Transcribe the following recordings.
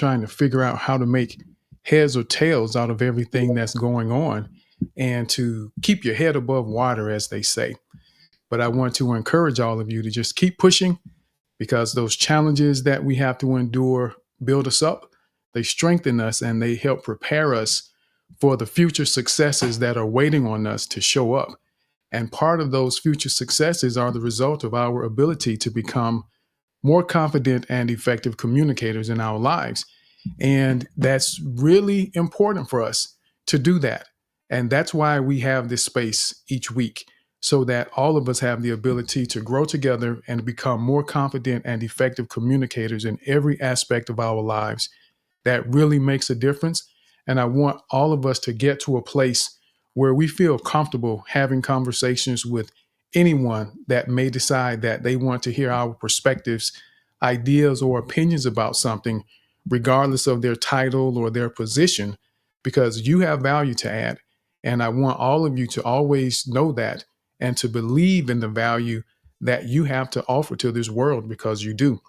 trying to figure out how to make heads or tails out of everything that's going on and to keep your head above water, as they say. But I want to encourage all of you to just keep pushing because those challenges that we have to endure build us up, they strengthen us, and they help prepare us for the future successes that are waiting on us to show up. And part of those future successes are the result of our ability to become more confident and effective communicators in our lives. And that's really important for us to do that. And that's why we have this space each week, so that all of us have the ability to grow together and become more confident and effective communicators in every aspect of our lives. That really makes a difference. And I want all of us to get to a place where we feel comfortable having conversations with anyone that may decide that they want to hear our perspectives, ideas, or opinions about something, regardless of their title or their position, because you have value to add. And I want all of you to always know that and to believe in the value that you have to offer to this world, because you do.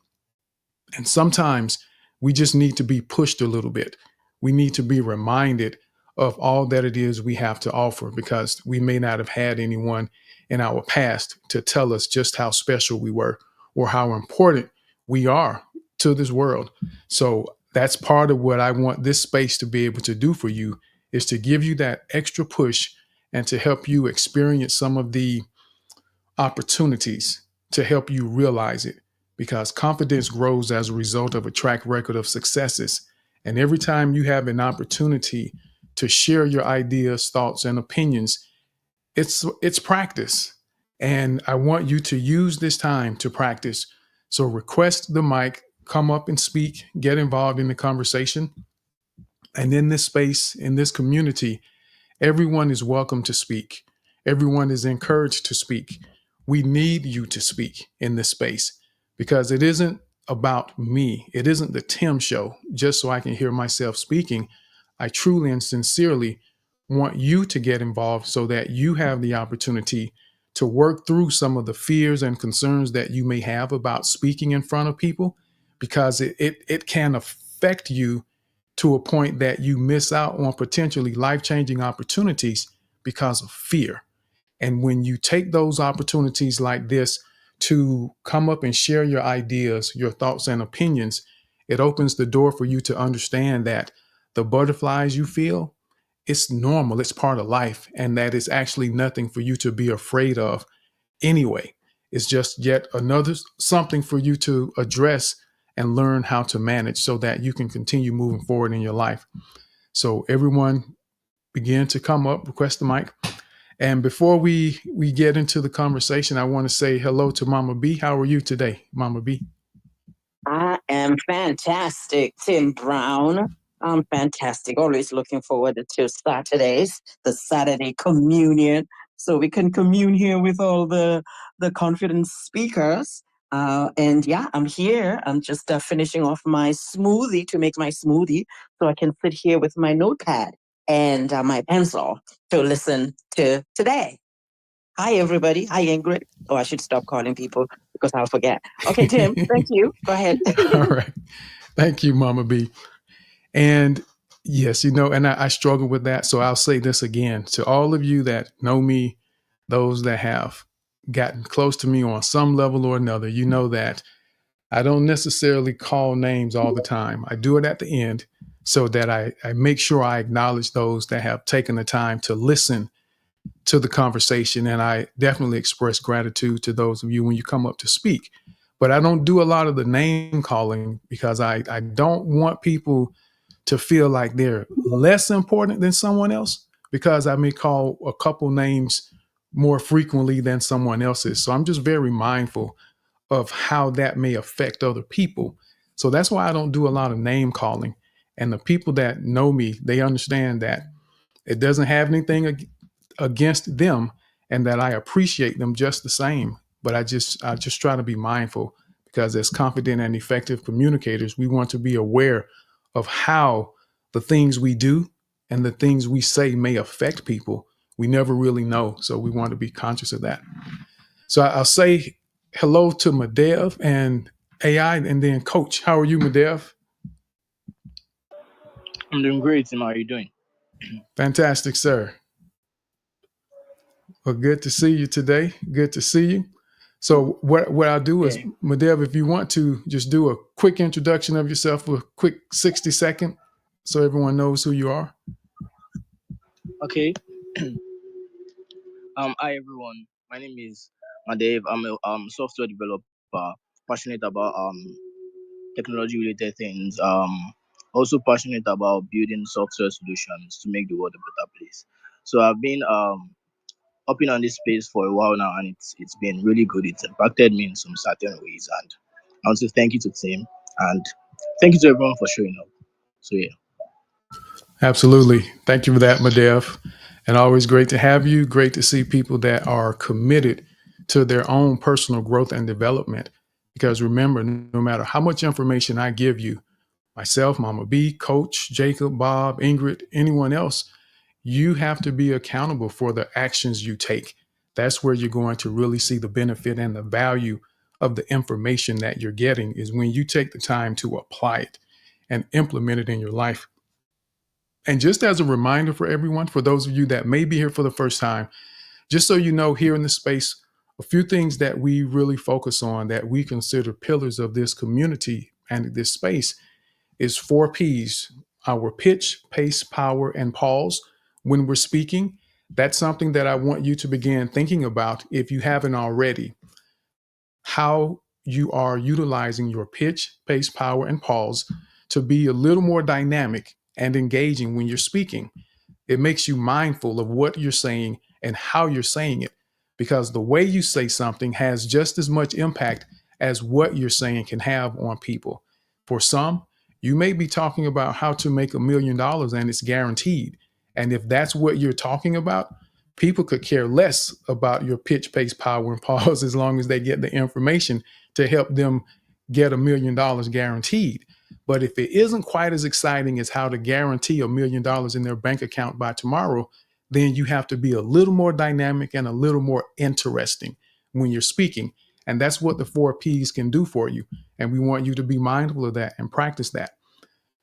And sometimes we just need to be pushed a little bit. We need to be reminded of all that it is we have to offer, because we may not have had anyone in our past to tell us just how special we were or how important we are to this world. So that's part of what I want this space to be able to do for you, is to give you that extra push and to help you experience some of the opportunities to help you realize it, because confidence grows as a result of a track record of successes. And every time you have an opportunity to share your ideas, thoughts, and opinions, it's practice. And I want you to use this time to practice. So request the mic, come up and speak, get involved in the conversation. And in this space, in this community, everyone is welcome to speak. Everyone is encouraged to speak. We need you to speak in this space, because it isn't about me. It isn't the Tim show just so I can hear myself speaking. I truly and sincerely want you to get involved so that you have the opportunity to work through some of the fears and concerns that you may have about speaking in front of people, because it can affect you to a point that you miss out on potentially life-changing opportunities because of fear. And when you take those opportunities like this to come up and share your ideas, your thoughts and opinions, it opens the door for you to understand that the butterflies you feel, it's normal, it's part of life, and that it's actually nothing for you to be afraid of anyway. It's just yet another something for you to address and learn how to manage so that you can continue moving forward in your life. So everyone begin to come up, request the mic. And before we get into the conversation, I want to say hello to Mama B. How are you today, Mama B? I am fantastic, Tim Brown. I'm fantastic. Always looking forward to Saturdays, the Saturday communion, so we can commune here with all the confident speakers. And yeah, I'm here. I'm just finishing off my smoothie to make my smoothie so I can sit here with my notepad and my pencil to listen to today. Hi, everybody. Hi, Ingrid. Oh, I should stop calling people because I'll forget. Okay, Tim, thank you. Go ahead. All right. Thank you, Mama B. And yes, and I struggle with that. So I'll say this again to all of you that know me, those that have gotten close to me on some level or another, you know that I don't necessarily call names all the time. I do it at the end so that I make sure I acknowledge those that have taken the time to listen to the conversation. And I definitely express gratitude to those of you when you come up to speak. But I don't do a lot of the name calling because I don't want people to feel like they're less important than someone else, because I may call a couple names more frequently than someone else's. So I'm just very mindful of how that may affect other people. So that's why I don't do a lot of name calling. And the people that know me, they understand that it doesn't have anything against them and that I appreciate them just the same. But I just try to be mindful, because as confident and effective communicators, we want to be aware of how the things we do and the things we say may affect people. We never really know. So we want to be conscious of that. So I'll say hello to Madev and AI, and then Coach. How are you, Madev? I'm doing great, Tim. How are you doing? Fantastic, sir. Well, good to see you today. Good to see you. So what I'll do is, Yeah. Madev, if you want to just do a quick introduction of yourself, a quick 60-second, so everyone knows who you are. Okay. Hi everyone. My name is Dave. I'm a software developer, passionate about technology related things. Also passionate about building software solutions to make the world a better place. So I've been hopping on this space for a while now, and it's been really good. It's impacted me in some certain ways, and I want to thank you to Tim and thank you to everyone for showing up. So yeah. Absolutely. Thank you for that, Madev. And always great to have you. Great to see people that are committed to their own personal growth and development. Because remember, no matter how much information I give you, myself, Mama B, Coach, Jacob, Bob, Ingrid, anyone else, you have to be accountable for the actions you take. That's where you're going to really see the benefit and the value of the information that you're getting is when you take the time to apply it and implement it in your life. And just as a reminder for everyone, for those of you that may be here for the first time, just so you know, here in the space, a few things that we really focus on that we consider pillars of this community and this space is four P's: our pitch, pace, power, and pause when we're speaking. That's something that I want you to begin thinking about if you haven't already. How you are utilizing your pitch, pace, power, and pause to be a little more dynamic and engaging when you're speaking. It makes you mindful of what you're saying and how you're saying it, because the way you say something has just as much impact as what you're saying can have on people. For some, you may be talking about how to make $1 million and it's guaranteed. And if that's what you're talking about, people could care less about your pitch, pace, power, and pause as long as they get the information to help them get $1 million guaranteed. But if it isn't quite as exciting as how to guarantee $1 million in their bank account by tomorrow, then you have to be a little more dynamic and a little more interesting when you're speaking. And that's what the four P's can do for you. And we want you to be mindful of that and practice that.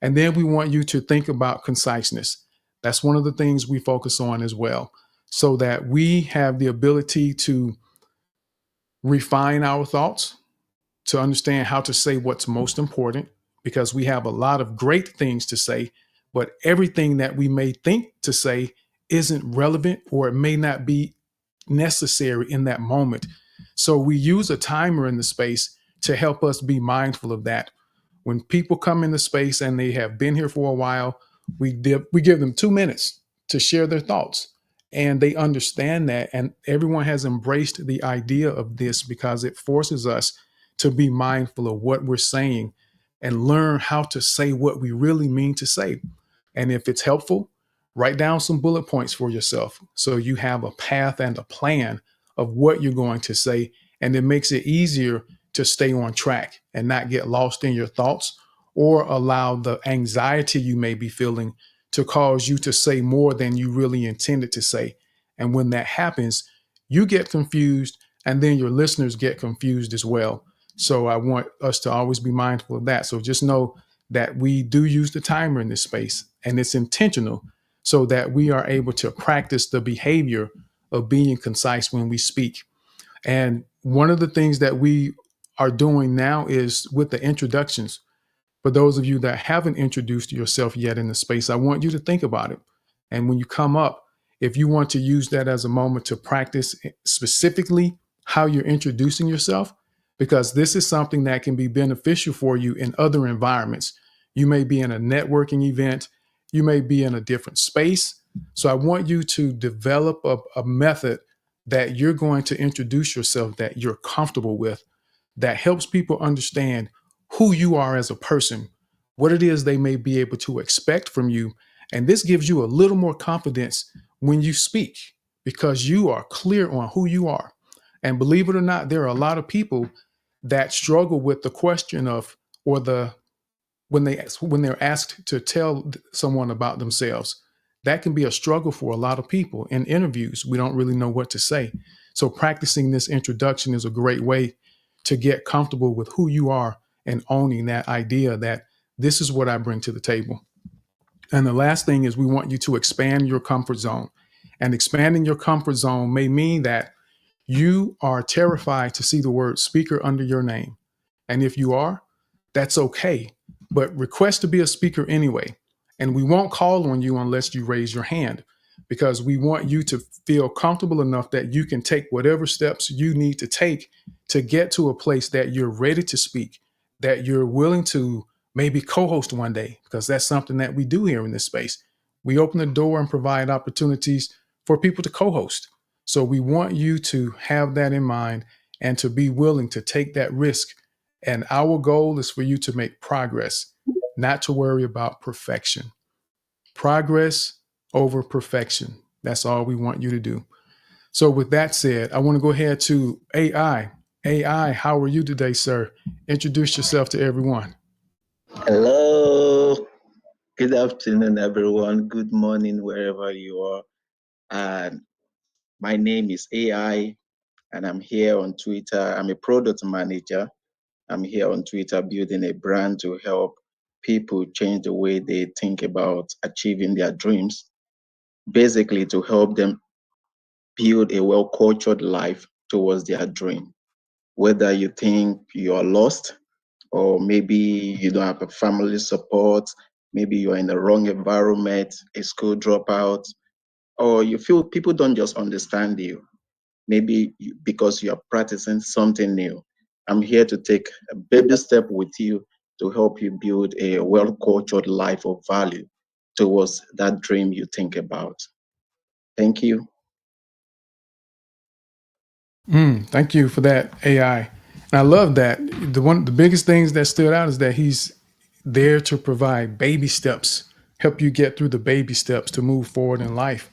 And then we want you to think about conciseness. That's one of the things we focus on as well, so that we have the ability to refine our thoughts, to understand how to say what's most important, because we have a lot of great things to say, but everything that we may think to say isn't relevant or it may not be necessary in that moment. So we use a timer in the space to help us be mindful of that. When people come into space and they have been here for a while, we give them 2 minutes to share their thoughts. And they understand that. And everyone has embraced the idea of this because it forces us to be mindful of what we're saying and learn how to say what we really mean to say. And if it's helpful, write down some bullet points for yourself so you have a path and a plan of what you're going to say. And it makes it easier to stay on track and not get lost in your thoughts or allow the anxiety you may be feeling to cause you to say more than you really intended to say. And when that happens, you get confused and then your listeners get confused as well. So I want us to always be mindful of that. So just know that we do use the timer in this space and it's intentional so that we are able to practice the behavior of being concise when we speak. And one of the things that we are doing now is with the introductions. For those of you that haven't introduced yourself yet in the space, I want you to think about it. And when you come up, if you want to use that as a moment to practice specifically how you're introducing yourself, because this is something that can be beneficial for you in other environments. You may be in a networking event, you may be in a different space. So I want you to develop a method that you're going to introduce yourself that you're comfortable with, that helps people understand who you are as a person, what it is they may be able to expect from you. And this gives you a little more confidence when you speak because you are clear on who you are. And believe it or not, there are a lot of people that struggle with the question of, or the when they're asked to tell someone about themselves. That can be a struggle for a lot of people in interviews. We don't really know what to say. So practicing this introduction is a great way to get comfortable with who you are and owning that idea that this is what I bring to the table. And the last thing is we want you to expand your comfort zone. And expanding your comfort zone may mean that you are terrified to see the word speaker under your name. And if you are, that's okay. But request to be a speaker anyway. And we won't call on you unless you raise your hand because we want you to feel comfortable enough that you can take whatever steps you need to take to get to a place that you're ready to speak, that you're willing to maybe co host one day, because that's something that we do here in this space. We open the door and provide opportunities for people to co host. So we want you to have that in mind and to be willing to take that risk. And our goal is for you to make progress, not to worry about perfection. Progress over perfection. That's all we want you to do. So, with that said, I want to go ahead to AI. AI, how are you today, sir? Introduce yourself to everyone. Hello. Good afternoon, everyone. Good morning, wherever you are. And my name is AI, and I'm here on Twitter. I'm a product manager. I'm here on Twitter building a brand to help people change the way they think about achieving their dreams, basically, to help them build a well cultured life towards their dream. Whether you think you are lost, or maybe you don't have a family support, maybe you're in the wrong environment, a school dropout, or you feel people don't just understand you, maybe because you are practicing something new. I'm here to take a baby step with you to help you build a well cultured life of value towards that dream you think about. Thank you. Thank you for that, AI. And I love that. The biggest things that stood out is that he's there to provide baby steps, help you get through the baby steps to move forward in life.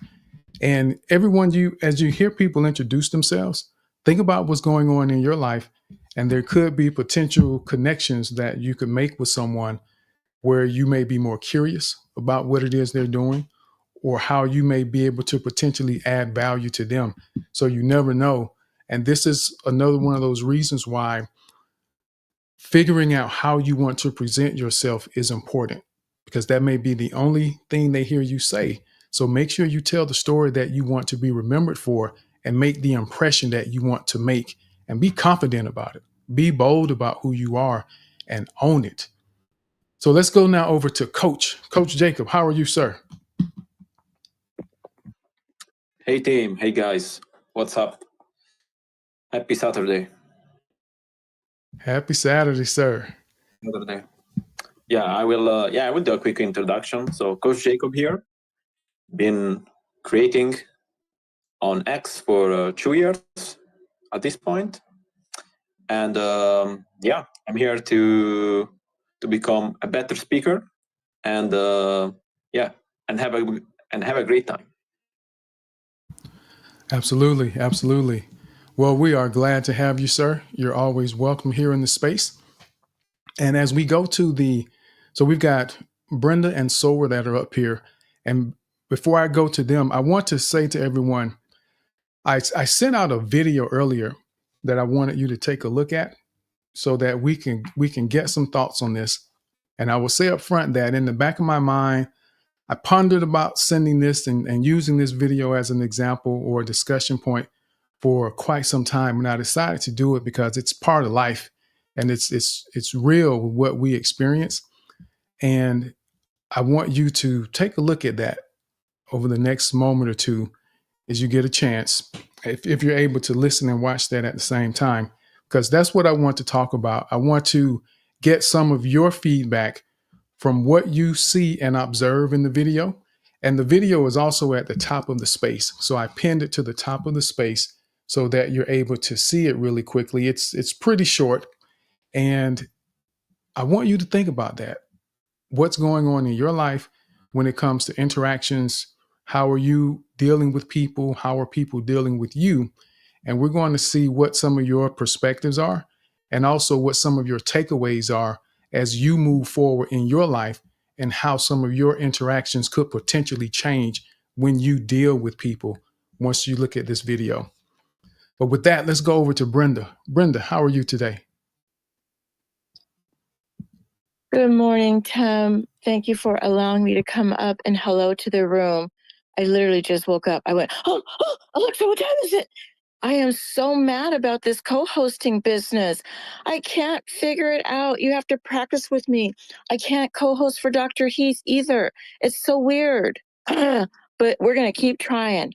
And everyone, as you hear people introduce themselves, think about what's going on in your life, and there could be potential connections that you could make with someone where you may be more curious about what it is they're doing or how you may be able to potentially add value to them. So you never know. And this is another one of those reasons why figuring out how you want to present yourself is important, because that may be the only thing they hear you say. So make sure you tell the story that you want to be remembered for and make the impression that you want to make, and be confident about it. Be bold about who you are and own it. So let's go now over to Coach Jacob. How are you, sir? Hey team, hey guys, what's up? Happy Saturday. Happy Saturday, sir. Saturday. I will do a quick introduction. So Coach Jacob here, been creating on X for 2 years at this point, and I'm here to become a better speaker, and and have a great time. Absolutely. Absolutely. Well, we are glad to have you, sir. You're always welcome here in the space. And as we go to so we've got Brenda and Sower that are up here. And before I go to them, I want to say to everyone, I sent out a video earlier that I wanted you to take a look at so that we can get some thoughts on this. And I will say up front that in the back of my mind, I pondered about sending this and using this video as an example or a discussion point for quite some time. And I decided to do it because it's part of life and it's real what we experience. And I want you to take a look at that over the next moment or two as you get a chance, if you're able to listen and watch that at the same time, because that's what I want to talk about. I want to get some of your feedback from what you see and observe in the video. And the video is also at the top of the space. So I pinned it to the top of the space so that you're able to see it really quickly. It's pretty short. And I want you to think about that. What's going on in your life when it comes to interactions? How are you dealing with people? How are people dealing with you? And we're going to see what some of your perspectives are and also what some of your takeaways are as you move forward in your life and how some of your interactions could potentially change when you deal with people once you look at this video. But with that, let's go over to Brenda. Brenda, how are you today? Good morning, Tim. Thank you for allowing me to come up and hello to the room. I literally just woke up. I went, oh, Alexa, what time is it? I am so mad about this co-hosting business. I can't figure it out. You have to practice with me. I can't co-host for Dr. Heath either. It's so weird. But we're going to keep trying.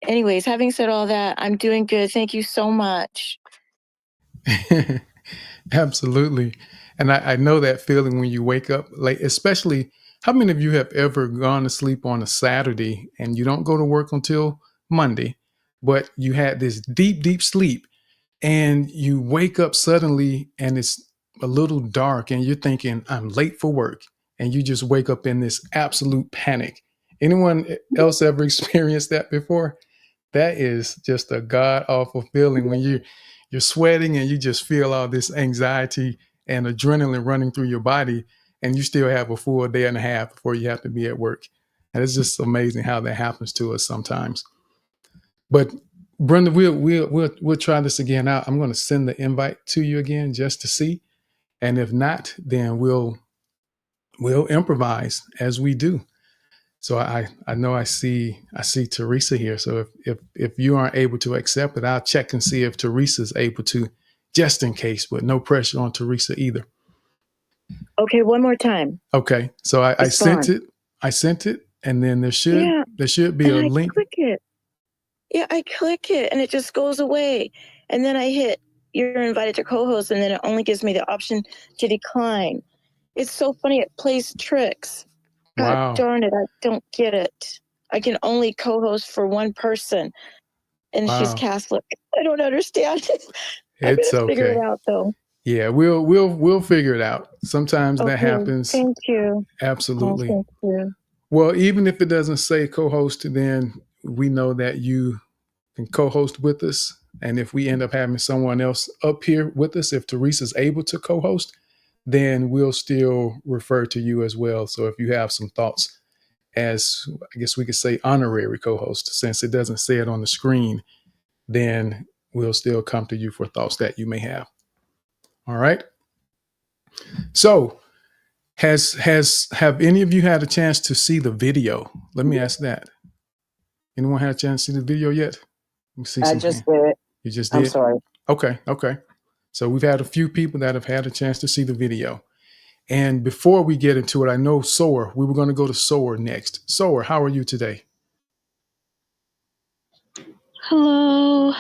Anyways, having said all that, I'm doing good. Thank you so much. Absolutely. And I know that feeling when you wake up late, especially how many of you have ever gone to sleep on a Saturday and you don't go to work until Monday, but you had this deep, deep sleep and you wake up suddenly and it's a little dark and you're thinking, I'm late for work. And you just wake up in this absolute panic. Anyone else ever experienced that before? That is just a god awful feeling when you're sweating and you just feel all this anxiety and adrenaline running through your body, and you still have a full day and a half before you have to be at work. And it's just amazing how that happens to us sometimes. But Brenda, we'll try this again out. I'm going to send the invite to you again just to see, and if not, then we'll improvise as we do. So I know I see Teresa here. So if you aren't able to accept it, I'll check and see if Teresa's able to, just in case, but no pressure on Teresa either. Okay, one more time. Okay. So I sent it. I sent it, and then there should be a link. Click it. Yeah, I click it and it just goes away. And then I hit you're invited to co-host, and then it only gives me the option to decline. It's so funny. It plays tricks. God darn it. I don't get it. I can only co-host for one person, and she's Catholic. I don't understand. I'm It's gonna figure okay. it out though. Yeah, we'll figure it out. Sometimes that happens. Thank you. Absolutely. Oh, thank you. Well, even if it doesn't say co-host, then we know that you can co-host with us. And if we end up having someone else up here with us, if Teresa's able to co-host, then we'll still refer to you as well. So if you have some thoughts as, I guess we could say, honorary co-host, since it doesn't say it on the screen, then we'll still come to you for thoughts that you may have. All right. So have any of you had a chance to see the video? Let me ask that. Anyone had a chance to see the video yet? Let me see I just did. You just did? I'm sorry. Okay. So we've had a few people that have had a chance to see the video. And before we get into it, I know Sower, we were going to go to Sower next. Sower, how are you today? Hello.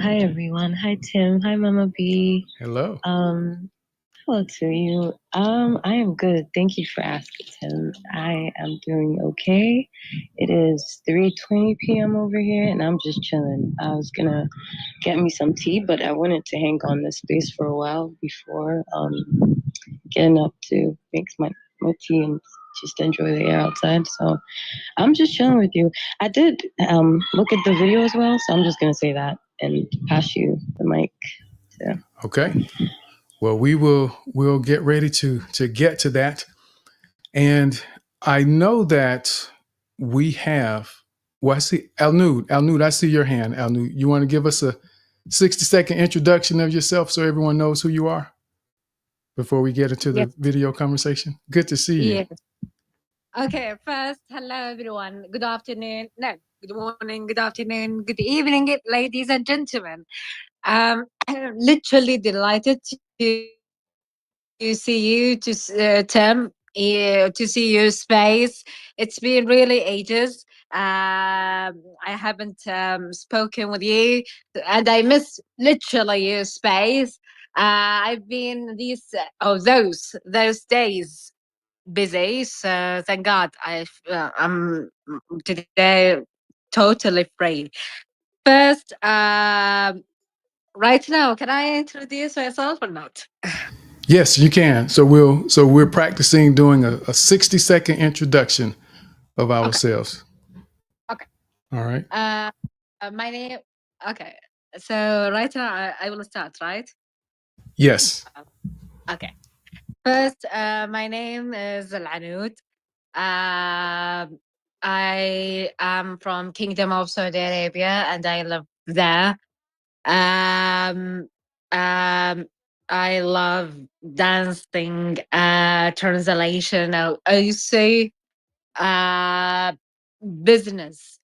Hi everyone. Hi Tim. Hi Mama B. Hello. Hello to you. I am good. Thank you for asking, Tim. I am doing okay. It is 3:20 p.m. over here, and I'm just chilling. I was gonna get me some tea, but I wanted to hang on this space for a while before getting up to make my tea and just enjoy the air outside. So I'm just chilling with you. I did look at the video as well, so I'm just gonna say that and pass you the mic. Okay. Well, we'll get ready to get to that. And I know that we have, well, I see Alnud, I see your hand. Alnud, you want to give us a 60-second introduction of yourself so everyone knows who you are before we get into the video conversation? Good to see you. Yes. Okay, first, hello everyone. Good afternoon. No, good morning, good afternoon, good evening, ladies and gentlemen. I'm literally delighted to see you, Tim, to see your space. It's been really ages. I haven't spoken with you, and I miss literally your space. I've been those days busy, so thank God I'm today totally free. First, right now, can I introduce myself or not? Yes, you can. So we're practicing doing a 60-second introduction of ourselves. Okay. All right. My name. Okay. So right now I will start, right? Yes. Okay. First, my name is Al-Anud. I am from Kingdom of Saudi Arabia and I live there. I love dancing, translation. I say business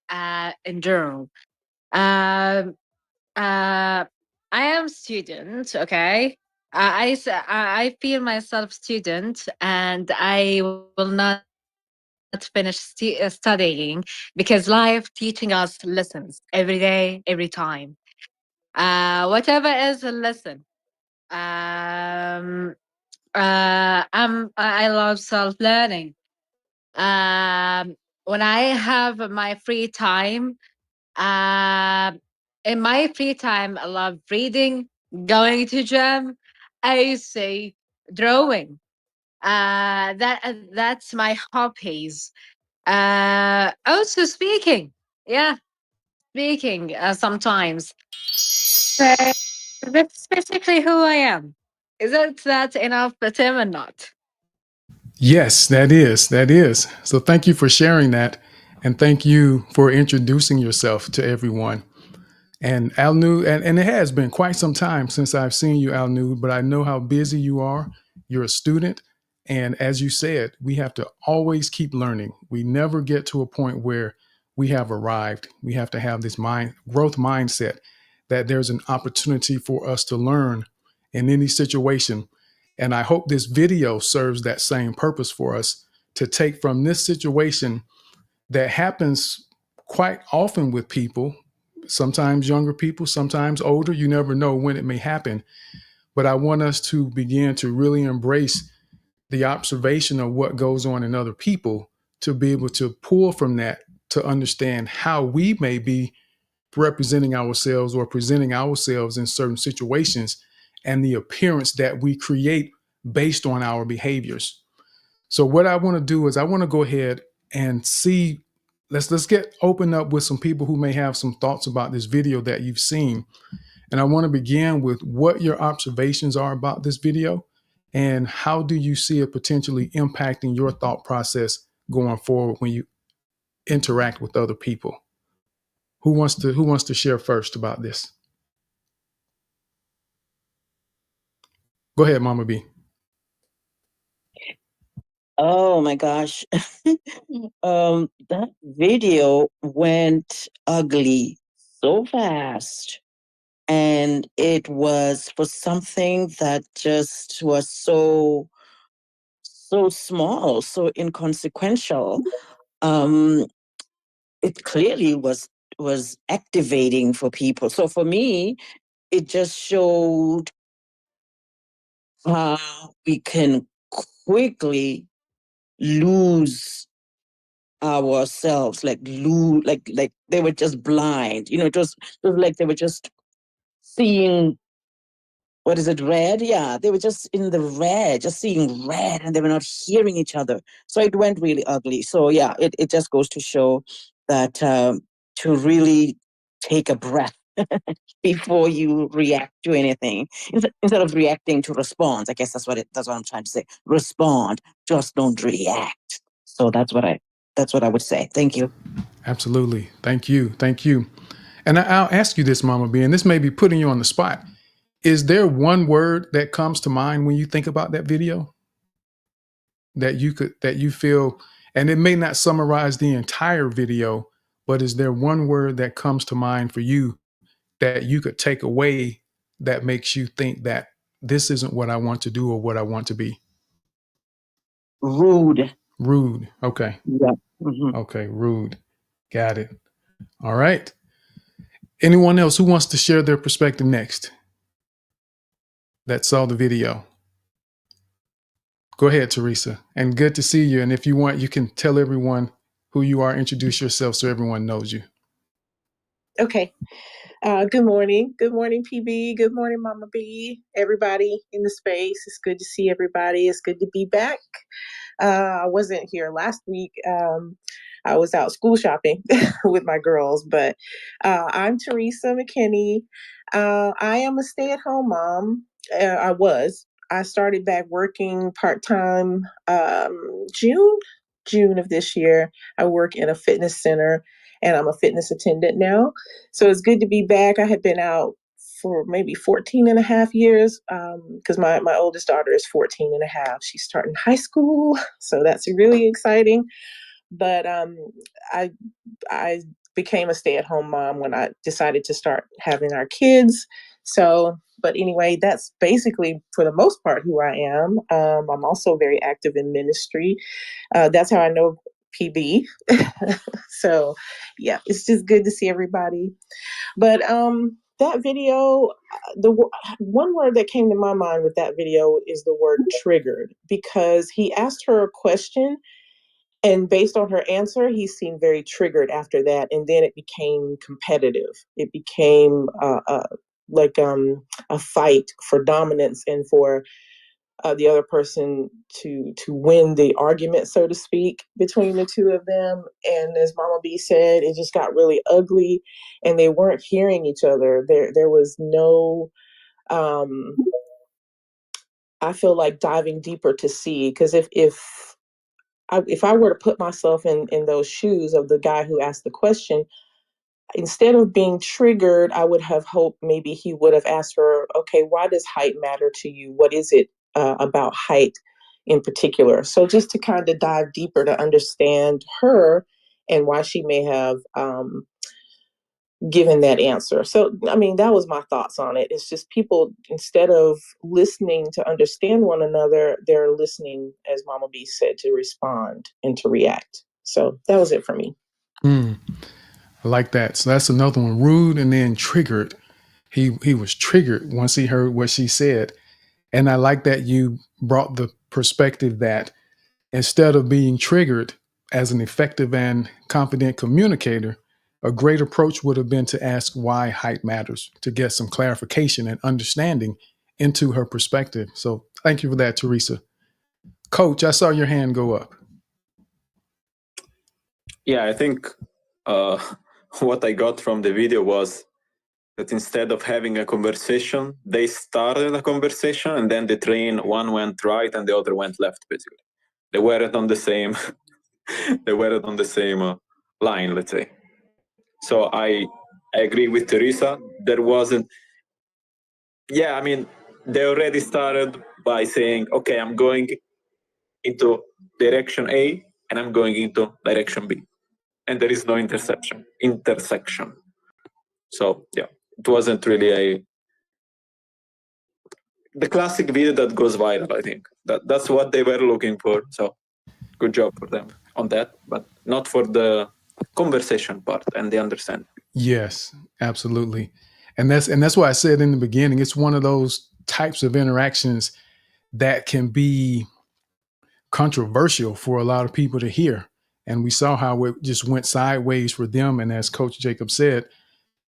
in general. Um, uh, I am student. Okay, I feel myself student, and I will not finish studying because life teaching us lessons every day, every time. Whatever is a lesson. Um, I love self learning. When I have my free time, um, in my free time, I love reading, going to gym. I say drawing. That's my hobbies. Also speaking. Yeah, speaking sometimes. So that's basically who I am. Isn't that enough, Tim, or not? Yes, that is. That is. So thank you for sharing that. And thank you for introducing yourself to everyone. And Alnu, and it has been quite some time since I've seen you, Alnu, but I know how busy you are. You're a student. And as you said, we have to always keep learning. We never get to a point where we have arrived. We have to have this growth mindset that there's an opportunity for us to learn in any situation. And I hope this video serves that same purpose for us to take from this situation that happens quite often with people, sometimes younger people, sometimes older. You never know when it may happen. But I want us to begin to really embrace the observation of what goes on in other people to be able to pull from that to understand how we may be representing ourselves or presenting ourselves in certain situations and the appearance that we create based on our behaviors. So what I want to do is I want to go ahead and see, let's get open up with some people who may have some thoughts about this video that you've seen. And I want to begin with what your observations are about this video and how do you see it potentially impacting your thought process going forward when you interact with other people. Who wants to share first about this? Go ahead, Mama B. Oh my gosh. That video went ugly so fast. And it was for something that just was so small, so inconsequential. Um, it clearly was activating for people. So for me, it just showed how we can quickly lose ourselves, like lose, like they were just blind. It was like they were just seeing, what is it, red? Yeah, they were just in the red, just seeing red, and they were not hearing each other. So it went really ugly. So yeah, it just goes to show that to really take a breath before you react to anything. Instead of reacting, to respond. I guess that's what I'm trying to say. Respond, just don't react. So that's what I would say. Thank you. Absolutely. Thank you. Thank you. And I'll ask you this, Mama B, and this may be putting you on the spot. Is there one word that comes to mind when you think about that video that you feel, and it may not summarize the entire video, but is there one word that comes to mind for you that you could take away that makes you think that this isn't what I want to do or what I want to be? Rude. Rude. Okay. Yeah. Mhm. Okay. Rude. Got it. All right. Anyone else who wants to share their perspective next that saw the video? Go ahead, Teresa. And good to see you. And if you want, you can tell everyone who you are, introduce yourself so everyone knows you. Okay. Good morning. Good morning, PB. Good morning, Mama B. Everybody in the space. It's good to see everybody. It's good to be back. I wasn't here last week. I was out school shopping with my girls, but I'm Teresa McKinney. I am a stay-at-home mom. I was. I started back working part-time June of this year. I work in a fitness center and I'm a fitness attendant now. So it's good to be back. I had been out for maybe 14 and a half years, because my oldest daughter is 14 and a half. She's starting high school, so that's really exciting. But I became a stay-at-home mom when I decided to start having our kids. So, but anyway, that's basically for the most part who I am. I'm also very active in ministry. That's how I know PB. So, yeah, it's just good to see everybody. But that video, one word that came to my mind with that video is the word triggered, because he asked her a question, and based on her answer, he seemed very triggered after that. And then it became competitive. It became like a fight for dominance and for the other person to win the argument, so to speak, between the two of them. And as Mama B said, it just got really ugly, and they weren't hearing each other. There was no. I feel like diving deeper to see, because if I were to put myself in those shoes of the guy who asked the question, instead of being triggered, I would have hoped maybe he would have asked her, okay, why does height matter to you? What is it about height in particular? So just to kind of dive deeper to understand her and why she may have given that answer. So, I mean, that was my thoughts on it. It's just people, instead of listening to understand one another, they're listening, as Mama B said, to respond and to react. So that was it for me. I like that. So that's another one. Rude and then triggered. He was triggered once he heard what she said. And I like that you brought the perspective that instead of being triggered, as an effective and confident communicator, a great approach would have been to ask why height matters, to get some clarification and understanding into her perspective. So thank you for that, Teresa. Coach, I saw your hand go up. Yeah, I think what I got from the video was that instead of having a conversation, they started a conversation, and then the train, one went right and the other went left, basically. They weren't on the same they weren't on the same line, let's say. So I agree with Teresa. There wasn't, I mean, they already started by saying, okay, I'm going into direction A and I'm going into direction B. And there is no intersection. So yeah, it wasn't really the classic video that goes viral. I think that's what they were looking for. So good job for them on that, but not for the conversation part and the understanding. Yes, absolutely. And that's why I said in the beginning, it's one of those types of interactions that can be controversial for a lot of people to hear. And we saw how it just went sideways for them. And as Coach Jacob said,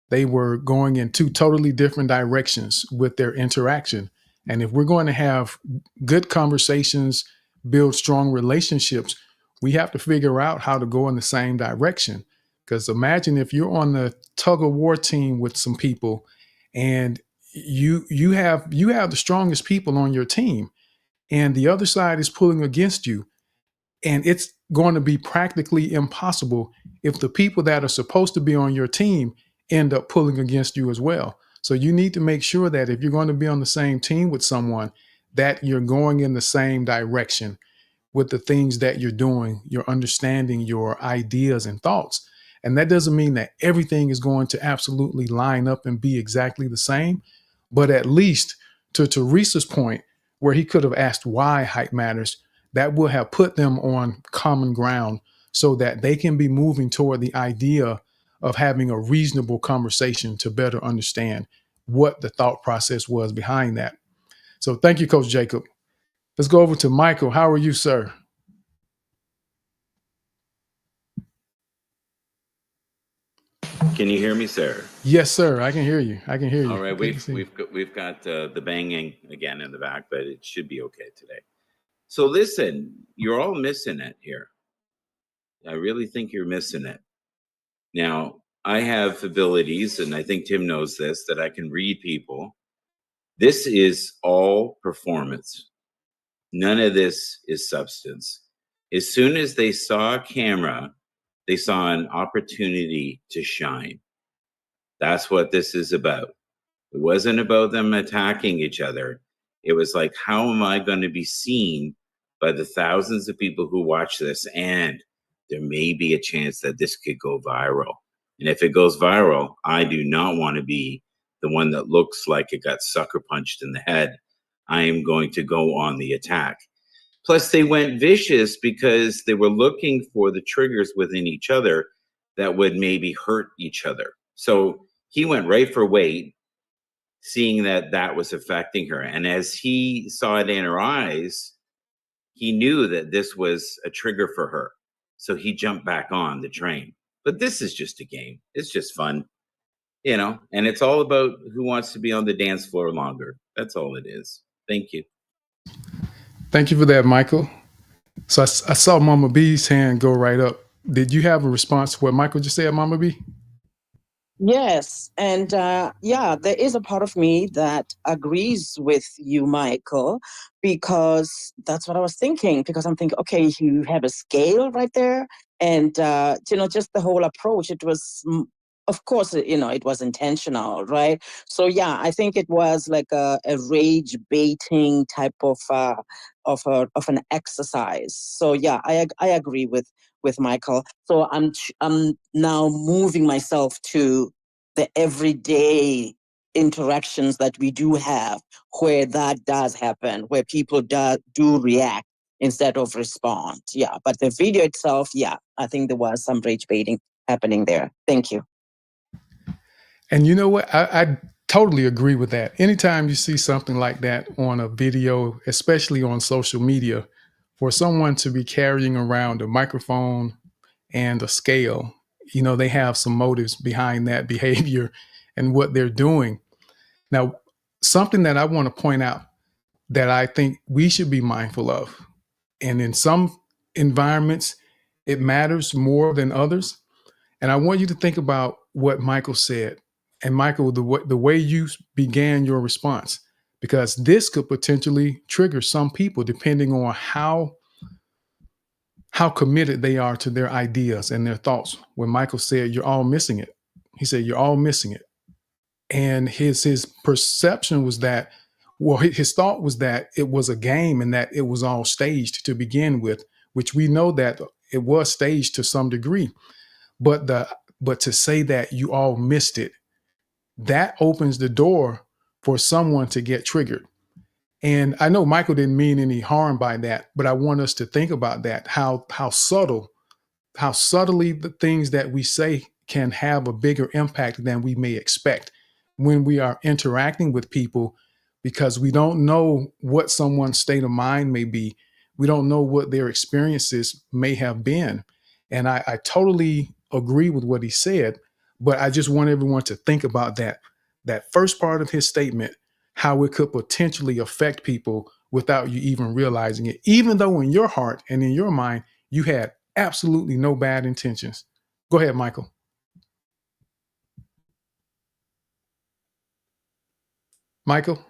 they were going in two totally different directions with their interaction. And if we're going to have good conversations, build strong relationships, we have to figure out how to go in the same direction. Because imagine if you're on the tug of war team with some people, and you have the strongest people on your team, and the other side is pulling against you, and it's going to be practically impossible if the people that are supposed to be on your team end up pulling against you as well. So you need to make sure that if you're going to be on the same team with someone, that you're going in the same direction with the things that you're doing, you're understanding your ideas and thoughts. And that doesn't mean that everything is going to absolutely line up and be exactly the same, but at least to Teresa's point, where he could have asked why height matters, that will have put them on common ground so that they can be moving toward the idea of having a reasonable conversation to better understand what the thought process was behind that. So thank you, Coach Jacob. Let's go over to Michael. How are you, sir? Can you hear me, sir? Yes, sir. I can hear you. I can hear you. All right, we've got the banging again in the back, but it should be okay today. So listen, you're all missing it here. I really think you're missing it. Now, I have abilities, and I think Tim knows this, that I can read people. This is all performance. None of this is substance. As soon as they saw a camera, they saw an opportunity to shine. That's what this is about. It wasn't about them attacking each other. It was like, how am I going to be seen by the thousands of people who watch this? And there may be a chance that this could go viral. And if it goes viral, I do not want to be the one that looks like it got sucker punched in the head. I am going to go on the attack. Plus, they went vicious because they were looking for the triggers within each other that would maybe hurt each other. So he went right for Wade, seeing that that was affecting her. And as he saw it in her eyes, he knew that this was a trigger for her. So he jumped back on the train. But this is just a game. It's just fun, you know, and it's all about who wants to be on the dance floor longer. That's all it is. Thank you. Thank you for that, Michael. So I saw Mama B's hand go right up. Did you have a response to what Michael just said, Mama B? Yes. And yeah, there is a part of me that agrees with you, Michael, because that's what I was thinking. Because I'm thinking, okay, you have a scale right there. And, just the whole approach, it was, of course, it was intentional, right? So yeah, I think it was like a rage baiting type of an exercise. So yeah, I agree with Michael. So I'm now moving myself to the everyday interactions that we do have where that does happen, where people do react instead of respond. Yeah, but the video itself, yeah, I think there was some rage baiting happening there. Thank you. And you know what? I totally agree with that. Anytime you see something like that on a video, especially on social media, for someone to be carrying around a microphone and a scale, they have some motives behind that behavior and what they're doing. Now, something that I want to point out that I think we should be mindful of, and in some environments, it matters more than others. And I want you to think about what Michael said. And Michael, the way you began your response, because this could potentially trigger some people depending on how committed they are to their ideas and their thoughts. When Michael said, "You're all missing it," he said, "You're all missing it," and his perception was that, well, his thought was that it was a game and that it was all staged to begin with, which we know that it was staged to some degree. But to say that you all missed it, that opens the door for someone to get triggered. And I know Michael didn't mean any harm by that, but I want us to think about that, how subtly the things that we say can have a bigger impact than we may expect when we are interacting with people, because we don't know what someone's state of mind may be. We don't know what their experiences may have been. And I totally agree with what he said, but I just want everyone to think about that first part of his statement, how it could potentially affect people without you even realizing it, even though in your heart and in your mind, you had absolutely no bad intentions. Go ahead, Michael. Michael,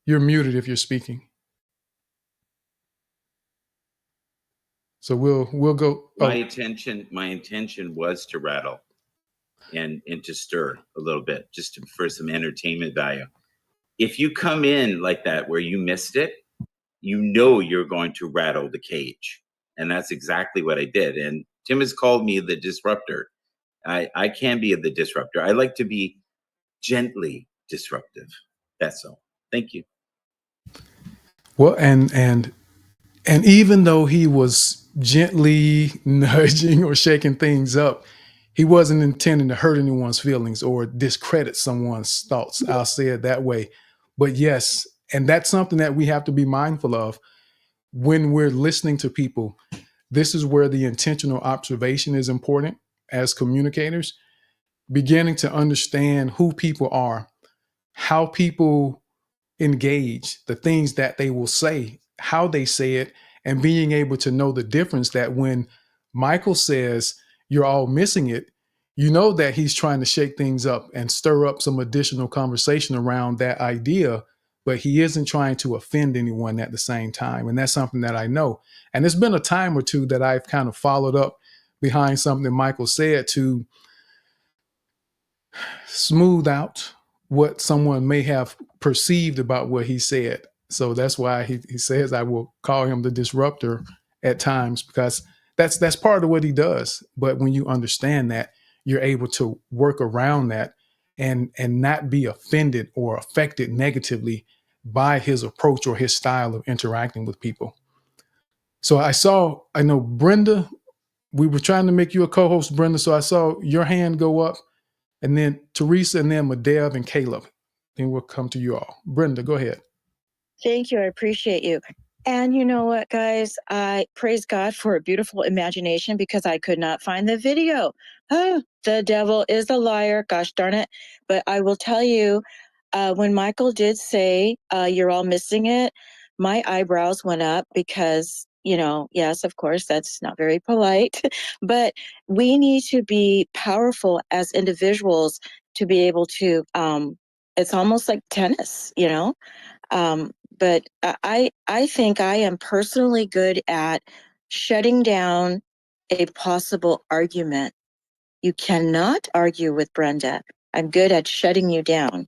you're muted if you're speaking. So we'll go. My intention was to rattle and to stir a little bit, just for some entertainment value. If you come in like that where you missed it, you're going to rattle the cage. And that's exactly what I did. And Tim has called me the disruptor. I can be the disruptor. I like to be gently disruptive. That's all. Thank you. Well, and even though he was gently nudging or shaking things up, he wasn't intending to hurt anyone's feelings or discredit someone's thoughts. I'll say it that way. But yes, and that's something that we have to be mindful of when we're listening to people. This is where the intentional observation is important as communicators, beginning to understand who people are, how people engage, the things that they will say, how they say it, and being able to know the difference that when Michael says you're all missing it, you know that he's trying to shake things up and stir up some additional conversation around that idea, but he isn't trying to offend anyone at the same time. And that's something that I know. And it's been a time or two that I've kind of followed up behind something Michael said to smooth out what someone may have perceived about what he said. So that's why he says I will call him the disruptor at times, because that's part of what he does. But when you understand that, you're able to work around that and not be offended or affected negatively by his approach or his style of interacting with people. So I know Brenda, we were trying to make you a co-host, Brenda. So I saw your hand go up, and then Teresa, and then Madev and Caleb. Then we'll come to you all. Brenda, go ahead. Thank you. I appreciate you. And you know what, guys? I praise God for a beautiful imagination because I could not find the video. Oh, the devil is a liar. Gosh darn it. But I will tell you, when Michael did say, you're all missing it, my eyebrows went up because, yes, of course, that's not very polite. But we need to be powerful as individuals to be able to, it's almost like tennis, but I think I am personally good at shutting down a possible argument. You cannot argue with Brenda. I'm good at shutting you down.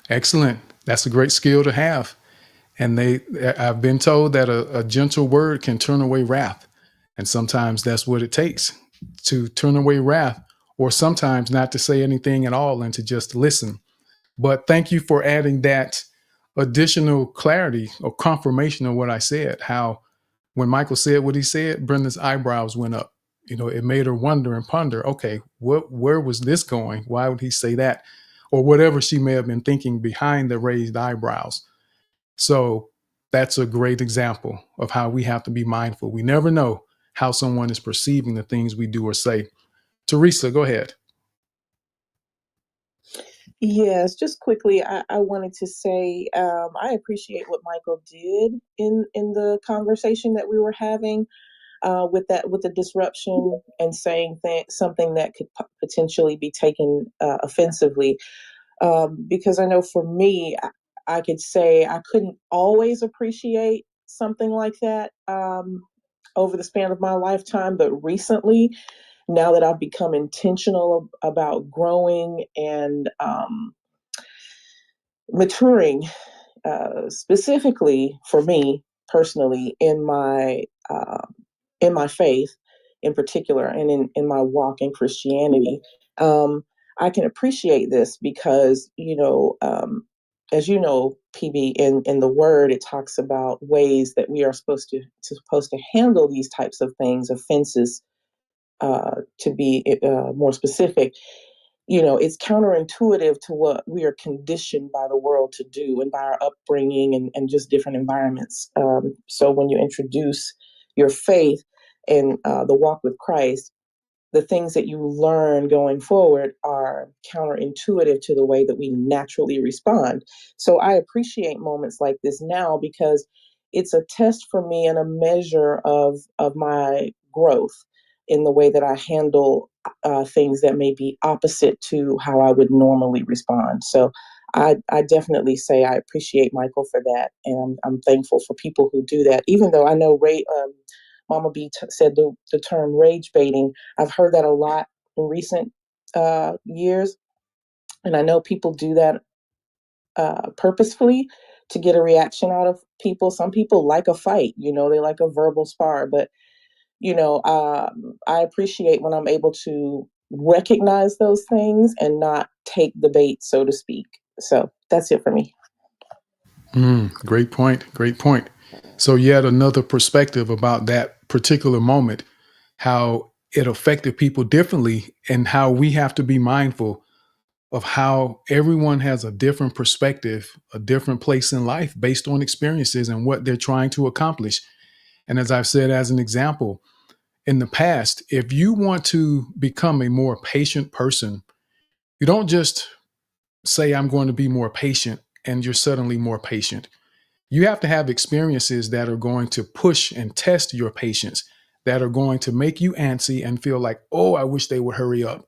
Excellent. That's a great skill to have. And I've been told that a gentle word can turn away wrath. And sometimes that's what it takes to turn away wrath, or sometimes not to say anything at all and to just listen. But thank you for adding that additional clarity or confirmation of what I said. How when Michael said what he said, Brenda's eyebrows went up. It made her wonder and ponder, okay, where was this going? Why would he say that? Or whatever she may have been thinking behind the raised eyebrows. So that's a great example of how we have to be mindful. We never know how someone is perceiving the things we do or say. Teresa, go ahead. Yes, just quickly, I wanted to say I appreciate what Michael did in the conversation that we were having with the disruption and saying something that could potentially be taken offensively. Because I know for me, I could say I couldn't always appreciate something like that over the span of my lifetime, but recently, now that I've become intentional about growing and maturing, specifically for me personally in my faith, in particular, and in my walk in Christianity, I can appreciate this because as you know, PB, in the Word, it talks about ways that we are supposed to handle these types of things, offenses, to be more specific. It's counterintuitive to what we are conditioned by the world to do and by our upbringing and just different environments. So when you introduce your faith and the walk with Christ, the things that you learn going forward are counterintuitive to the way that we naturally respond. So I appreciate moments like this now because it's a test for me and a measure of my growth in the way that I handle things that may be opposite to how I would normally respond. So I definitely say I appreciate Michael for that, and I'm thankful for people who do that. Even though I know Mama B said the term rage baiting. I've heard that a lot in recent years, and I know people do that purposefully to get a reaction out of people. Some people like a fight, they like a verbal spar, but I appreciate when I'm able to recognize those things and not take the bait, so to speak. So that's it for me. Great point. Great point. So yet another perspective about that particular moment, how it affected people differently, and how we have to be mindful of how everyone has a different perspective, a different place in life based on experiences and what they're trying to accomplish. And as I've said, as an example, in the past, if you want to become a more patient person, you don't just say, I'm going to be more patient, and you're suddenly more patient. You have to have experiences that are going to push and test your patience, that are going to make you antsy and feel like, oh, I wish they would hurry up.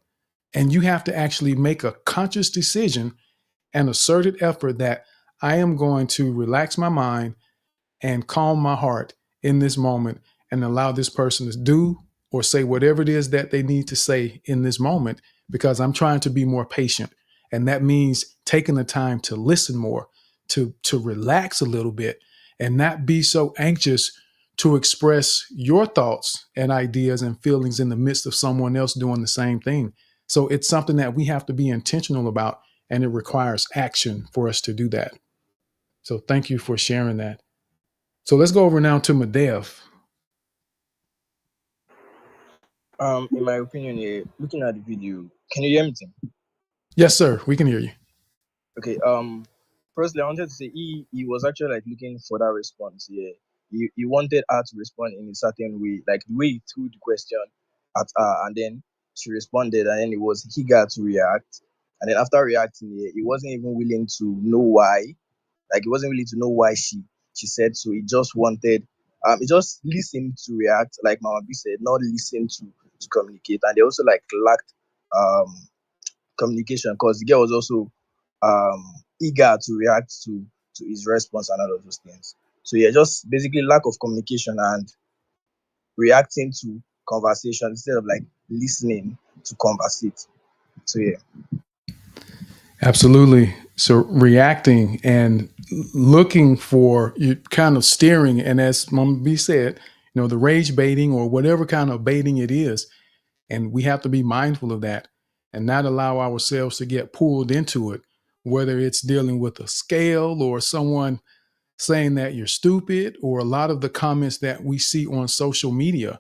And you have to actually make a conscious decision and asserted effort that I am going to relax my mind and calm my heart in this moment and allow this person to do or say whatever it is that they need to say in this moment, because I'm trying to be more patient. And that means taking the time to listen more, to relax a little bit, and not be so anxious to express your thoughts and ideas and feelings in the midst of someone else doing the same thing. So it's something that we have to be intentional about, and it requires action for us to do that. So thank you for sharing that. So let's go over now to Madev. In my opinion, looking at the video, can you hear me, Tim? Yes, sir. We can hear you. Okay. Firstly, I wanted to say he was actually like looking for that response. Yeah. He wanted her to respond in a certain way, like the way he threw the question at her, and then she responded, and then he was eager to react. And then after reacting, yeah, he wasn't even willing to know why. Like he wasn't willing to know why she said so. He just wanted he just listened to react, like Mama B said, not listen to communicate. And they also like lacked um communication because the girl was also um eager to react to his response and all of those things. So yeah, just basically lack of communication and reacting to conversation instead of like listening to conversate. So yeah. Absolutely. So reacting and looking for, you kind of steering, and as Mama B said, the rage baiting or whatever kind of baiting it is, and we have to be mindful of that and not allow ourselves to get pulled into it, whether it's dealing with a scale or someone saying that you're stupid, or a lot of the comments that we see on social media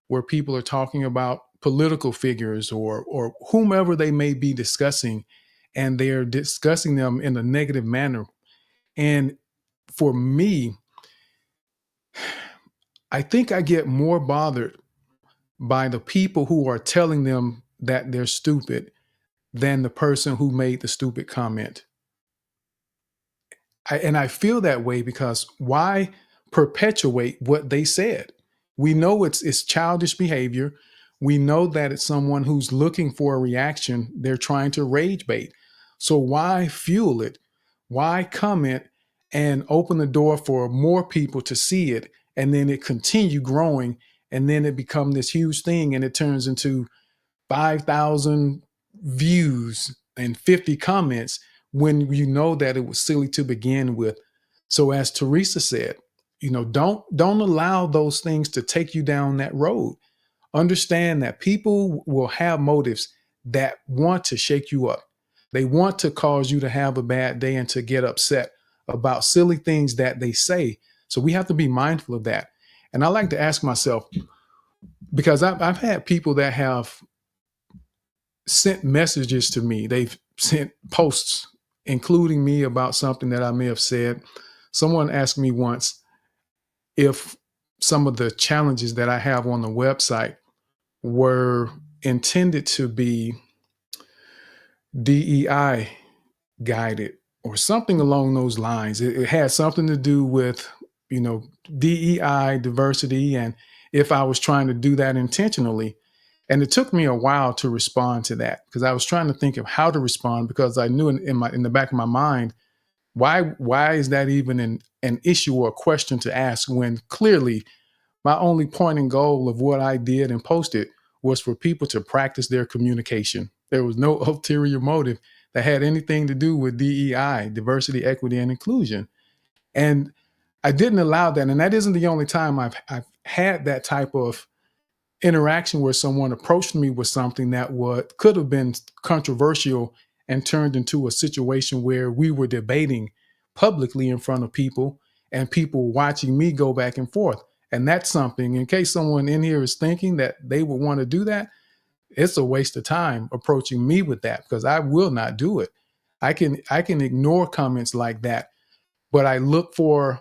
where people are talking about political figures or whomever they may be discussing, and they're discussing them in a negative manner. And for me, I think I get more bothered by the people who are telling them that they're stupid than the person who made the stupid comment. And I feel that way because why perpetuate what they said? We know it's childish behavior. We know that it's someone who's looking for a reaction. They're trying to rage bait. So why fuel it? Why comment and open the door for more people to see it, and then it continue growing, and then it become this huge thing, and it turns into 5,000 views and 50 comments when you know that it was silly to begin with. So as Teresa said, don't allow those things to take you down that road. Understand that people will have motives that want to shake you up. They want to cause you to have a bad day and to get upset about silly things that they say. So we have to be mindful of that. And I like to ask myself, because I've had people that have sent messages to me. They've sent posts, including me, about something that I may have said. Someone asked me once if some of the challenges that I have on the website were intended to be DEI guided or something along those lines. It had something to do with, DEI, diversity, and if I was trying to do that intentionally. And it took me a while to respond to that because I was trying to think of how to respond, because I knew in the back of my mind, why is that even an issue or a question to ask, when clearly my only point and goal of what I did and posted was for people to practice their communication. There was no ulterior motive that had anything to do with DEI, diversity, equity, and inclusion. And I didn't allow that. And that isn't the only time I've had that type of interaction where someone approached me with something that could have been controversial and turned into a situation where we were debating publicly in front of people and people watching me go back and forth. And that's something, in case someone in here is thinking that they would want to do that, it's a waste of time approaching me with that, because I will not do it. I can ignore comments like that, but I look for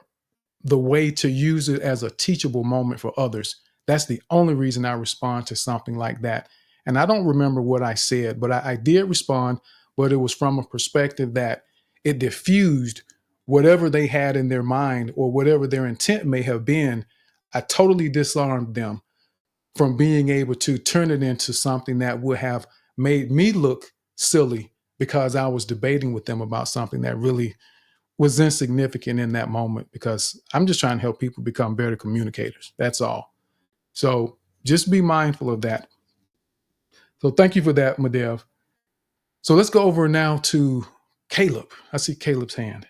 the way to use it as a teachable moment for others. That's the only reason I respond to something like that. And I don't remember what I said, but I did respond, but it was from a perspective that it diffused whatever they had in their mind or whatever their intent may have been. I totally disarmed them from being able to turn it into something that would have made me look silly because I was debating with them about something that really was insignificant in that moment, because I'm just trying to help people become better communicators. That's all. So Just be mindful of that. So thank you for that, Madev. So let's go over now to Caleb. I see Caleb's hand.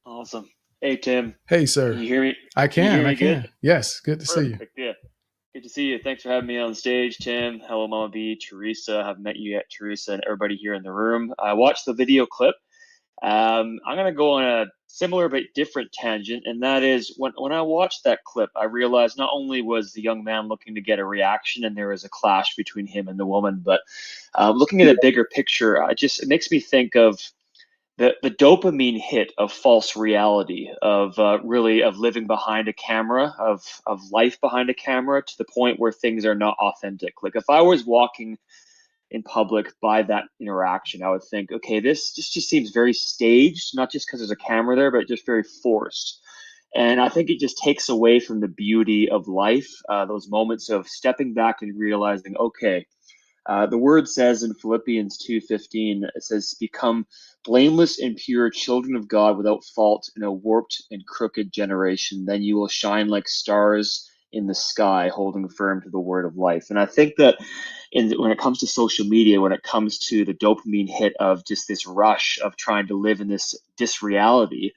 Awesome. Hey, Tim. Hey, Can sir. you hear me? I Can you hear can. me good? Yes, good to see you. Perfect. Yeah. Good to see you. Thanks for having me on stage, Tim. Hello, Mama B, Teresa. I haven't met you yet, Teresa, and everybody here in the room. I watched the video clip. I'm going to go on a similar but different tangent, and that is when I watched that clip, I realized not only was the young man looking to get a reaction and there was a clash between him and the woman, but looking at a bigger picture, it makes me think of the dopamine hit of false reality, of really of living behind a camera, of life behind a camera, to the point where things are not authentic. Like if I was walking in public by that interaction, I would think, okay, this just seems very staged, not just because there's a camera there, but just very forced. And I think it just takes away from the beauty of life, those moments of stepping back and realizing, okay, the word says in Philippians 2:15, it says, become blameless and pure children of God without fault in a warped and crooked generation. Then you will shine like stars in the sky, holding firm to the word of life. And I think that when it comes to social media, when it comes to the dopamine hit of just this rush of trying to live in this disreality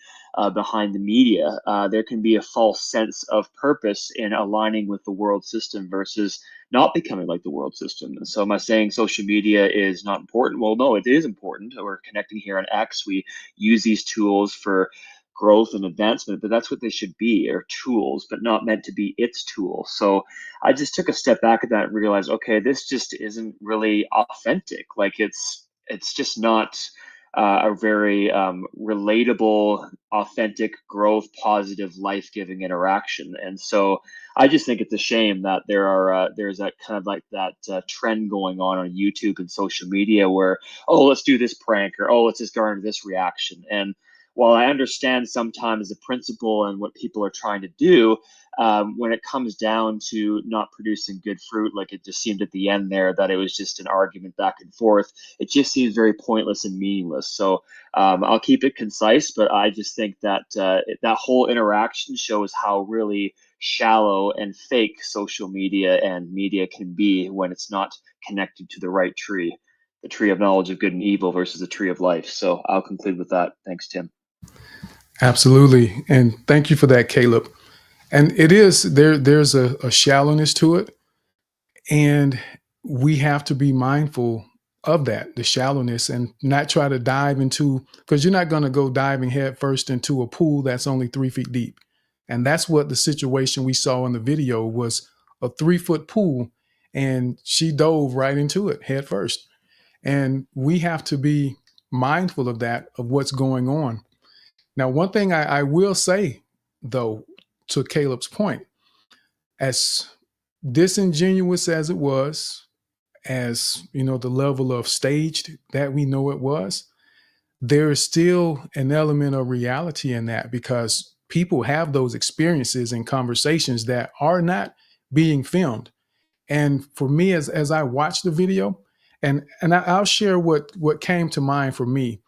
behind the media, there can be a false sense of purpose in aligning with the world system versus not becoming like the world system. And so am I saying social media is not important? Well, no, it is important. We're connecting here on X. We use these tools for growth and advancement, but that's what they should be, are tools, but not meant to be its tool. So I just took a step back at that and realized, okay, this just isn't really authentic. Like it's just not a very relatable, authentic, growth, positive, life-giving interaction. And so I just think it's a shame that there's that kind of like that trend going on YouTube and social media where, oh, let's do this prank, or oh, let's just garner this reaction. And while I understand sometimes the principle and what people are trying to do, when it comes down to not producing good fruit, like it just seemed at the end there that it was just an argument back and forth, it just seems very pointless and meaningless. So I'll keep it concise, but I just think that that whole interaction shows how really shallow and fake social media and media can be when it's not connected to the right tree, the tree of knowledge of good and evil versus the tree of life. So I'll conclude with that. Thanks, Tim. Absolutely. And thank you for that, Caleb. And it is there's a shallowness to it. And we have to be mindful of that, the shallowness, and not try to dive into, because you're not going to go diving head first into a pool that's only 3 feet deep. And that's what the situation we saw in the video was, a 3-foot pool, and she dove right into it head first. And we have to be mindful of that, of what's going on. Now, one thing I will say, though, to Caleb's point, as disingenuous as it was, as you know, the level of staged that we know it was, there is still an element of reality in that, because people have those experiences and conversations that are not being filmed. And for me, as I watched the video, and I'll share what came to mind for me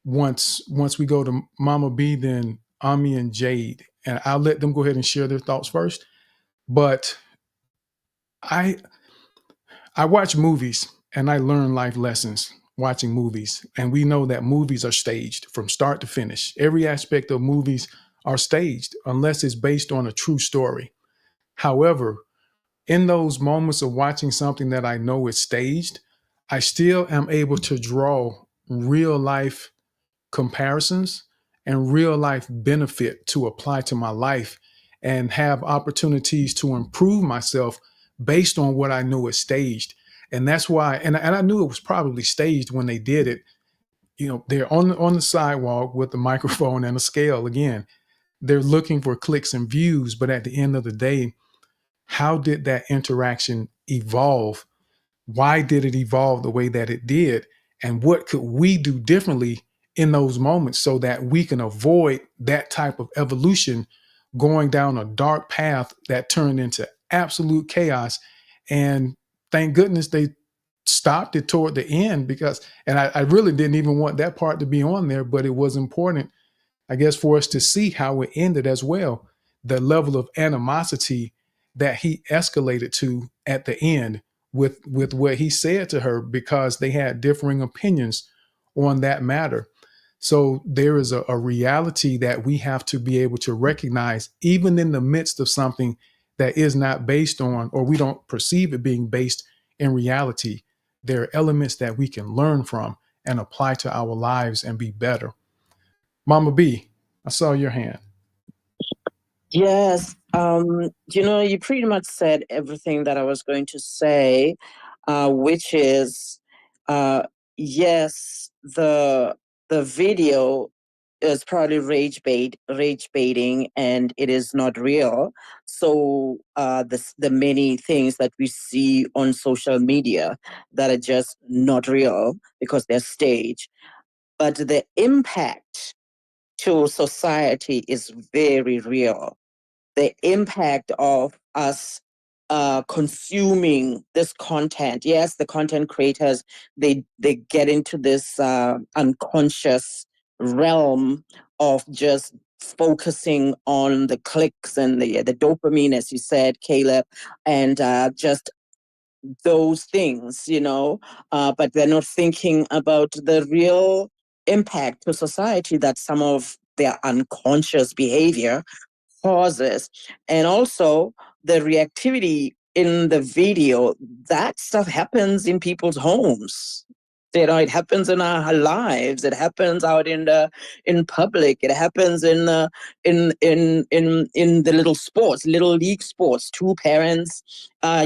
once we go to Mama B, then Ami and Jade, and I'll let them go ahead and share their thoughts first. But I watch movies and I learn life lessons watching movies. And we know that movies are staged from start to finish. Every aspect of movies are staged unless it's based on a true story. However, in those moments of watching something that I know is staged, I still am able to draw real life comparisons and real life benefit to apply to my life, and have opportunities to improve myself based on what I know is staged. And that's why, and I knew it was probably staged when they did it. You know, they're on the sidewalk with the microphone and a scale. Again, they're looking for clicks and views, but at the end of the day, how did that interaction evolve? Why did it evolve the way that it did? And what could we do differently in those moments so that we can avoid that type of evolution going down a dark path that turned into absolute chaos? And thank goodness they stopped it toward the end, because, and I really didn't even want that part to be on there, but it was important, I guess, for us to see how it ended as well. The level of animosity that he escalated to at the end with what he said to her, because they had differing opinions on that matter. So there is a reality that we have to be able to recognize, even in the midst of something that is not based on, or we don't perceive it being based in reality. There are elements that we can learn from and apply to our lives and be better. Mama B, I saw your hand. Yes. You pretty much said everything that I was going to say, which is, yes, the video is probably rage baiting, and it is not real. So the many things that we see on social media that are just not real because they're staged, but the impact to society is very real. The impact of us consuming this content. Yes, the content creators, they get into this unconscious realm of just focusing on the clicks and the dopamine, as you said, Caleb, and just those things, but they're not thinking about the real impact to society that some of their unconscious behavior causes. And also the reactivity in the video, that stuff happens in people's homes. It happens in our lives. It happens out in public. It happens in the in the little league sports. Two parents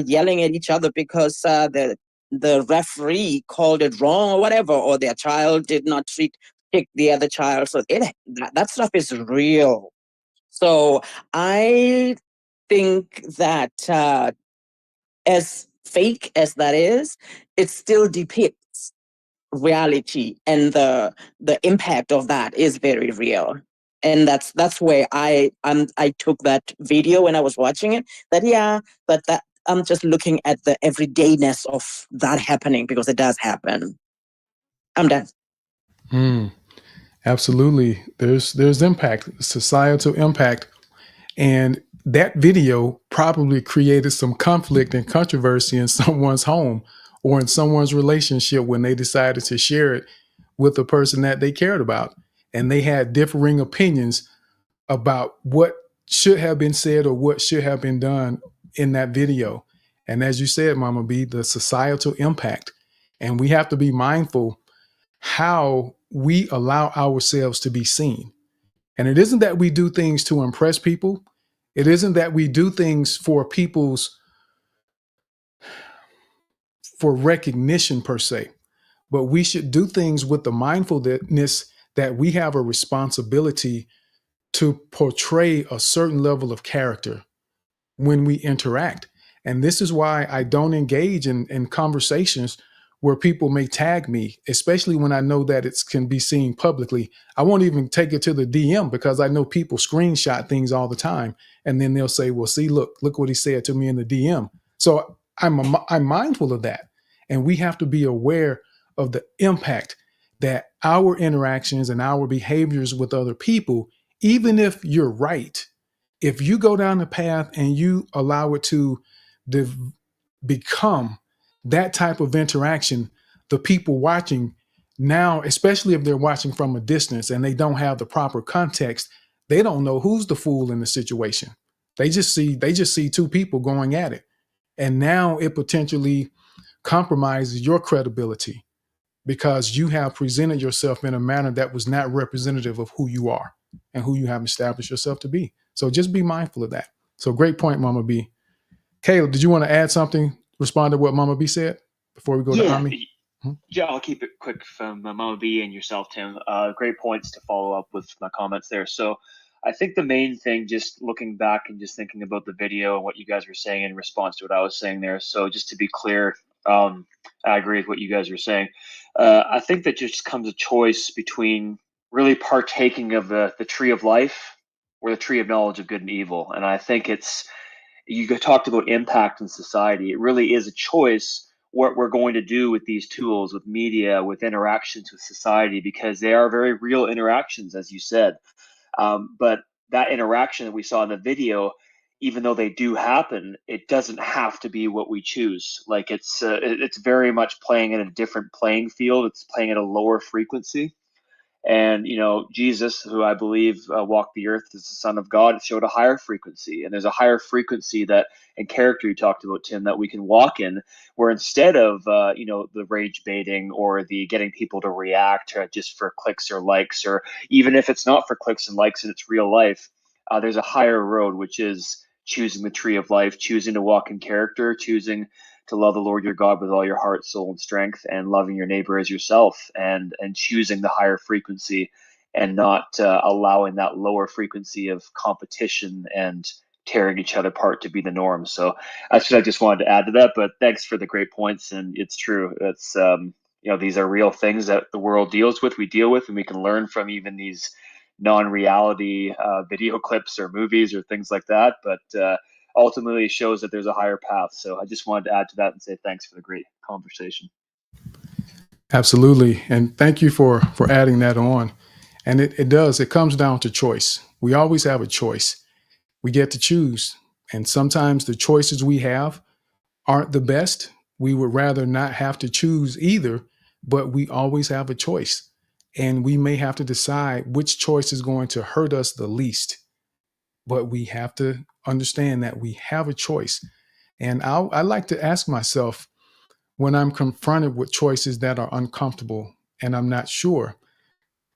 yelling at each other because the referee called it wrong or whatever, or their child did not pick the other child. So that stuff is real. So I think that as fake as that is, it still depicts reality, and the impact of that is very real. And that's where I took that video when I was watching it. But that I'm just looking at the everydayness of that happening, because it does happen. I'm done. Absolutely. There's impact, societal impact. And that video probably created some conflict and controversy in someone's home or in someone's relationship when they decided to share it with the person that they cared about. And they had differing opinions about what should have been said or what should have been done in that video. And as you said, Mama B, the societal impact. And we have to be mindful how we allow ourselves to be seen. And it isn't that we do things to impress people. It isn't that we do things for recognition per se, but we should do things with the mindfulness that we have a responsibility to portray a certain level of character when we interact. And this is why I don't engage in conversations where people may tag me, especially when I know that it can be seen publicly. I won't even take it to the DM because I know people screenshot things all the time. And then they'll say, well, see, look what he said to me in the DM. So I'm mindful of that. And we have to be aware of the impact that our interactions and our behaviors with other people, even if you're right, if you go down the path and you allow it to become that type of interaction, the people watching now, especially if they're watching from a distance and they don't have the proper context, they don't know who's the fool in the situation. They just see two people going at it. And now it potentially compromises your credibility because you have presented yourself in a manner that was not representative of who you are and who you have established yourself to be. So just be mindful of that. So great point, Mama B. Caleb, did you want to add something? Respond to what Mama B said before we go to Ami? Yeah, I'll keep it quick from Mama B and yourself, Tim. Great points to follow up with my comments there. So I think the main thing, just looking back and just thinking about the video and what you guys were saying in response to what I was saying there. So just to be clear, I agree with what you guys were saying. I think that just comes a choice between really partaking of the tree of life or the tree of knowledge of good and evil. And I think you talked about impact in society. It really is a choice what we're going to do with these tools, with media, with interactions with society, because they are very real interactions, as you said. But that interaction that we saw in the video, even though they do happen, it doesn't have to be what we choose. Like it's very much playing in a different playing field. It's playing at a lower frequency. And Jesus, who I believe walked the earth as the Son of God, showed a higher frequency. And there's a higher frequency that, and character you talked about, Tim, that we can walk in, where instead of the rage baiting or the getting people to react just for clicks or likes, or even if it's not for clicks and likes and it's real life, there's a higher road, which is choosing the tree of life, choosing to walk in character, choosing to love the Lord your God with all your heart, soul, and strength, and loving your neighbor as yourself, and choosing the higher frequency, and not allowing that lower frequency of competition and tearing each other apart to be the norm. So that's what I just wanted to add to that. But thanks for the great points, and it's true. It's these are real things that the world deals with, we deal with, and we can learn from even these non-reality video clips or movies or things like that. But ultimately shows that there's a higher path. So I just wanted to add to that and say thanks for the great conversation. Absolutely. And thank you for adding that on. And it comes down to choice. We always have a choice. We get to choose. And sometimes the choices we have aren't the best. We would rather not have to choose either, but we always have a choice. And we may have to decide which choice is going to hurt us the least. But we have to understand that we have a choice. And I like to ask myself, when I'm confronted with choices that are uncomfortable and I'm not sure,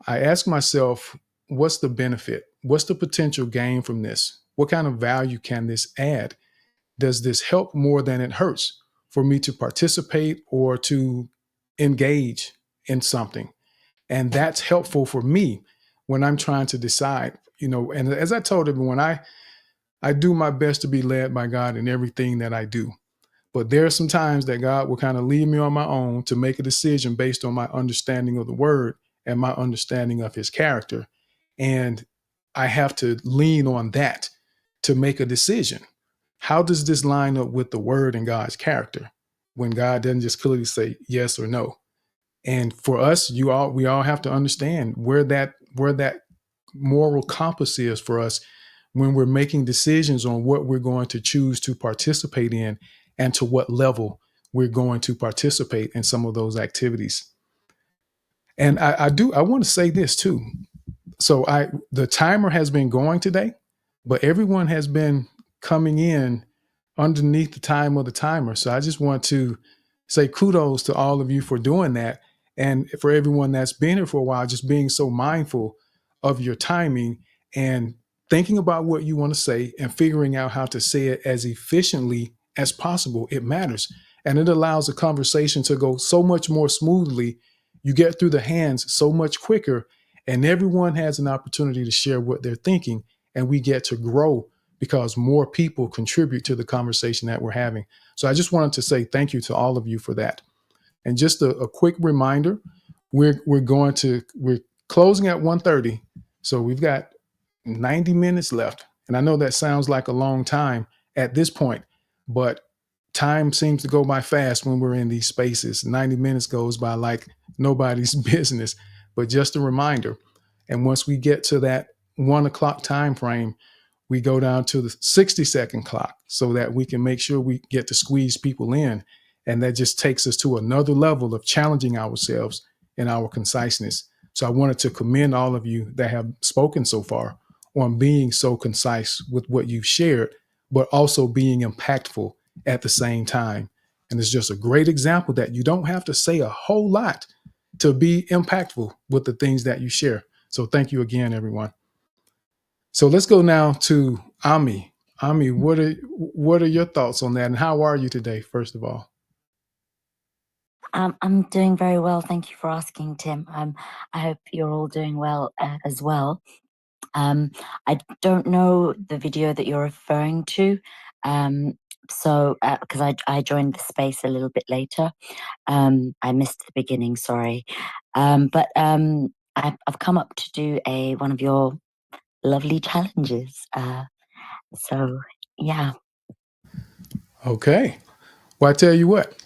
I ask myself, what's the benefit? What's the potential gain from this? What kind of value can this add? Does this help more than it hurts for me to participate or to engage in something? And that's helpful for me when I'm trying to decide, and as I told everyone, I do my best to be led by God in everything that I do. But there are some times that God will kind of leave me on my own to make a decision based on my understanding of the word and my understanding of his character. And I have to lean on that to make a decision. How does this line up with the word and God's character when God doesn't just clearly say yes or no? And for us, we all have to understand where that moral compass is for us when we're making decisions on what we're going to choose to participate in and to what level we're going to participate in some of those activities. And I want to say this too. So the timer has been going today, but everyone has been coming in underneath the time of the timer. So I just want to say kudos to all of you for doing that. And for everyone that's been here for a while, just being so mindful of your timing and thinking about what you want to say and figuring out how to say it as efficiently as possible. It matters. And it allows the conversation to go so much more smoothly. You get through the hands so much quicker, and everyone has an opportunity to share what they're thinking, and we get to grow because more people contribute to the conversation that we're having. So I just wanted to say thank you to all of you for that. And just a quick reminder, we're closing at 1:30. So we've got 90 minutes left. And I know that sounds like a long time at this point, but time seems to go by fast when we're in these spaces. 90 minutes goes by like nobody's business. But just a reminder. And once we get to that 1 o'clock time frame, we go down to the 60-second clock so that we can make sure we get to squeeze people in. And that just takes us to another level of challenging ourselves in our conciseness. So I wanted to commend all of you that have spoken so far on being so concise with what you've shared, but also being impactful at the same time. And it's just a great example that you don't have to say a whole lot to be impactful with the things that you share. So thank you again, everyone. So let's go now to Ami. Ami, what are your thoughts on that, and how are you today, first of all? I'm doing very well. Thank you for asking, Tim. I hope you're all doing well as well. I don't know the video that you're referring to. So, because I joined the space a little bit later. I missed the beginning, sorry. But I've come up to do one of your lovely challenges. So, yeah. Okay. Well, I tell you what.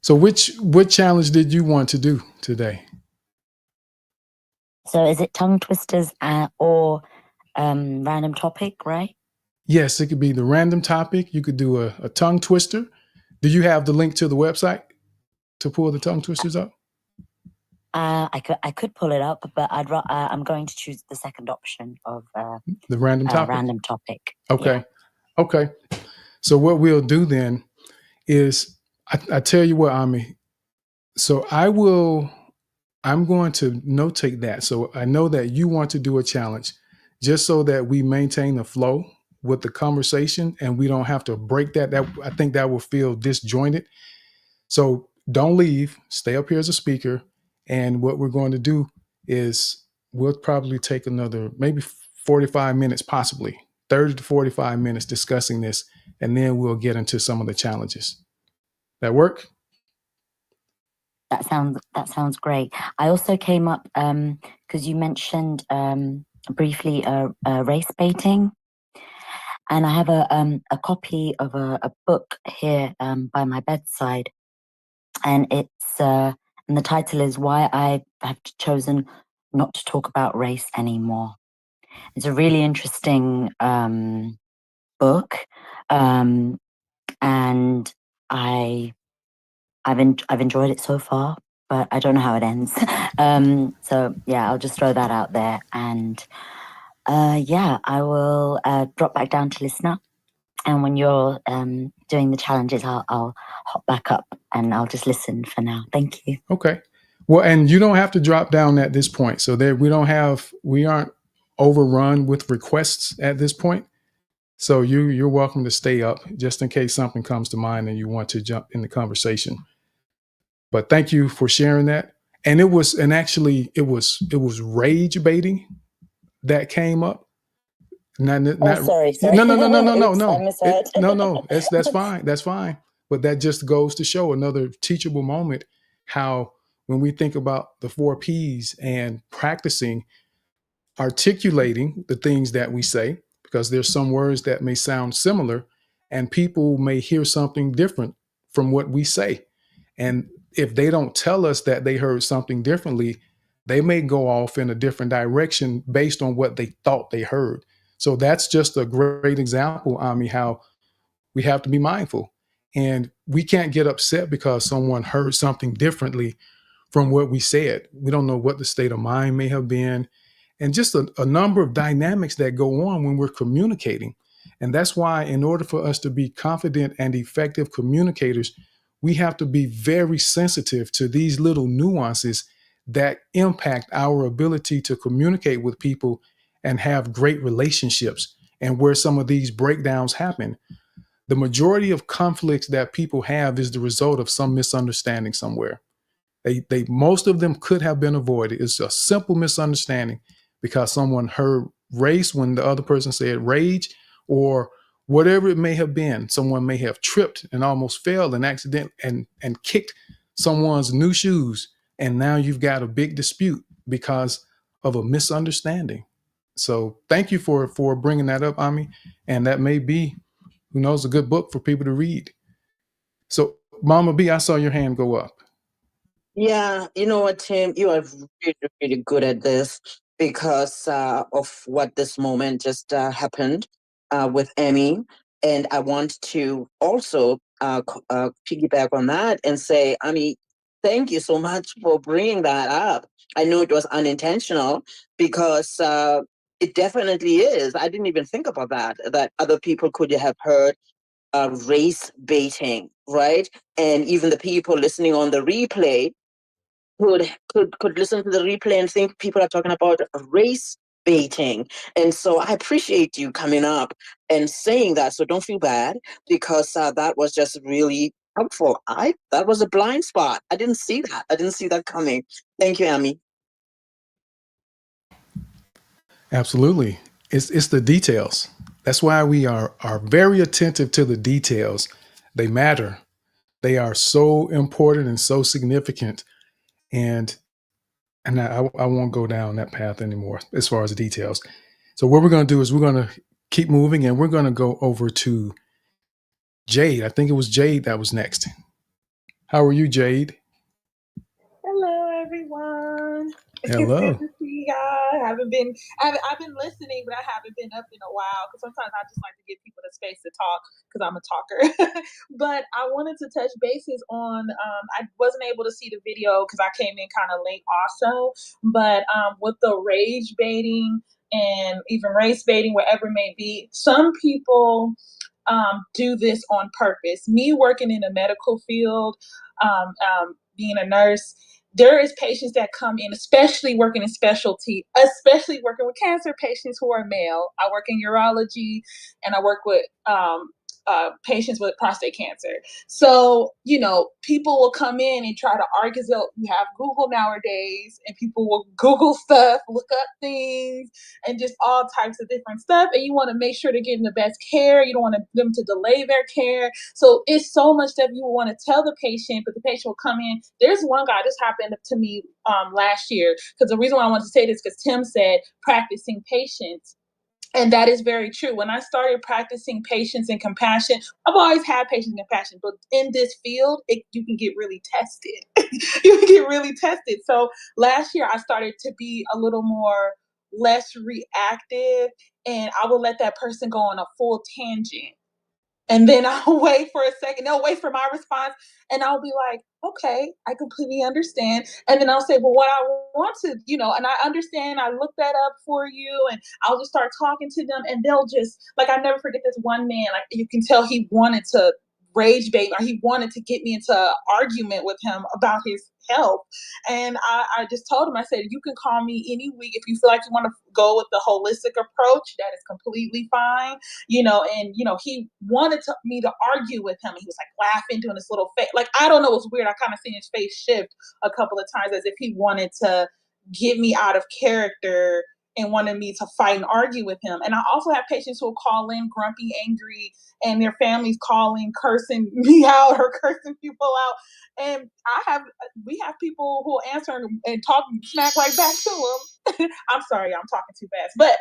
So what challenge did you want to do today? So is it tongue twisters or random topic, right? Yes, it could be the random topic. You could do a tongue twister. Do you have the link to the website to pull the tongue twisters up? I could pull it up, but I'm going to choose the second option of the random topic. Random topic. Okay. Yeah. Okay. So what we'll do then is I tell you what, Ami. So I'm going to notate that. So I know that you want to do a challenge just so that we maintain the flow with the conversation and we don't have to break that. I think that will feel disjointed. So don't leave, stay up here as a speaker. And what we're going to do is we'll probably take another maybe 45 minutes, possibly 30 to 45 minutes discussing this. And then we'll get into some of the challenges. That work? That sounds great. I also came up because you mentioned briefly race baiting, and I have a copy of a book here by my bedside, and and the title is "Why I Have Chosen Not to Talk About Race Anymore." It's a really interesting book, and I've enjoyed it so far, but I don't know how it ends. So yeah, I'll just throw that out there, and yeah, I will drop back down to listener. And when you're doing the challenges, I'll hop back up and I'll just listen for now. Thank you. Okay. Well, and you don't have to drop down at this point. So there we aren't overrun with requests at this point. So you're welcome to stay up just in case something comes to mind and you want to jump in the conversation. But thank you for sharing that. And it was rage baiting that came up. Sorry. No. I misheard. No. That's fine. That's fine. But that just goes to show another teachable moment how when we think about the 4 P's and practicing articulating the things that we say, because there's some words that may sound similar and people may hear something different from what we say. And if they don't tell us that they heard something differently, they may go off in a different direction based on what they thought they heard. So that's just a great example, Ami, how we have to be mindful. And we can't get upset because someone heard something differently from what we said. We don't know what the state of mind may have been, and just a number of dynamics that go on when we're communicating. And that's why, in order for us to be confident and effective communicators, we have to be very sensitive to these little nuances that impact our ability to communicate with people and have great relationships, and where some of these breakdowns happen. The majority of conflicts that people have is the result of some misunderstanding somewhere. They most of them could have been avoided. It's a simple misunderstanding because someone heard race when the other person said rage, or whatever it may have been. Someone may have tripped and almost fell and and kicked someone's new shoes, and now you've got a big dispute because of a misunderstanding. So thank you for bringing that up, Ami, and that may be, who knows, a good book for people to read. So Mama B, I saw your hand go up. Yeah, you know what, Tim? You are really, really good at this because of what this moment just happened with Emmy. And I want to also piggyback on that and say, I mean, thank you so much for bringing that up. I know it was unintentional because it definitely is. I didn't even think about that other people could have heard race baiting, right? And even the people listening on the replay could listen to the replay and think people are talking about race baiting. And so I appreciate you coming up and saying that. So don't feel bad because that was just really helpful. That was a blind spot. I didn't see that. I didn't see that coming. Thank you, Amy. Absolutely. It's the details. That's why we are very attentive to the details. They matter. They are so important and so significant. And I won't go down that path anymore as far as the details. So what we're going to do is we're going to keep moving, and we're going to go over to Jade. I think it was Jade that was next. How are you, Jade? Hello, everyone. Hello. It's good to see y'all. I've been listening, but I haven't been up in a while because sometimes I just like to give people the space to talk because I'm a talker. But I wanted to touch bases on. I wasn't able to see the video because I came in kind of late, also. But with the rage baiting and even race baiting, wherever it may be, some people do this on purpose. Me working in the medical field, being a nurse, there is patients that come in, especially working in specialty, especially working with cancer patients who are male. I work in urology and I work with patients with prostate cancer. So, people will come in and try to argue. So you have Google nowadays, and people will Google stuff, look up things, and just all types of different stuff. And you want to make sure they're getting the best care. You don't want them to delay their care. So it's so much that you want to tell the patient, but the patient will come in. There's one guy, this happened to me last year, because the reason why I wanted to say this, because Tim said practicing patience. And that is very true. When I started practicing patience and compassion, I've always had patience and compassion, but in this field, you can get really tested. You can get really tested. So last year, I started to be a little more less reactive, and I would let that person go on a full tangent. And then I'll wait for a second. They'll wait for my response. And I'll be like, okay, I completely understand. And then I'll say, well, what I want to, and I understand. I looked that up for you. And I'll just start talking to them. And they'll just, like, I never forget this one man. Like, you can tell he wanted to rage bait, or he wanted to get me into an argument with him about his health. And I just told him, I said, you can call me any week if you feel like you want to go with the holistic approach. That is completely fine. He wanted me to argue with him. He was like laughing, doing this little face. Like, I don't know, it was weird. I kind of seen his face shift a couple of times, as if he wanted to get me out of character and wanted me to fight and argue with him. And I also have patients who will call in grumpy, angry, and their families calling, cursing me out or cursing people out. And we have people who will answer and talk smack right back to them. I'm sorry, I'm talking too fast. But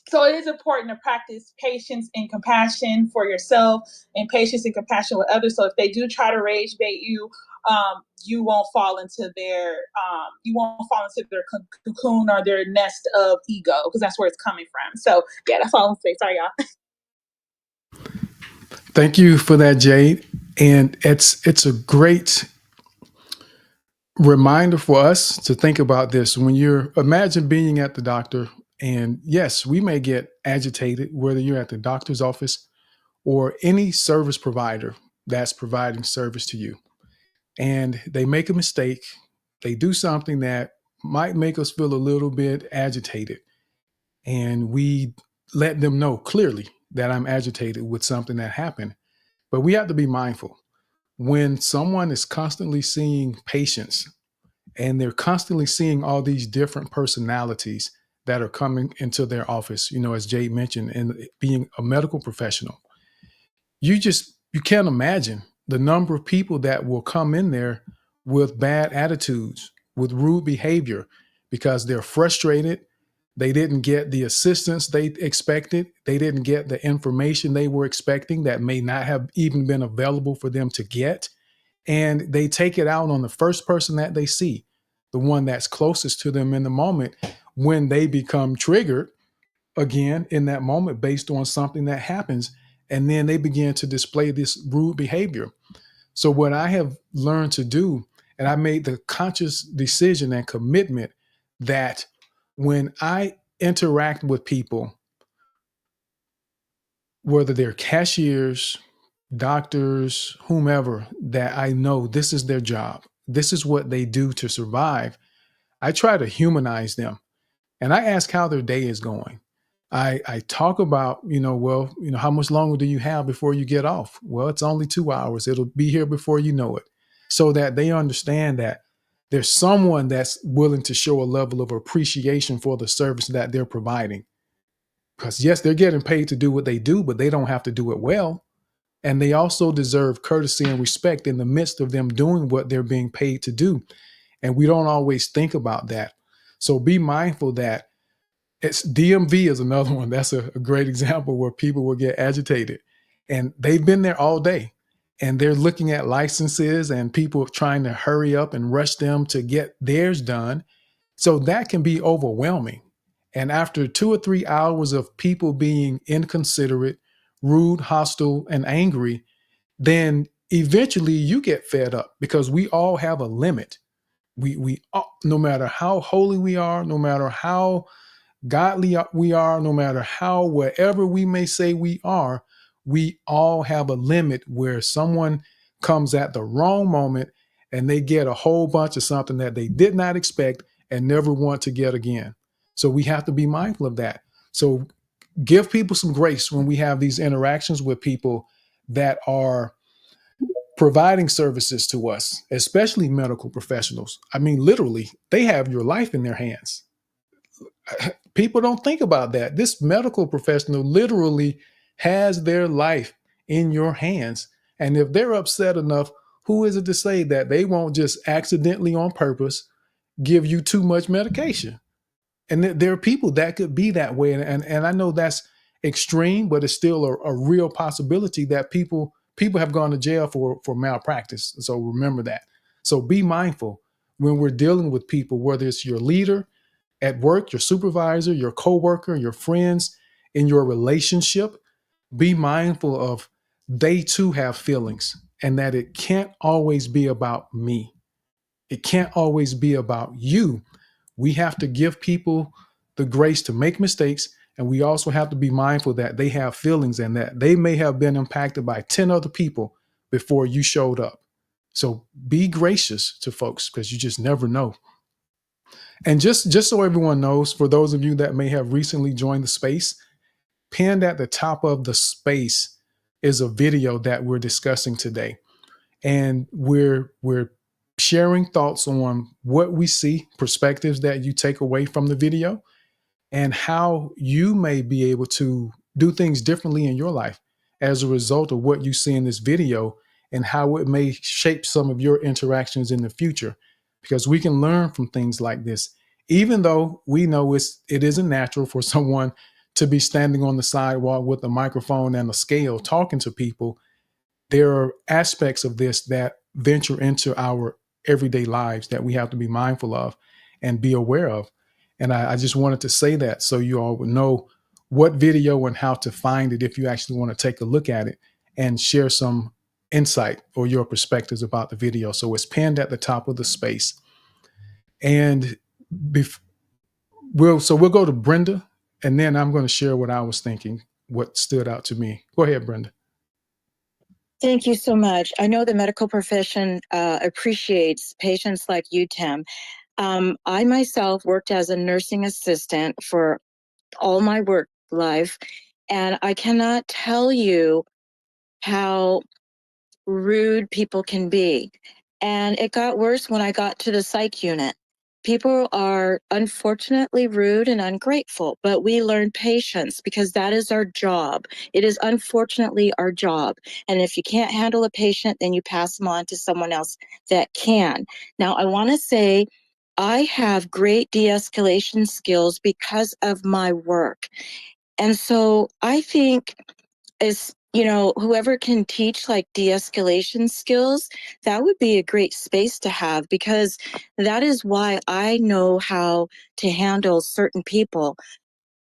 so it is important to practice patience and compassion for yourself, and patience and compassion with others. So if they do try to rage bait you, you won't fall into their cocoon or their nest of ego, because that's where it's coming from. So yeah, that's all I'm saying. Sorry, y'all. Thank you for that, Jade. And it's a great reminder for us to think about this. When you're imagine being at the doctor, and yes, we may get agitated, whether you're at the doctor's office or any service provider that's providing service to you, and they make a mistake, they do something that might make us feel a little bit agitated, and we let them know clearly that I'm agitated with something that happened. But we have to be mindful when someone is constantly seeing patients, and they're constantly seeing all these different personalities that are coming into their office, as Jade mentioned, and being a medical professional, you can't imagine the number of people that will come in there with bad attitudes, with rude behavior, because they're frustrated. They didn't get the assistance they expected. They didn't get the information they were expecting that may not have even been available for them to get. And they take it out on the first person that they see, the one that's closest to them in the moment, when they become triggered again in that moment based on something that happens. And then they begin to display this rude behavior. So, what I have learned to do, and I made the conscious decision and commitment that when I interact with people, whether they're cashiers, doctors, whomever, that I know this is their job, this is what they do to survive, I try to humanize them. And I ask how their day is going. I talk about, how much longer do you have before you get off? Well, it's only 2 hours. It'll be here before you know it. So that they understand that there's someone that's willing to show a level of appreciation for the service that they're providing. Because yes, they're getting paid to do what they do, but they don't have to do it well. And they also deserve courtesy and respect in the midst of them doing what they're being paid to do. And we don't always think about that. So be mindful that it's DMV is another one. That's a great example where people will get agitated, and they've been there all day, and they're looking at licenses and people trying to hurry up and rush them to get theirs done. So that can be overwhelming. And after 2 or 3 hours of people being inconsiderate, rude, hostile, and angry, then eventually you get fed up, because we all have a limit. We all, no matter how holy we are, no matter how godly we are, no matter how wherever we may say we all have a limit where someone comes at the wrong moment and they get a whole bunch of something that they did not expect and never want to get again. So we have to be mindful of that. So give people some grace when we have these interactions with people that are providing services to us, especially medical professionals. I mean, literally, they have your life in their hands. People don't think about that. This medical professional literally has their life in your hands. And if they're upset enough, who is it to say that they won't just accidentally on purpose give you too much medication? And there are people that could be that way. And I know that's extreme, but it's still a real possibility that people have gone to jail for malpractice. So remember that. So be mindful when we're dealing with people, whether it's your leader at work, your supervisor, your coworker, your friends, in your relationship. Be mindful of they too have feelings, and that it can't always be about me. It can't always be about you. We have to give people the grace to make mistakes, and we also have to be mindful that they have feelings and that they may have been impacted by 10 other people before you showed up. So be gracious to folks, because you just never know. And just so everyone knows, for those of you that may have recently joined the space, pinned at the top of the space is a video that we're discussing today. And we're sharing thoughts on what we see, perspectives that you take away from the video, and how you may be able to do things differently in your life as a result of what you see in this video, and how it may shape some of your interactions in the future. Because we can learn from things like this, even though we know it isn't natural for someone to be standing on the sidewalk with a microphone and a scale talking to people. There are aspects of this that venture into our everyday lives that we have to be mindful of and be aware of. And I just wanted to say that so you all would know what video and how to find it if you actually want to take a look at it and share some insight or your perspectives about the video. So it's pinned at the top of the space. And we'll go to Brenda, and then I'm going to share what I was thinking, what stood out to me. Go ahead, Brenda. Thank you so much. I know the medical profession appreciates patients like you, Tim. I myself worked as a nursing assistant for all my work life, and I cannot tell you how rude people can be. And it got worse when I got to the psych unit. People are unfortunately rude and ungrateful, but we learn patience because that is our job. It is unfortunately our job. And if you can't handle a patient, then you pass them on to someone else that can. Now, I want to say I have great de-escalation skills because of my work. And so I think is, whoever can teach like de-escalation skills, that would be a great space to have, because that is why I know how to handle certain people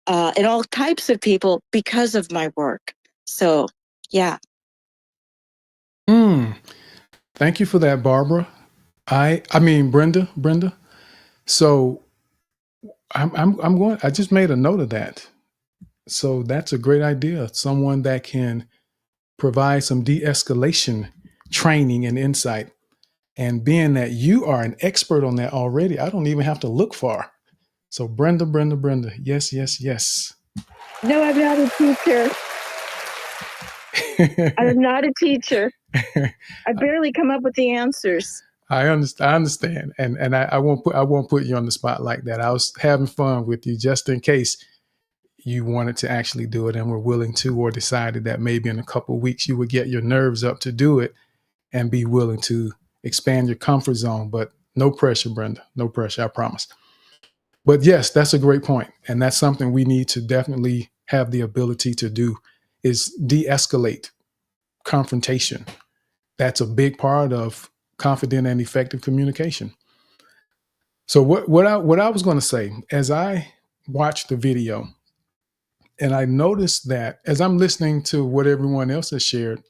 and all types of people because of my work. So, yeah. Thank you for that, Barbara. I mean, Brenda. So I'm going. I just made a note of that. So that's a great idea. Someone that can provide some de-escalation training and insight. And being that you are an expert on that already, I don't even have to look far. So Brenda. Yes. No, I'm not a teacher. I'm not a teacher. I barely come up with the answers. I understand, and I won't put you on the spot like that. I was having fun with you just in case you wanted to actually do it and were willing to, or decided that maybe in a couple of weeks you would get your nerves up to do it and be willing to expand your comfort zone. But no pressure, Brenda. No pressure, I promise. But yes, that's a great point, and that's something we need to definitely have the ability to do, is de-escalate confrontation. That's a big part of confident and effective communication. So what I was going to say as I watched the video, and I noticed that as I'm listening to what everyone else has shared,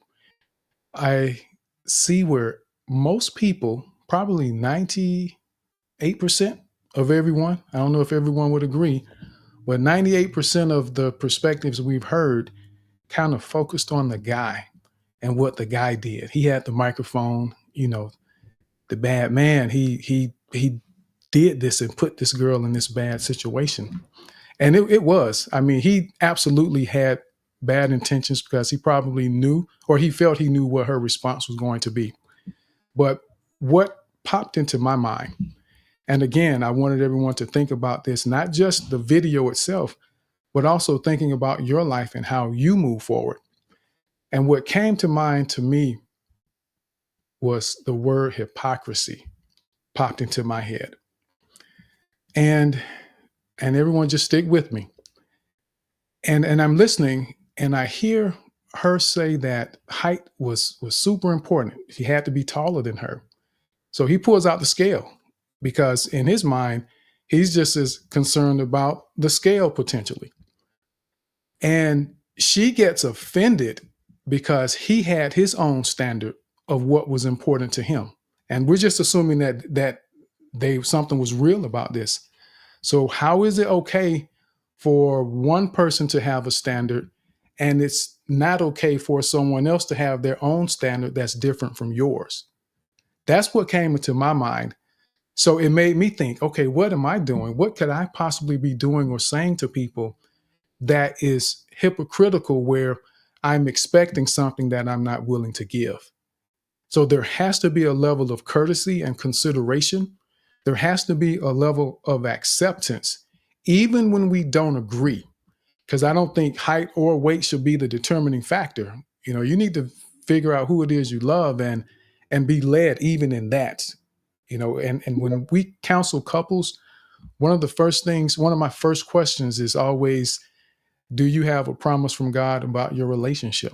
I see where most people, probably 98% of everyone, I don't know if everyone would agree, but 98% of the perspectives we've heard kind of focused on the guy and what the guy did. He had the microphone, the bad man. He did this and put this girl in this bad situation. And it was. I mean, he absolutely had bad intentions because he probably knew, or he felt he knew what her response was going to be. But what popped into my mind, and again, I wanted everyone to think about this, not just the video itself, but also thinking about your life and how you move forward. And what came to mind to me was the word hypocrisy popped into my head. And everyone just stick with me. And I'm listening and I hear her say that height was super important. He had to be taller than her. So he pulls out the scale because in his mind, he's just as concerned about the scale potentially. And she gets offended because he had his own standard of what was important to him. And we're just assuming that something was real about this. So how is it okay for one person to have a standard and it's not okay for someone else to have their own standard that's different from yours? That's what came into my mind. So it made me think, okay, what am I doing? What could I possibly be doing or saying to people that is hypocritical where I'm expecting something that I'm not willing to give? So there has to be a level of courtesy and consideration. There has to be a level of acceptance, even when we don't agree. Because I don't think height or weight should be the determining factor. You need to figure out who it is you love and be led even in that. And when we counsel couples, one of my first questions is always, do you have a promise from God about your relationship?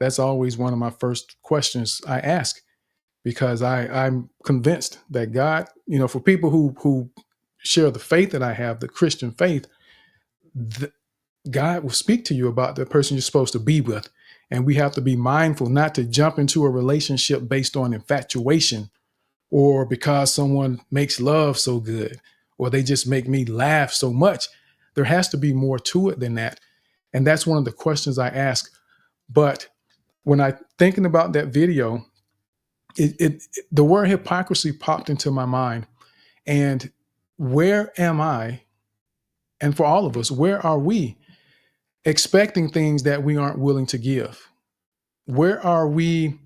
That's always one of my first questions I ask, because I'm convinced that God, for people who share the faith that I have, the Christian faith, God will speak to you about the person you're supposed to be with. And we have to be mindful not to jump into a relationship based on infatuation or because someone makes love so good or they just make me laugh so much. There has to be more to it than that. And that's one of the questions I ask. But when I thinking about that video, the word hypocrisy popped into my mind. And where am I? And for all of us, where are we expecting things that we aren't willing to give? Where are we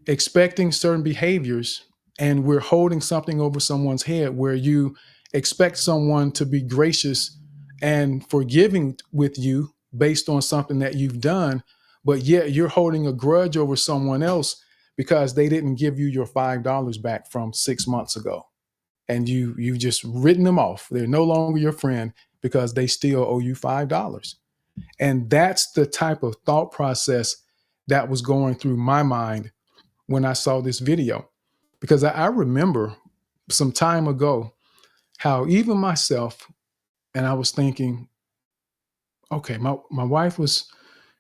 expecting certain behaviors and we're holding something over someone's head where you expect someone to be gracious and forgiving with you based on something that you've done, but yet you're holding a grudge over someone else because they didn't give you your $5 back from 6 months ago. And you just written them off. They're no longer your friend because they still owe you $5. And that's the type of thought process that was going through my mind when I saw this video. Because I remember some time ago how even myself, and I was thinking, okay, my wife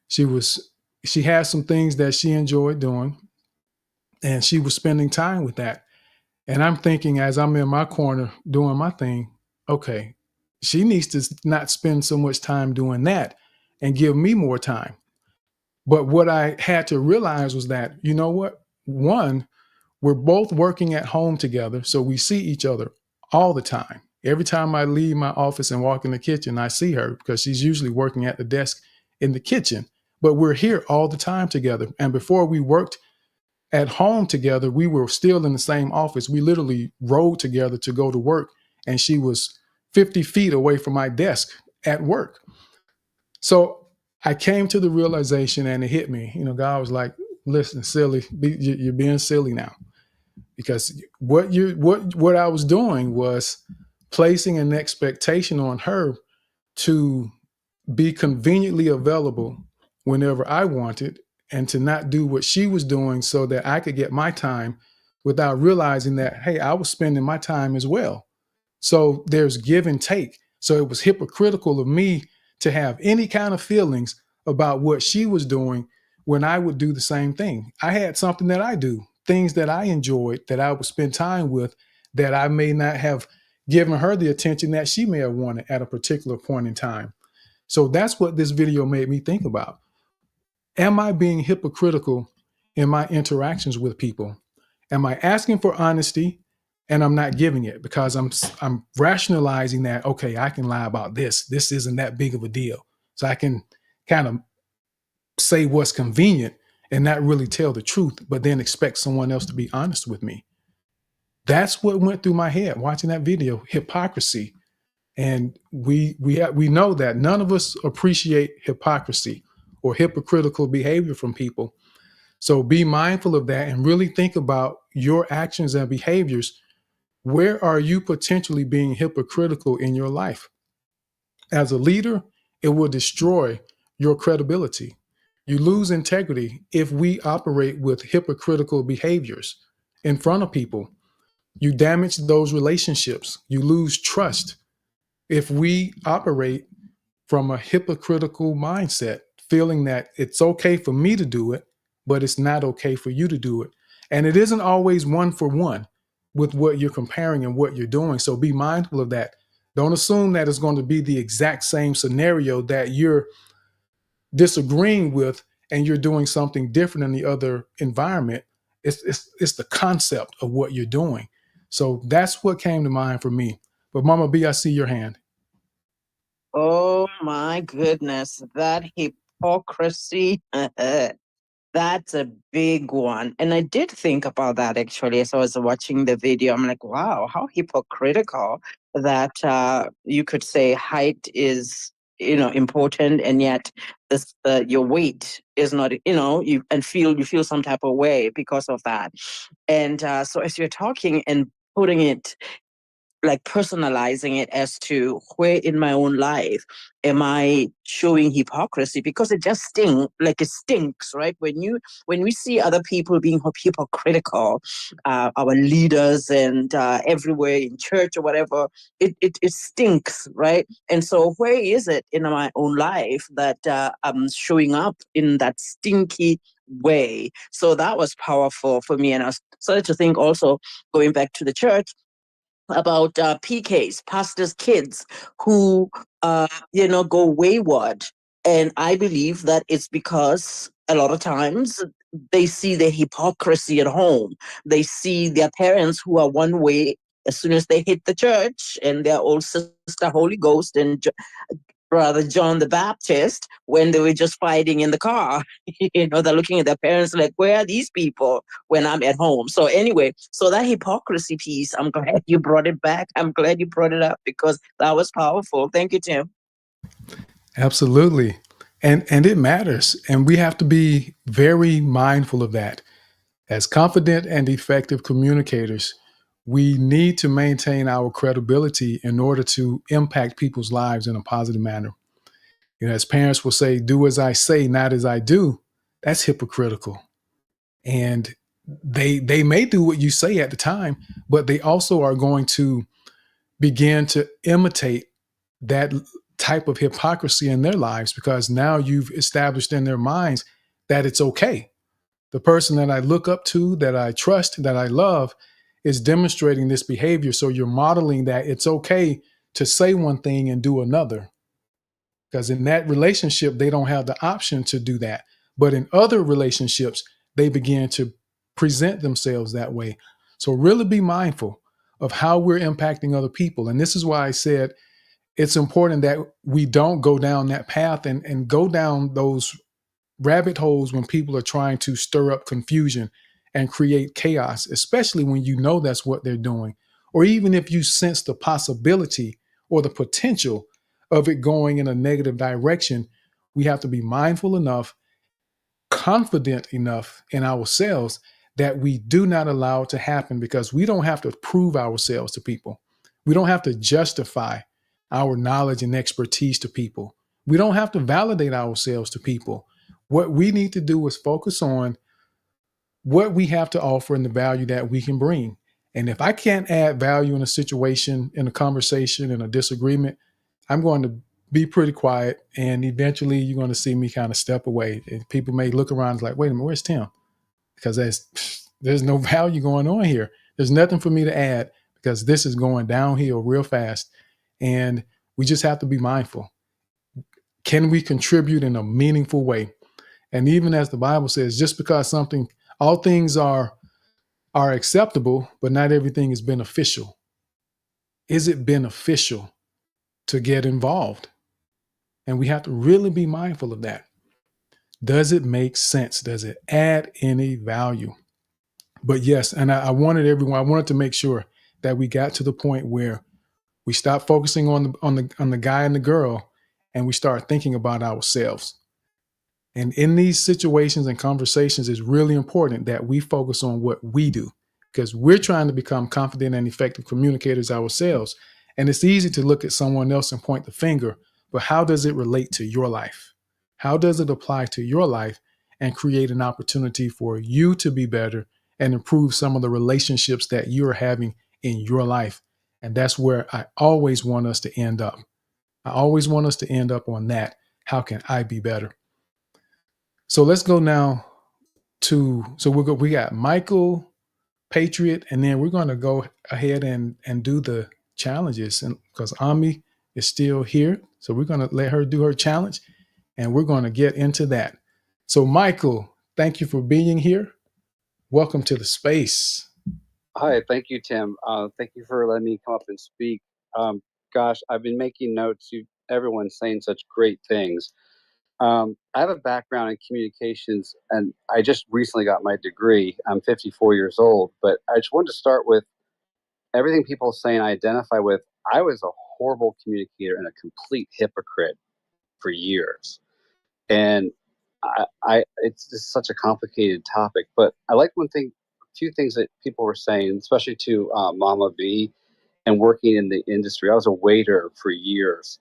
she had some things that she enjoyed doing, and she was spending time with that. And I'm thinking as I'm in my corner doing my thing, okay, she needs to not spend so much time doing that and give me more time. But what I had to realize was that, you know what? One, we're both working at home together, so we see each other all the time. Every time I leave my office and walk in the kitchen, I see her because she's usually working at the desk in the kitchen. But we're here all the time together. And before we worked at home together, we were still in the same office. We literally rode together to go to work, and she was 50 feet away from my desk at work. So I came to the realization, and it hit me. God was like, listen, silly, you're being silly now. Because what I was doing was placing an expectation on her to be conveniently available whenever I wanted and to not do what she was doing so that I could get my time without realizing that, hey, I was spending my time as well. So there's give and take. So it was hypocritical of me to have any kind of feelings about what she was doing when I would do the same thing. I had something that I do, things that I enjoyed, that I would spend time with, that I may not have given her the attention that she may have wanted at a particular point in time. So that's what this video made me think about. Am I being hypocritical in my interactions with people? Am I asking for honesty and I'm not giving it because I'm rationalizing that, okay, I can lie about this. This isn't that big of a deal. So I can kind of say what's convenient and not really tell the truth, but then expect someone else to be honest with me. That's what went through my head watching that video, hypocrisy. And we know that none of us appreciate hypocrisy or hypocritical behavior from people. So be mindful of that and really think about your actions and behaviors. Where are you potentially being hypocritical in your life? As a leader, it will destroy your credibility. You lose integrity if we operate with hypocritical behaviors in front of people. You damage those relationships. You lose trust if we operate from a hypocritical mindset, feeling that it's okay for me to do it, but it's not okay for you to do it. And it isn't always one for one with what you're comparing and what you're doing. So be mindful of that. Don't assume that it's going to be the exact same scenario that you're disagreeing with and you're doing something different in the other environment. It's the concept of what you're doing. So that's what came to mind for me. But Mama B, I see your hand. Oh my goodness, that hypocrisy. That's a big one. And I did think about that actually as I was watching the video. I'm like, wow, how hypocritical that you could say height is, important, and yet this your weight is not, you feel some type of way because of that. And so as you're talking and putting it, like personalizing it as to where in my own life am I showing hypocrisy, because it just it stinks, right? When we see other people being hypocritical, our leaders and everywhere in church or whatever, it stinks, right? And so where is it in my own life that I'm showing up in that stinky way? So that was powerful for me, and I started to think also, going back to the church, about PKs, pastors' kids, who go wayward, and I believe that it's because a lot of times they see the hypocrisy at home. They see their parents who are one way as soon as they hit the church, and their old sister Holy Ghost and Brother John the Baptist when they were just fighting in the car. They're looking at their parents like, where are these people when I'm at home? So anyway, so that hypocrisy piece, I'm glad you brought it back. I'm glad you brought it up because that was powerful. Thank you, Tim. Absolutely. And it matters. And we have to be very mindful of that. As confident and effective communicators, we need to maintain our credibility in order to impact people's lives in a positive manner. As parents will say, do as I say, not as I do. That's hypocritical. And they may do what you say at the time, but they also are going to begin to imitate that type of hypocrisy in their lives, because now you've established in their minds that it's okay. The person that I look up to, that I trust, that I love, is demonstrating this behavior. So you're modeling that it's okay to say one thing and do another. Because in that relationship, they don't have the option to do that. But in other relationships, they begin to present themselves that way. So really be mindful of how we're impacting other people. And this is why I said it's important that we don't go down that path and go down those rabbit holes when people are trying to stir up confusion and create chaos, especially when you know that's what they're doing. Or even if you sense the possibility or the potential of it going in a negative direction, we have to be mindful enough, confident enough in ourselves that we do not allow it to happen, because we don't have to prove ourselves to people. We don't have to justify our knowledge and expertise to people. We don't have to validate ourselves to people. What we need to do is focus on what we have to offer and the value that we can bring. And if I can't add value in a situation, in a conversation, in a disagreement, I'm going to be pretty quiet. And eventually you're going to see me kind of step away. And people may look around like, wait a minute, where's Tim? Because there's no value going on here. There's nothing for me to add because this is going downhill real fast. And we just have to be mindful. Can we contribute in a meaningful way? And even as the Bible says, just because all things are acceptable, but not everything is beneficial. Is it beneficial to get involved? And we have to really be mindful of that. Does it make sense? Does it add any value? But yes, and I wanted to make sure that we got to the point where we stop focusing on the guy and the girl, and we start thinking about ourselves. And in these situations and conversations, it's really important that we focus on what we do, because we're trying to become confident and effective communicators ourselves. And it's easy to look at someone else and point the finger, but how does it relate to your life? How does it apply to your life and create an opportunity for you to be better and improve some of the relationships that you're having in your life? And that's where I always want us to end up. I always want us to end up on that. How can I be better? So let's go now we got Michael, Patriot, and then we're going to go ahead and do the challenges, and because Ami is still here, so we're going to let her do her challenge, and we're going to get into that. So Michael, thank you for being here. Welcome to the space. Hi, thank you, Tim. Thank you for letting me come up and speak. Gosh, I've been making notes. Everyone's saying such great things. I have a background in communications, and I just recently got my degree. I'm 54 years old, but I just wanted to start with everything people are saying I identify with. I was a horrible communicator and a complete hypocrite for years. And it's just such a complicated topic, but I like a few things that people were saying, especially to Mama B and working in the industry. I was a waiter for years.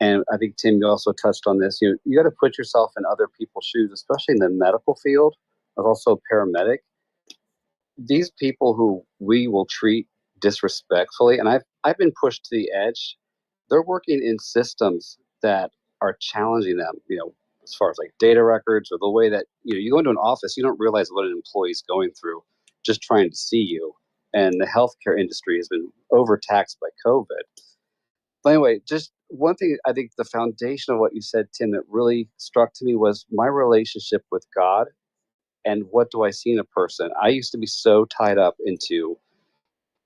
And I think, Tim, you also touched on this. You got to put yourself in other people's shoes, especially in the medical field. I was also a paramedic. These people who we will treat disrespectfully, and I've been pushed to the edge. They're working in systems that are challenging them, as far as like data records or the way that, you go into an office, you don't realize what an employee's going through just trying to see you. And the healthcare industry has been overtaxed by COVID. But anyway, just one thing, I think the foundation of what you said, Tim, that really struck to me was my relationship with God and what do I see in a person. I used to be so tied up into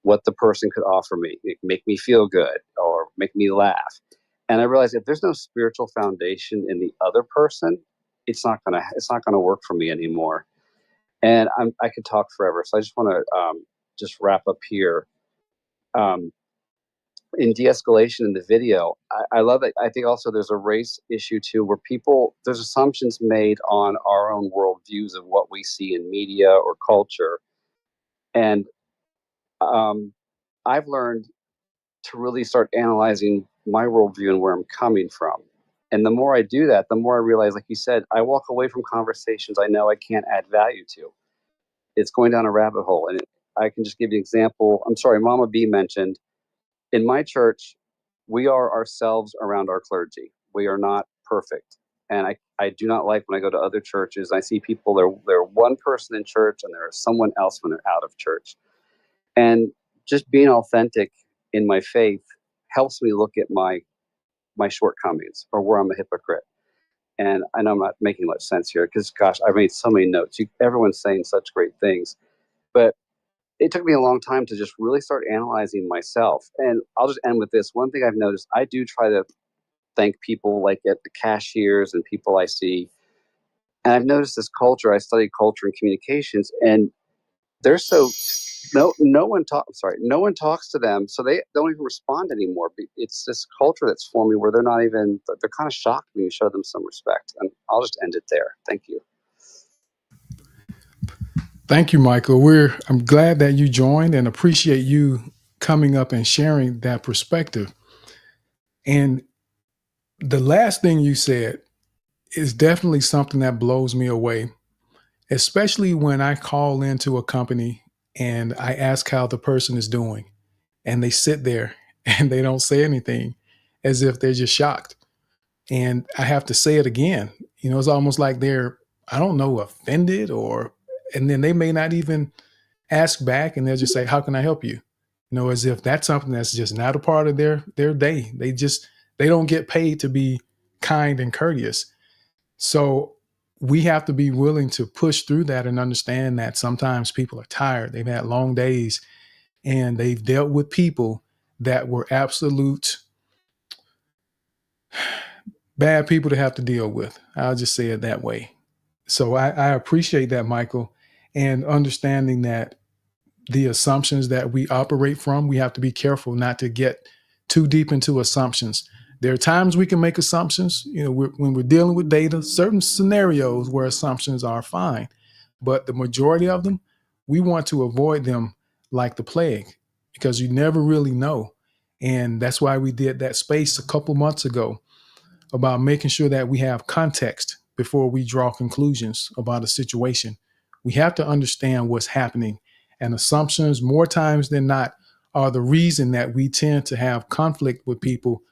what the person could offer me, make me feel good or make me laugh. And I realized if there's no spiritual foundation in the other person, it's not gonna work for me anymore. And I could talk forever, so I just want to just wrap up here. In de-escalation in the video, I love it. I think also there's a race issue too, where there's assumptions made on our own worldviews of what we see in media or culture. And I've learned to really start analyzing my worldview and where I'm coming from. And the more I do that, the more I realize, like you said, I walk away from conversations I know I can't add value to. It's going down a rabbit hole. And I can just give you an example. I'm sorry, Mama B mentioned, in my church, we are ourselves around our clergy. We are not perfect. And I do not like when I go to other churches, I see people, they're one person in church and they're someone else when they're out of church. And just being authentic in my faith helps me look at my shortcomings or where I'm a hypocrite. And I know I'm not making much sense here because, gosh, I've made so many notes. Everyone's saying such great things. But it took me a long time to just really start analyzing myself. And I'll just end with this. One thing I've noticed, I do try to thank people like at the cashiers and people I see. And I've noticed this culture. I study culture and communications, and they're so no one talks to them, so they don't even respond anymore. It's this culture that's forming where they're kind of shocked when you show them some respect. And I'll just end it there. Thank you. Thank you, Michael. I'm glad that you joined and appreciate you coming up and sharing that perspective. And the last thing you said is definitely something that blows me away, especially when I call into a company and I ask how the person is doing, and they sit there and they don't say anything, as if they're just shocked. And I have to say it again. It's almost like they're, I don't know, offended, and then they may not even ask back, and they'll just say, "How can I help you?" As if that's something that's just not a part of their day. They don't get paid to be kind and courteous. So we have to be willing to push through that and understand that sometimes people are tired. They've had long days, and they've dealt with people that were absolute bad people to have to deal with. I'll just say it that way. So I appreciate that, Michael, and understanding that the assumptions that we operate from, we have to be careful not to get too deep into assumptions. There are times we can make assumptions, when we're dealing with data, certain scenarios where assumptions are fine, but the majority of them, we want to avoid them like the plague, because you never really know. And that's why we did that space a couple months ago about making sure that we have context before we draw conclusions about a situation. We have to understand what's happening, and assumptions, more times than not, are the reason that we tend to have conflict with people,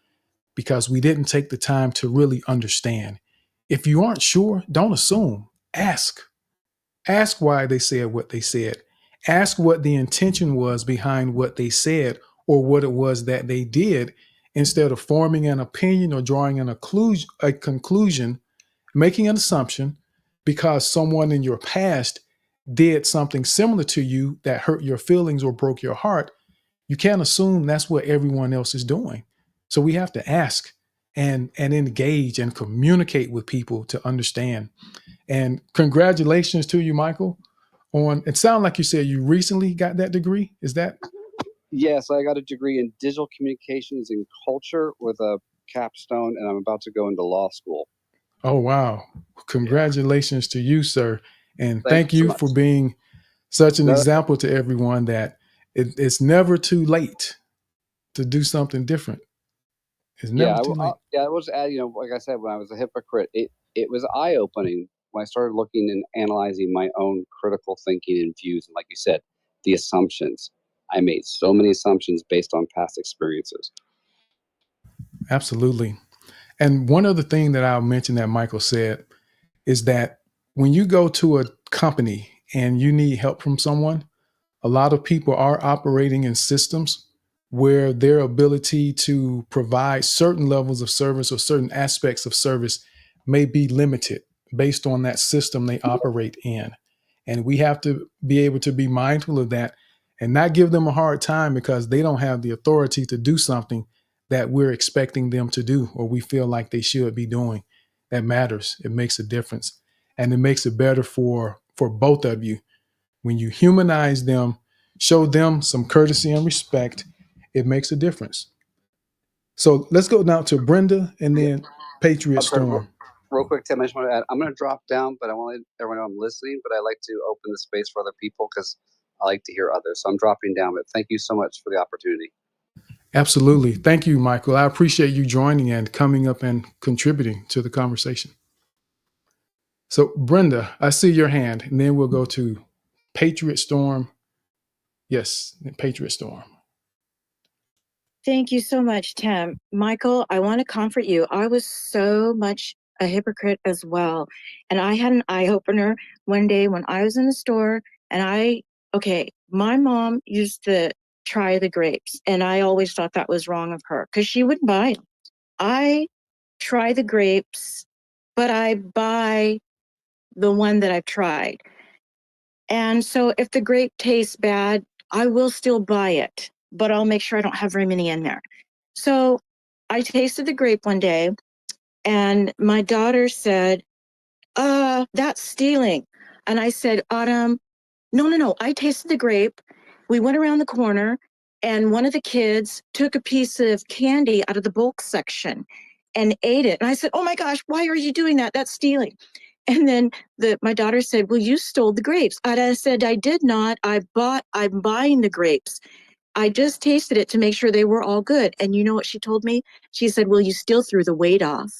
because we didn't take the time to really understand. If you aren't sure, don't assume. Ask. Ask why they said what they said. Ask what the intention was behind what they said, or what it was that they did, instead of forming an opinion or drawing a conclusion, making an assumption because someone in your past did something similar to you that hurt your feelings or broke your heart. You can't assume that's what everyone else is doing. So we have to ask and engage and communicate with people to understand. And congratulations to you, Michael. It sounds like you said you recently got that degree. Is that? Yes, I got a degree in digital communications and culture with a capstone, and I'm about to go into law school. Oh, wow. Congratulations to you, sir. And Thank thank you so you much. for being such an No, example to everyone that it's never too late to do something different. It's yeah, never too late. I was add, like I said, when I was a hypocrite, it was eye opening when I started looking and analyzing my own critical thinking and views, and like you said, the assumptions. I made so many assumptions based on past experiences. Absolutely. And one other thing that I'll mention that Michael said is that when you go to a company and you need help from someone, a lot of people are operating in systems where their ability to provide certain levels of service or certain aspects of service may be limited based on that system they operate in. And we have to be able to be mindful of that and not give them a hard time because they don't have the authority to do something that we're expecting them to do or we feel like they should be doing. That matters. It makes a difference. And it makes it better for both of you. When you humanize them, show them some courtesy and respect, it makes a difference. So let's go now to Brenda and then Patriot Okay, Storm. real quick, Tim, I just want to add, I'm going to drop down, but I want to let everyone know I'm listening, but I like to open the space for other people because I like to hear others. So I'm dropping down, but thank you so much for the opportunity. Absolutely. Thank you, Michael. I appreciate you joining and coming up and contributing to the conversation. So, Brenda, I see your hand, and then we'll go to Patriot Storm. Yes, Patriot Storm. Thank you so much, Tim. Michael, I want to comfort you. I was so much a hypocrite as well. And I had an eye opener one day when I was in the store and my mom used to try the grapes. And I always thought that was wrong of her because she wouldn't buy them. I try the grapes, but I buy the one that I've tried. And so if the grape tastes bad, I will still buy it, but I'll make sure I don't have very many in there. So I tasted the grape one day and my daughter said, that's stealing. And I said, Autumn, no. I tasted the grape. We went around the corner and one of the kids took a piece of candy out of the bulk section and ate it. And I said, oh my gosh, why are you doing that? That's stealing. And then my daughter said, well, you stole the grapes. And I said, I did not. I'm buying the grapes. I just tasted it to make sure they were all good. And you know what she told me? She said, well, you still threw the weight off.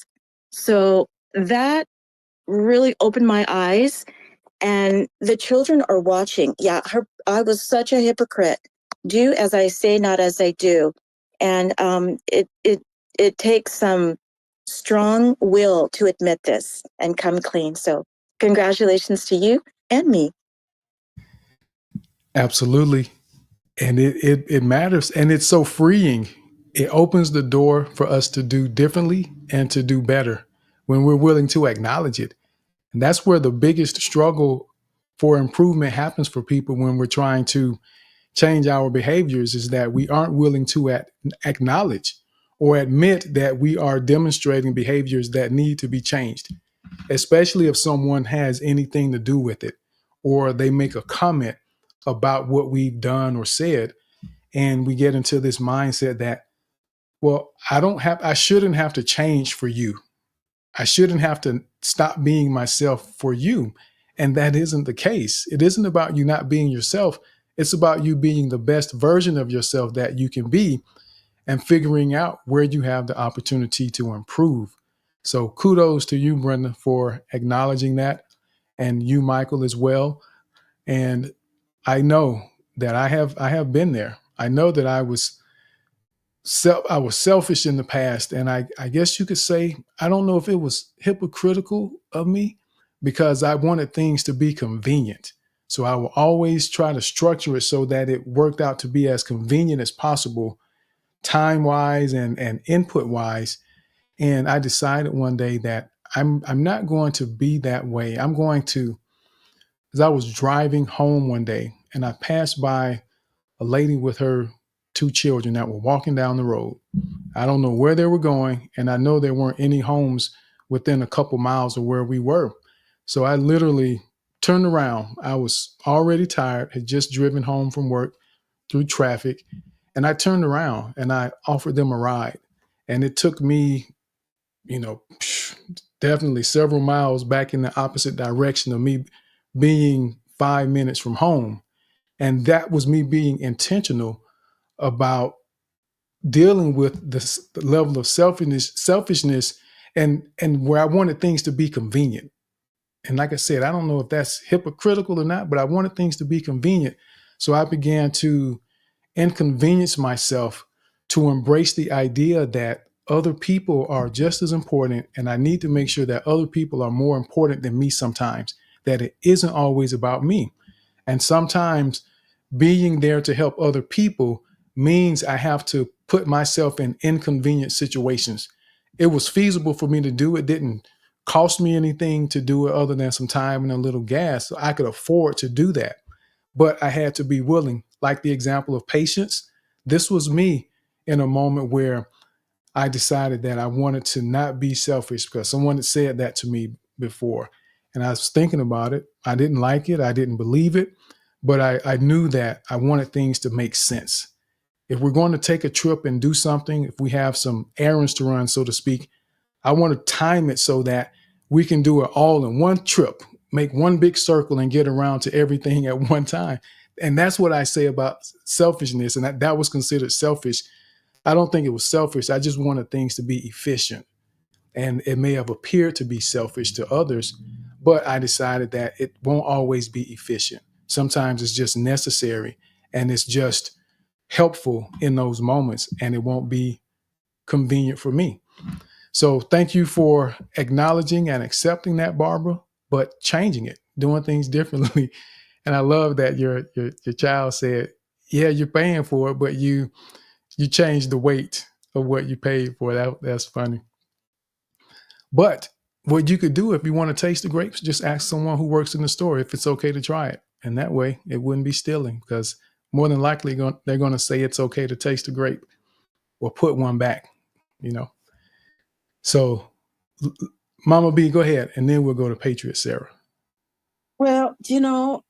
So that really opened my eyes. and the children are watching. Yeah, I was such a hypocrite. Do as I say, not as I do. And it takes some strong will to admit this and come clean. So congratulations to you and me. Absolutely. And it matters. And it's so freeing. It opens the door for us to do differently and to do better when we're willing to acknowledge it. And that's where the biggest struggle for improvement happens for people when we're trying to change our behaviors, is that we aren't willing to acknowledge or admit that we are demonstrating behaviors that need to be changed, especially if someone has anything to do with it or they make a comment about what we've done or said. And we get into this mindset that, well, I shouldn't have to change for you. I shouldn't have to stop being myself for you. And that isn't the case. It isn't about you not being yourself. It's about you being the best version of yourself that you can be and figuring out where you have the opportunity to improve. So kudos to you, Brenda, for acknowledging that, and you, Michael, as well. And I know that I have been there. I know that I was selfish in the past, and I guess you could say, I don't know if it was hypocritical of me, because I wanted things to be convenient. So I will always try to structure it so that it worked out to be as convenient as possible, time wise and input wise. And I decided one day that I'm not going to be that way. I'm going to, as I was driving home one day and I passed by a lady with her two children that were walking down the road. I don't know where they were going, and I know there weren't any homes within a couple miles of where we were. So I literally turned around. I was already tired, had just driven home from work through traffic, and I turned around and I offered them a ride. And it took me, you know, definitely several miles back in the opposite direction of me being 5 minutes from home. And that was me being intentional about dealing with this level of selfishness, and where I wanted things to be convenient. And like I said, I don't know if that's hypocritical or not, but I wanted things to be convenient. So I began to inconvenience myself to embrace the idea that other people are just as important, and I need to make sure that other people are more important than me sometimes, that it isn't always about me. And sometimes being there to help other people means I have to put myself in inconvenient situations. It was feasible for me to do it, didn't cost me anything to do it other than some time and a little gas. So I could afford to do that. But I had to be willing, like the example of patience. This was me in a moment where I decided that I wanted to not be selfish, because someone had said that to me before. And I was thinking about it. I didn't like it. I didn't believe it. But I knew that I wanted things to make sense. If we're going to take a trip and do something, if we have some errands to run, so to speak, I want to time it so that we can do it all in one trip, make one big circle and get around to everything at one time. And that's what I say about selfishness. And that was considered selfish. I don't think it was selfish. I just wanted things to be efficient. And it may have appeared to be selfish to others, but I decided that it won't always be efficient. Sometimes it's just necessary, and it's just helpful in those moments, and it won't be convenient for me. So thank you for acknowledging and accepting that, Barbara, but changing it, doing things differently. And I love that your child said, yeah, you're paying for it, but you changed the weight of what you paid for. That's funny. But what you could do, if you want to taste the grapes, just ask someone who works in the store if it's okay to try it. And that way it wouldn't be stealing, because more than likely they're going to say it's okay to taste the grape or put one back, you know. So Mama B, go ahead, and then we'll go to Patriot Sarah. Well, isn't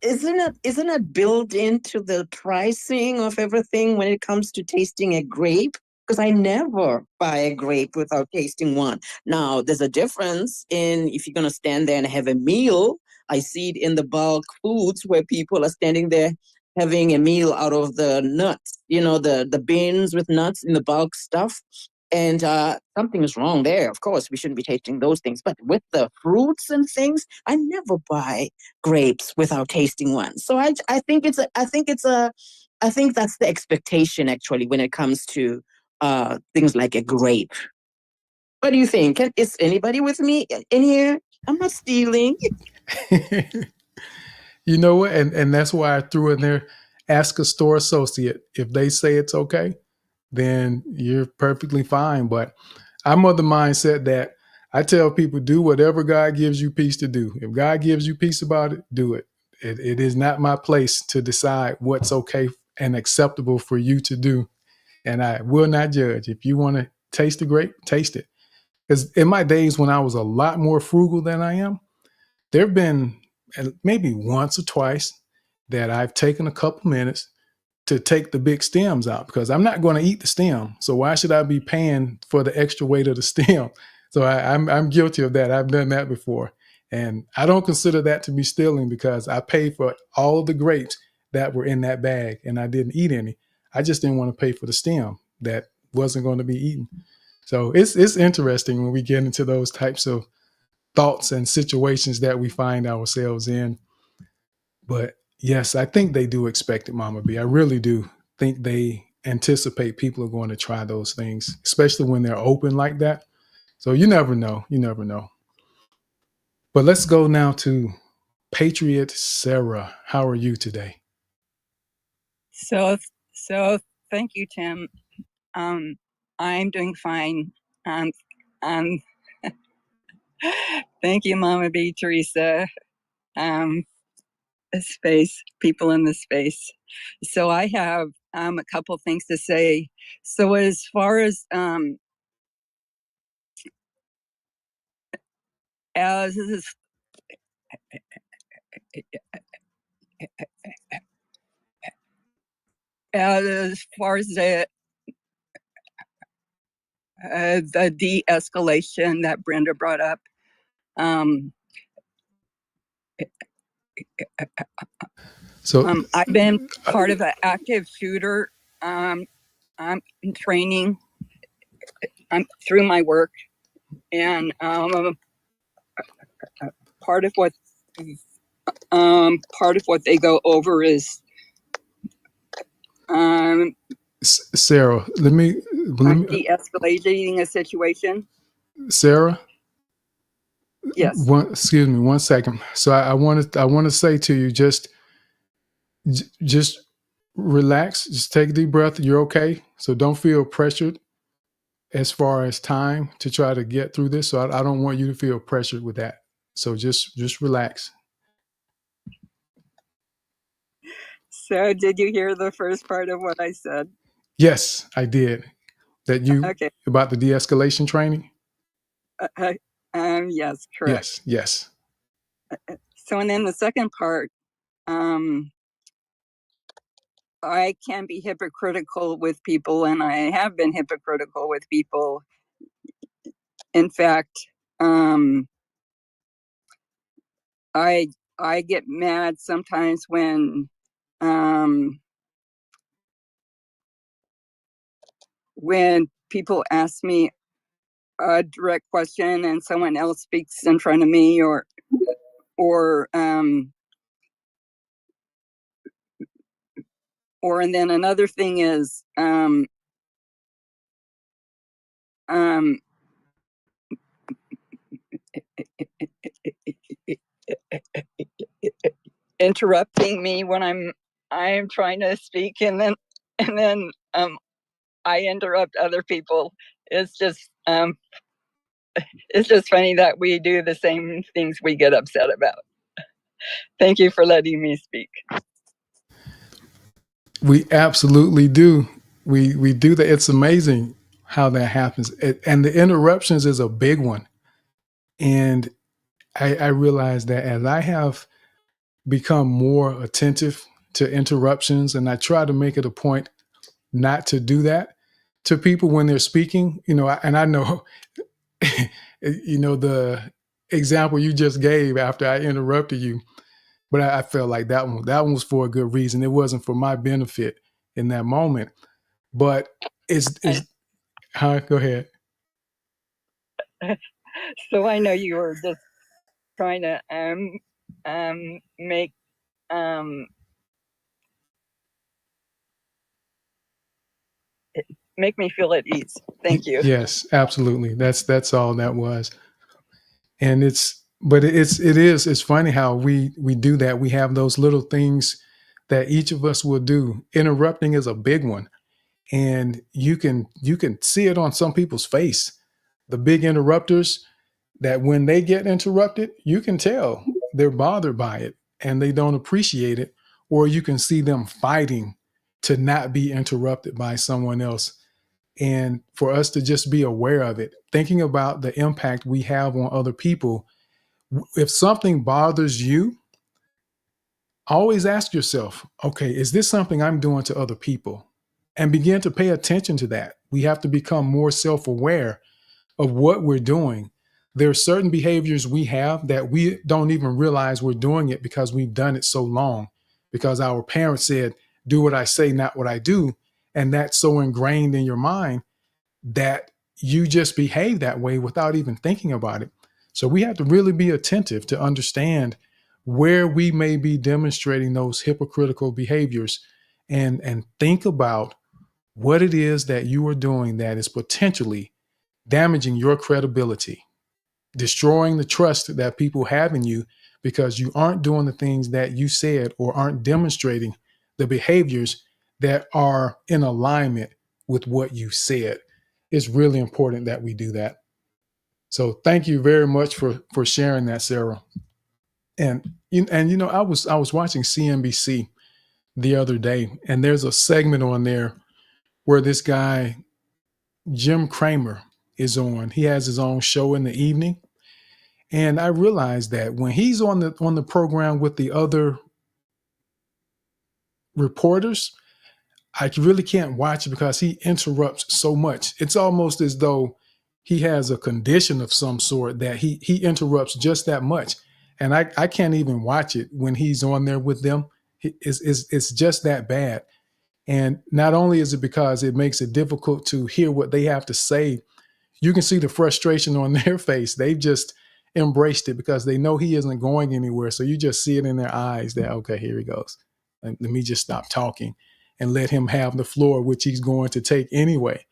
it built into the pricing of everything when it comes to tasting a grape? Because I never buy a grape without tasting one. Now, there's a difference in if you're going to stand there and have a meal. I see it in the bulk foods where people are standing there having a meal out of the nuts, the bins with nuts in the bulk stuff. And something is wrong there. Of course, we shouldn't be tasting those things. But with the fruits and things, I never buy grapes without tasting one. So I think that's the expectation actually when it comes to things like a grape. What do you think? Is anybody with me in here? I'm not stealing. You know what? And that's why I threw in there, ask a store associate. If they say it's okay, then you're perfectly fine. But I'm of the mindset that I tell people, do whatever God gives you peace to do. If God gives you peace about it, do it. It is not my place to decide what's okay and acceptable for you to do. And I will not judge. If you want to taste the grape, taste it. Because in my days when I was a lot more frugal than I am, there have been maybe once or twice that I've taken a couple minutes to take the big stems out because I'm not going to eat the stem. So why should I be paying for the extra weight of the stem? So I'm guilty of that. I've done that before. And I don't consider that to be stealing because I paid for all of the grapes that were in that bag and I didn't eat any. I just didn't want to pay for the stem that wasn't going to be eaten. So it's interesting when we get into those types of thoughts and situations that we find ourselves in. But yes, I think they do expect it, Mama B. I really do think they anticipate people are going to try those things, especially when they're open like that. So you never know. You never know. But let's go now to Patriot Sarah. How are you today? So thank you, Tim. I'm doing fine. Um, thank you, Mama B, Teresa. Space, people in the space. So I have a couple things to say. So as far as as far as the de-escalation that Brenda brought up, I've been part of an active shooter training through my work, and part of what they go over is Sarah, let me de-escalating a situation. Sarah, yes. Excuse me, 1 second. So I want to say to you, just relax, just take a deep breath. You're okay. So don't feel pressured as far as time to try to get through this. So I don't want you to feel pressured with that. So just relax. So did you hear the first part of what I said? Yes, I did. That you okay. About the de-escalation training? Yes, correct. Yes. So and then the second part, I can be hypocritical with people, and I have been hypocritical with people. In fact, I get mad sometimes when people ask me a direct question and someone else speaks in front of me, or and then another thing is interrupting me when I'm trying to speak, and then I interrupt other people. It's just funny that we do the same things we get upset about. Thank you for letting me speak. We absolutely do. We do that. It's amazing how that happens. And the interruptions is a big one. And I realize that as I have become more attentive to interruptions, and I try to make it a point not to do that to people when they're speaking, and I know, the example you just gave after I interrupted you, but I felt like that one was for a good reason. It wasn't for my benefit in that moment, but Go ahead. So I know you were just trying to make make me feel at ease. Thank you. Yes, absolutely. That's all that was. And it's funny how we do that. We have those little things that each of us will do. Interrupting is a big one. And you can see it on some people's face. The big interrupters, that when they get interrupted, you can tell they're bothered by it and they don't appreciate it, or you can see them fighting to not be interrupted by someone else. And for us to just be aware of it, thinking about the impact we have on other people. If something bothers you, always ask yourself, okay, is this something I'm doing to other people? And begin to pay attention to that. We have to become more self aware of what we're doing. There are certain behaviors we have that we don't even realize we're doing it because we've done it so long, because our parents said, do what I say, not what I do. And that's so ingrained in your mind that you just behave that way without even thinking about it. So we have to really be attentive to understand where we may be demonstrating those hypocritical behaviors, and think about what it is that you are doing that is potentially damaging your credibility, destroying the trust that people have in you because you aren't doing the things that you said, or aren't demonstrating the behaviors that are in alignment with what you said. It's really important that we do that. So thank you very much for sharing that, Sarah. And I was watching CNBC the other day, and there's a segment on there where this guy Jim Cramer is on. He has his own show in the evening, and I realized that when he's on the program with the other reporters, I really can't watch it because he interrupts so much. It's almost as though he has a condition of some sort that he interrupts just that much. And I can't even watch it when he's on there with them. It's just that bad. And not only is it because it makes it difficult to hear what they have to say, you can see the frustration on their face. They've just embraced it because they know he isn't going anywhere. So you just see it in their eyes that, okay, here he goes. Let me just stop talking and let him have the floor, which he's going to take anyway.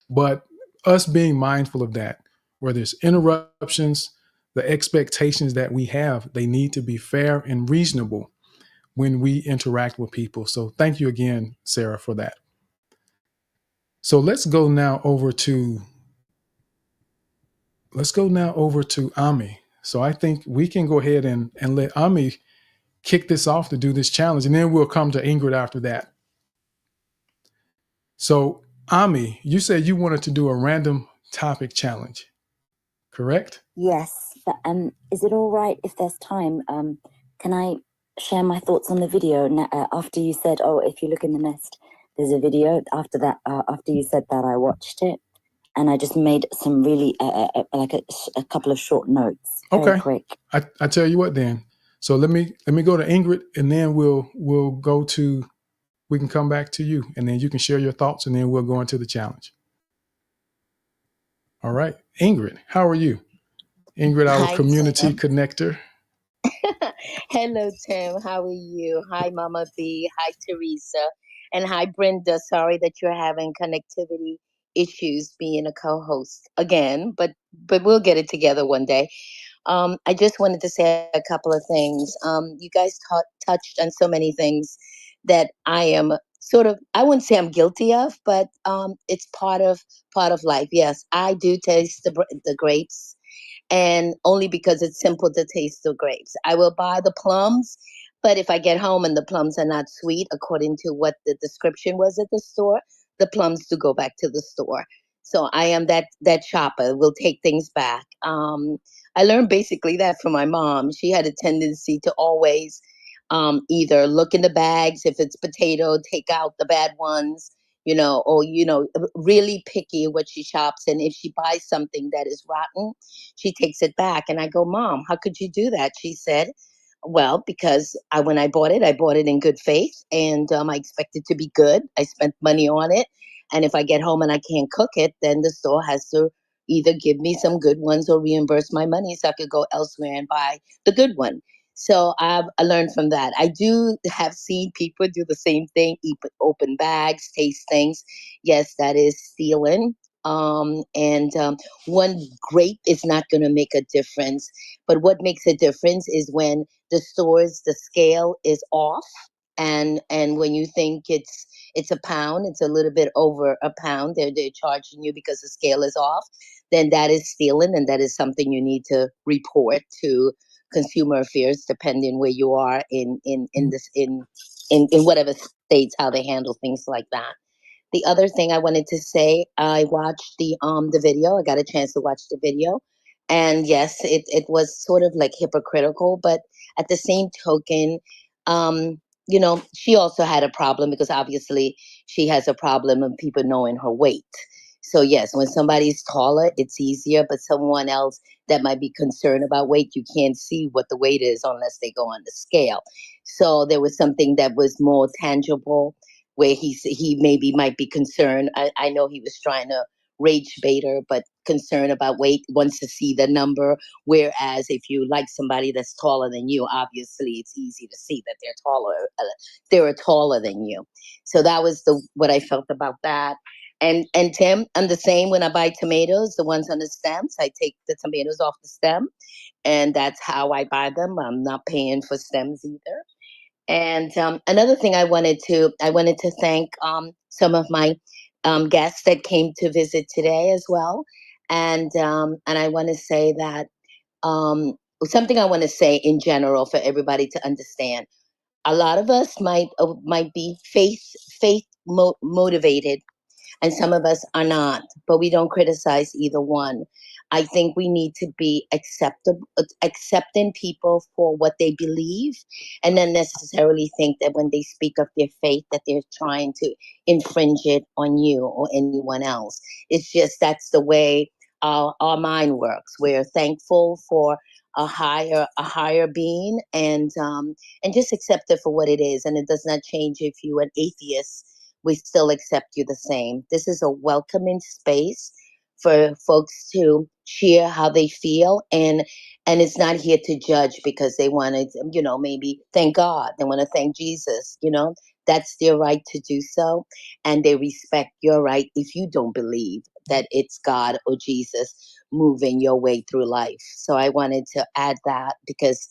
But us being mindful of that, where there's interruptions, the expectations that we have, they need to be fair and reasonable when we interact with people. So thank you again, Sarah, for that. So let's go now over to Ami. So I think we can go ahead and let Ami kick this off to do this challenge, and then we'll come to Ingrid after that. So Ami, you said you wanted to do a random topic challenge, correct? Yes, but is it all right if there's time? Can I share my thoughts on the video after you said, "Oh, if you look in the nest, there's a video." After that, after you said that, I watched it, and I just made some really like a couple of short notes. Very Okay. quick. I tell you what then. So let me go to Ingrid, and then we'll go to, we can come back to you, and then you can share your thoughts, and then we'll go into the challenge. All right, Ingrid, how are you? Ingrid, our Hi, community Tim. connector. Hello, Tim. How are you? Hi, Mama B. Hi, Teresa. And hi, Brenda. Sorry that you're having connectivity issues being a co-host again, but we'll get it together one day. I just wanted to say a couple of things. You guys touched on so many things that I am sort of, I wouldn't say I'm guilty of, but it's part of life. Yes, I do taste the grapes, and only because it's simple to taste the grapes. I will buy the plums, but if I get home and the plums are not sweet according to what the description was at the store, the plums do go back to the store. So I am that shopper. Will take things back. I learned basically that from my mom. She had a tendency to always either look in the bags, if it's potato, take out the bad ones, or really picky what she shops. And if she buys something that is rotten, she takes it back. And I go, Mom, how could you do that? She said, well, because when I bought it in good faith, and I expected to be good. I spent money on it. And if I get home and I can't cook it, then the store has to either give me some good ones or reimburse my money so I could go elsewhere and buy the good one. So I learned from that. I do have seen people do the same thing, eat open bags, taste things. Yes, that is stealing. And one grape is not going to make a difference. But what makes a difference is when the scale is off, and when you think it's a pound, it's a little bit over a pound. They're charging you because the scale is off. Then that is stealing, and that is something you need to report to consumer affairs, depending where you are in whatever states how they handle things like that. The other thing I wanted to say, I watched the video. I got a chance to watch the video, and yes, it was sort of like hypocritical, but at the same token, she also had a problem because obviously she has a problem of people knowing her weight. So yes, when somebody's taller, it's easier, but someone else that might be concerned about weight, you can't see what the weight is unless they go on the scale. So there was something that was more tangible where he maybe might be concerned. I know he was trying to rage bait her, but concerned about weight, wants to see the number. Whereas if you like somebody that's taller than you, obviously it's easy to see that they're taller than you. So that was what I felt about that. And Tim, I'm the same when I buy tomatoes, the ones on the stems. I take the tomatoes off the stem, and that's how I buy them. I'm not paying for stems either. And another thing I wanted to thank some of my guests that came to visit today as well. And I want to say that um, something I want to say in general for everybody to understand. A lot of us might be motivated, and some of us are not, but we don't criticize either one. I think we need to be accepting people for what they believe, and not necessarily think that when they speak of their faith that they're trying to infringe it on you or anyone else. It's just that's the way our mind works. We're thankful for a higher being, and just accept it for what it is, and it does not change if you're an atheist. We still accept you the same. This is a welcoming space for folks to share how they feel, and it's not here to judge because they want to, maybe thank God, they want to thank Jesus. That's their right to do so, and they respect your right if you don't believe that it's God or Jesus moving your way through life. So I wanted to add that because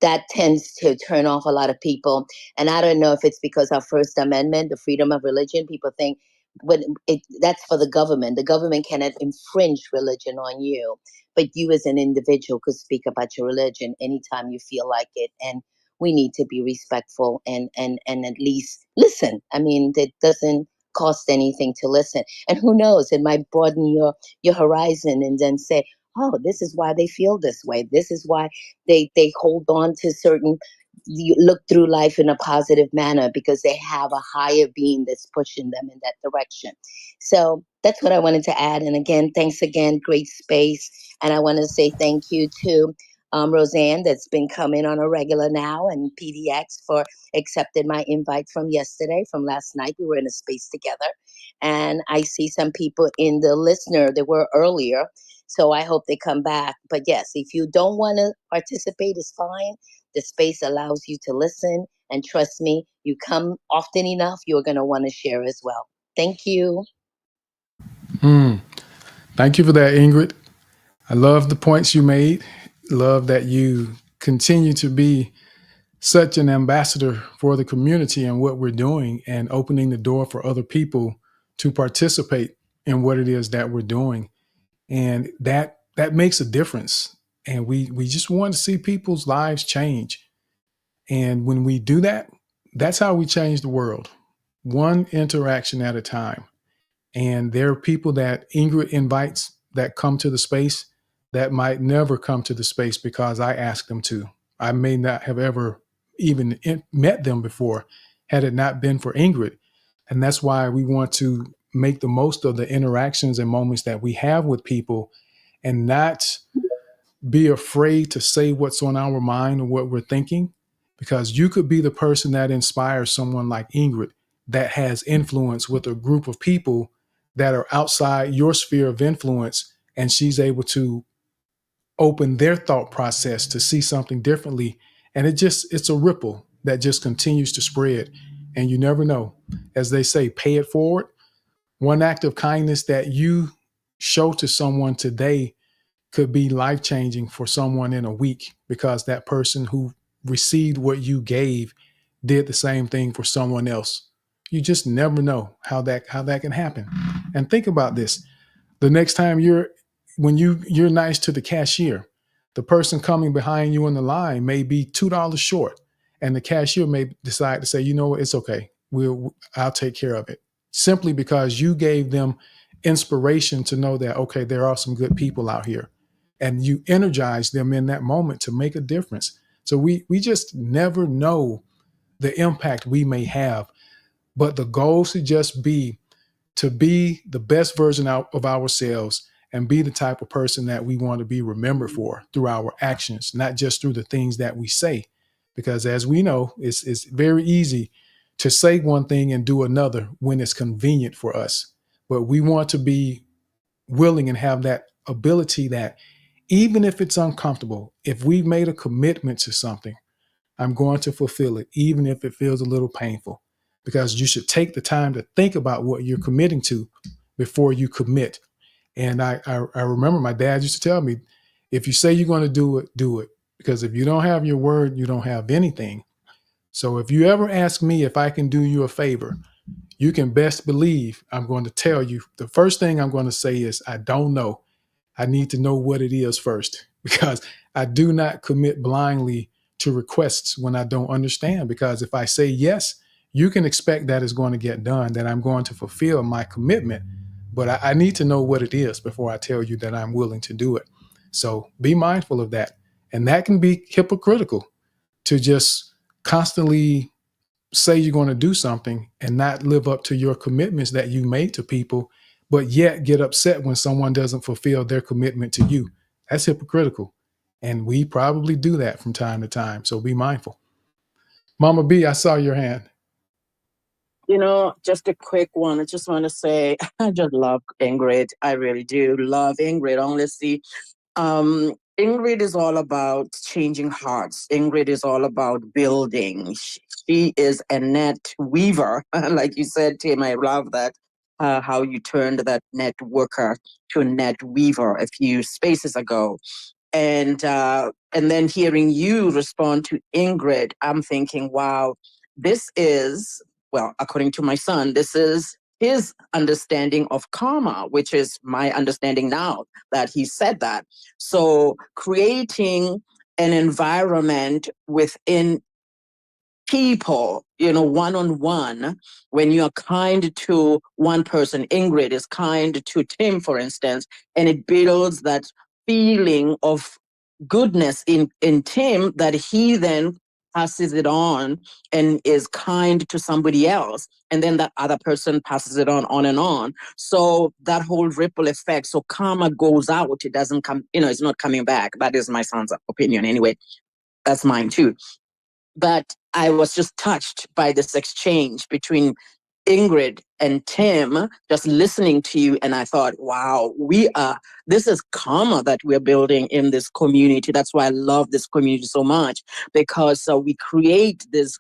that tends to turn off a lot of people. And I don't know if it's because our First Amendment, the freedom of religion, people think that's for the government. The government cannot infringe religion on you, but you as an individual could speak about your religion anytime you feel like it. And we need to be respectful and at least listen. I mean, it doesn't cost anything to listen. And who knows, it might broaden your horizon and then say, oh, this is why they feel this way. This is why they hold on to certain, you look through life in a positive manner because they have a higher being that's pushing them in that direction. So that's what I wanted to add. And again, thanks again, great space. And I want to say thank you to Roseanne, that's been coming on a regular now, and PDX for accepting my invite from yesterday, from last night. We were in a space together. And I see some people in the listener that were earlier. So I hope they come back. But yes, if you don't want to participate, it's fine. The space allows you to listen. And trust me, you come often enough, you're going to want to share as well. Thank you. Thank you for that, Ingrid. I love the points you made. Love that you continue to be such an ambassador for the community and what we're doing, and opening the door for other people to participate in what it is that we're doing. And that makes a difference. And we just want to see people's lives change. And when we do that, that's how we change the world, one interaction at a time. And there are people that Ingrid invites that come to the space that might never come to the space because I asked them to. I may not have ever even met them before had it not been for Ingrid. And that's why we want to make the most of the interactions and moments that we have with people, and not be afraid to say what's on our mind or what we're thinking, because you could be the person that inspires someone like Ingrid that has influence with a group of people that are outside your sphere of influence, and she's able to open their thought process to see something differently. And it's a ripple that just continues to spread. And you never know. As they say, pay it forward. One act of kindness that you show to someone today could be life changing for someone in a week, because that person who received what you gave did the same thing for someone else. You just never know how that can happen. And think about this. The next time you're nice to the cashier, the person coming behind you in the line may be $2 short, and the cashier may decide to say, you know what, it's okay. I'll take care of it. Simply because you gave them inspiration to know that, okay, there are some good people out here, and you energize them in that moment to make a difference. So we just never know the impact we may have, but the goal should just be to be the best version of ourselves and be the type of person that we want to be remembered for through our actions, not just through the things that we say. Because as we know, it's very easy to say one thing and do another when it's convenient for us. But we want to be willing and have that ability that even if it's uncomfortable, if we've made a commitment to something, I'm going to fulfill it, even if it feels a little painful, because you should take the time to think about what you're committing to before you commit. And I remember my dad used to tell me, if you say you're going to do it, do it. Because if you don't have your word, you don't have anything. So if you ever ask me if I can do you a favor, you can best believe I'm going to tell you. The first thing I'm going to say is, I don't know. I need to know what it is first, because I do not commit blindly to requests when I don't understand. Because if I say yes, you can expect that it's going to get done, that I'm going to fulfill my commitment. But I need to know what it is before I tell you that I'm willing to do it. So be mindful of that. And that can be hypocritical, to just constantly say you're going to do something and not live up to your commitments that you made to people, but yet get upset when someone doesn't fulfill their commitment to you. That's hypocritical. And we probably do that from time to time. So be mindful. Mama B, I saw your hand. Just a quick one. I just want to say, I just love Ingrid. I really do love Ingrid. Honestly, Ingrid is all about changing hearts. Ingrid is all about building. She is a net weaver. Like you said, Tim, I love that. How you turned that net worker to a net weaver a few spaces ago. And then hearing you respond to Ingrid, I'm thinking, wow, this is, well, according to my son, this is his understanding of karma, which is my understanding now that he said that. So creating an environment within people, one on one, when you're kind to one person, Ingrid is kind to Tim, for instance, and it builds that feeling of goodness in Tim, that he then passes it on and is kind to somebody else. And then that other person passes it on and on. So that whole ripple effect. So karma goes out. It doesn't come, it's not coming back. That is my son's opinion anyway. That's mine too. But I was just touched by this exchange between Ingrid and Tim, just listening to you. And I thought, wow, this is karma that we're building in this community. That's why I love this community so much, because we create this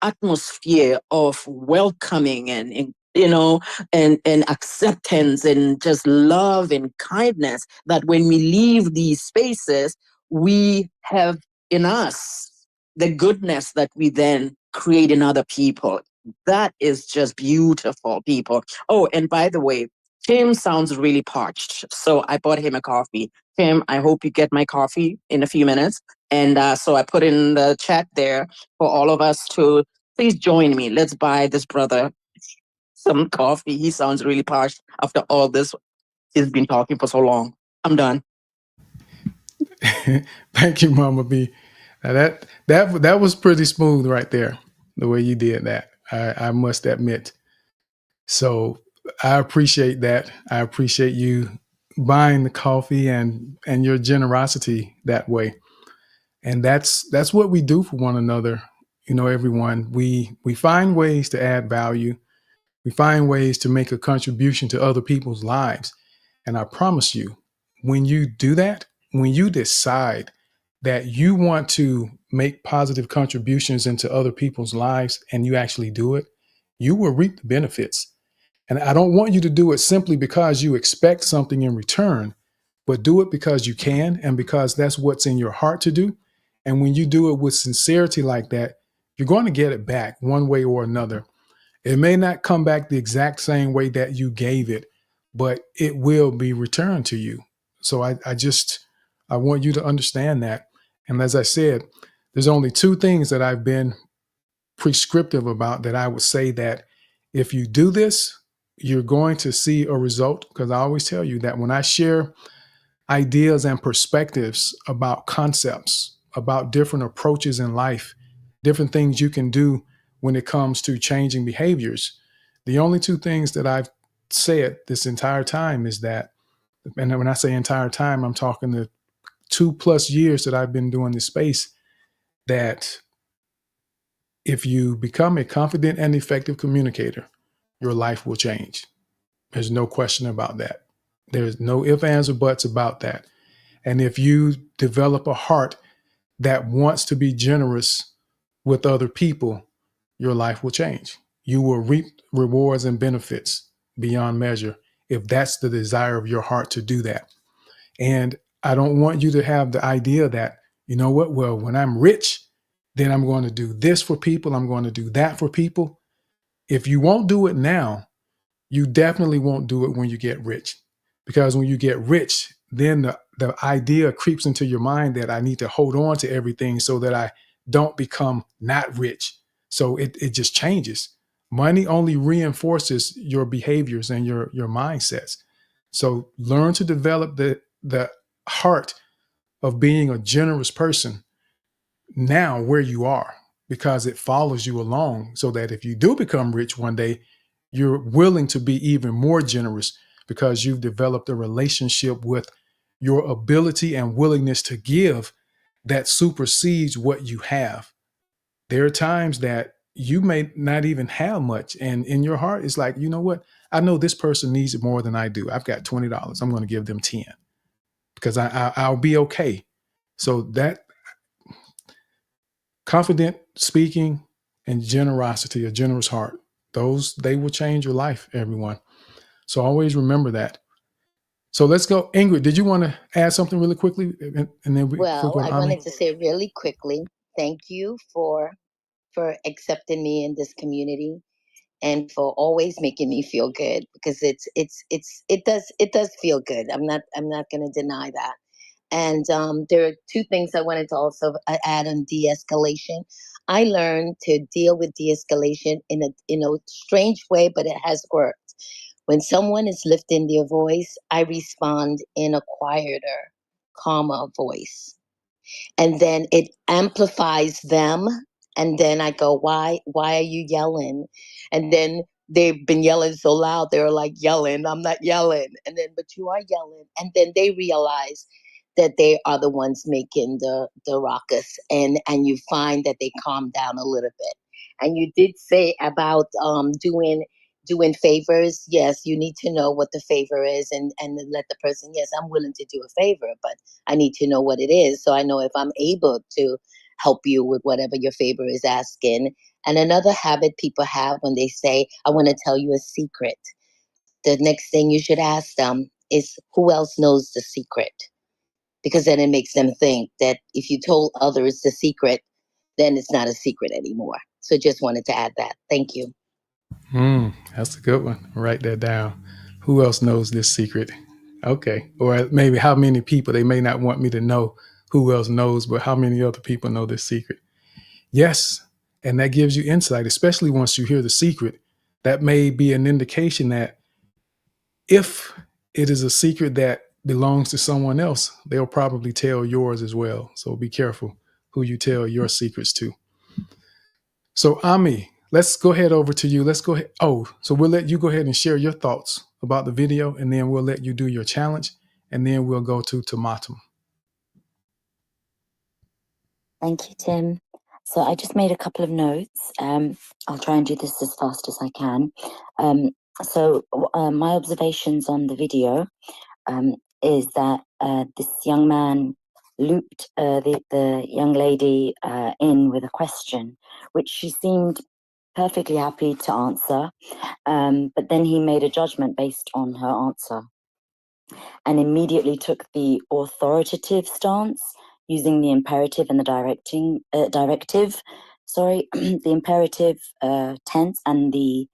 atmosphere of welcoming and acceptance and just love and kindness, that when we leave these spaces, we have in us the goodness that we then create in other people. That is just beautiful, people. Oh, and by the way, Tim sounds really parched, so I bought him a coffee. Tim, I hope you get my coffee in a few minutes. And so I put in the chat there for all of us to please join me. Let's buy this brother some coffee. He sounds really parched after all this. He's been talking for so long. I'm done. Thank you, Mama B. Now that was pretty smooth right there, the way you did that. I must admit. So I appreciate that. I appreciate you buying the coffee and your generosity that way. And that's what we do for one another. Everyone, we find ways to add value. We find ways to make a contribution to other people's lives. And I promise you, when you do that, when you decide that you want to make positive contributions into other people's lives and you actually do it, you will reap the benefits. And I don't want you to do it simply because you expect something in return, but do it because you can and because that's what's in your heart to do. And when you do it with sincerity like that, you're going to get it back one way or another. It may not come back the exact same way that you gave it, but it will be returned to you. So I want you to understand that. And as I said, there's only two things that I've been prescriptive about that I would say that if you do this, you're going to see a result. Because I always tell you that when I share ideas and perspectives about concepts, about different approaches in life, different things you can do when it comes to changing behaviors, the only two things that I've said this entire time is that, and when I say entire time, I'm talking the 2+ years that I've been doing this space, that if you become a confident and effective communicator, your life will change. There's no question about that. There's no ifs, ands, or buts about that. And if you develop a heart that wants to be generous with other people, your life will change. You will reap rewards and benefits beyond measure if that's the desire of your heart to do that. And I don't want you to have the idea that, you know what, well, when I'm rich, then I'm going to do this for people, I'm going to do that for people. If you won't do it now, you definitely won't do it when you get rich. Because when you get rich, then the idea creeps into your mind that I need to hold on to everything so that I don't become not rich. So it just changes. Money only reinforces your behaviors and your mindsets. So learn to develop the heart of being a generous person now where you are, because it follows you along, so that if you do become rich one day, you're willing to be even more generous because you've developed a relationship with your ability and willingness to give that supersedes what you have. There are times that you may not even have much, and in your heart it's like, you know what, I know this person needs it more than I do. I've got $20, I'm going to give them 10 because I'll be okay. So that confident speaking and generosity, a generous heart, those, they will change your life, everyone. So always remember that. So let's go. Ingrid, did you want to add something really quickly? And then before we Well, go to I Ami? wanted to say really quickly, thank you for accepting me in this community and for always making me feel good, because it does feel good. I'm not going to deny that. And there are two things I wanted to also add on de-escalation. I learned to deal with de-escalation in a strange way, but it has worked. When someone is lifting their voice, I respond in a quieter, calmer voice, and then it amplifies them, and then I go, why are you yelling? And then they've been yelling so loud, they're like, yelling, I'm not yelling. And then, but you are yelling. And then they realize that they are the ones making the ruckus, and you find that they calm down a little bit. And you did say about doing favors. Yes, you need to know what the favor is, and let the person, yes, I'm willing to do a favor, but I need to know what it is, so I know if I'm able to help you with whatever your favor is asking. And another habit people have when they say, I want to tell you a secret, the next thing you should ask them is, who else knows the secret? Because then it makes them think that if you told others the secret, then it's not a secret anymore. So just wanted to add that. Thank you. That's a good one. Write that down. Who else knows this secret? Okay. Or maybe how many people, they may not want me to know who else knows, but how many other people know this secret? Yes. And that gives you insight, especially once you hear the secret. That may be an indication that if it is a secret that belongs to someone else, they'll probably tell yours as well. So be careful who you tell your secrets to. So Ami, let's go ahead over to you. Let's go ahead. Oh, so we'll let you go ahead and share your thoughts about the video, and then we'll let you do your challenge, and then we'll go to Tomatum. Thank you, Tim. So I just made a couple of notes. I'll try and do this as fast as I can. My observations on the video is that this young man looped the young lady in with a question, which she seemed perfectly happy to answer. But then he made a judgment based on her answer and immediately took the authoritative stance using the imperative and the directive. The imperative tense and the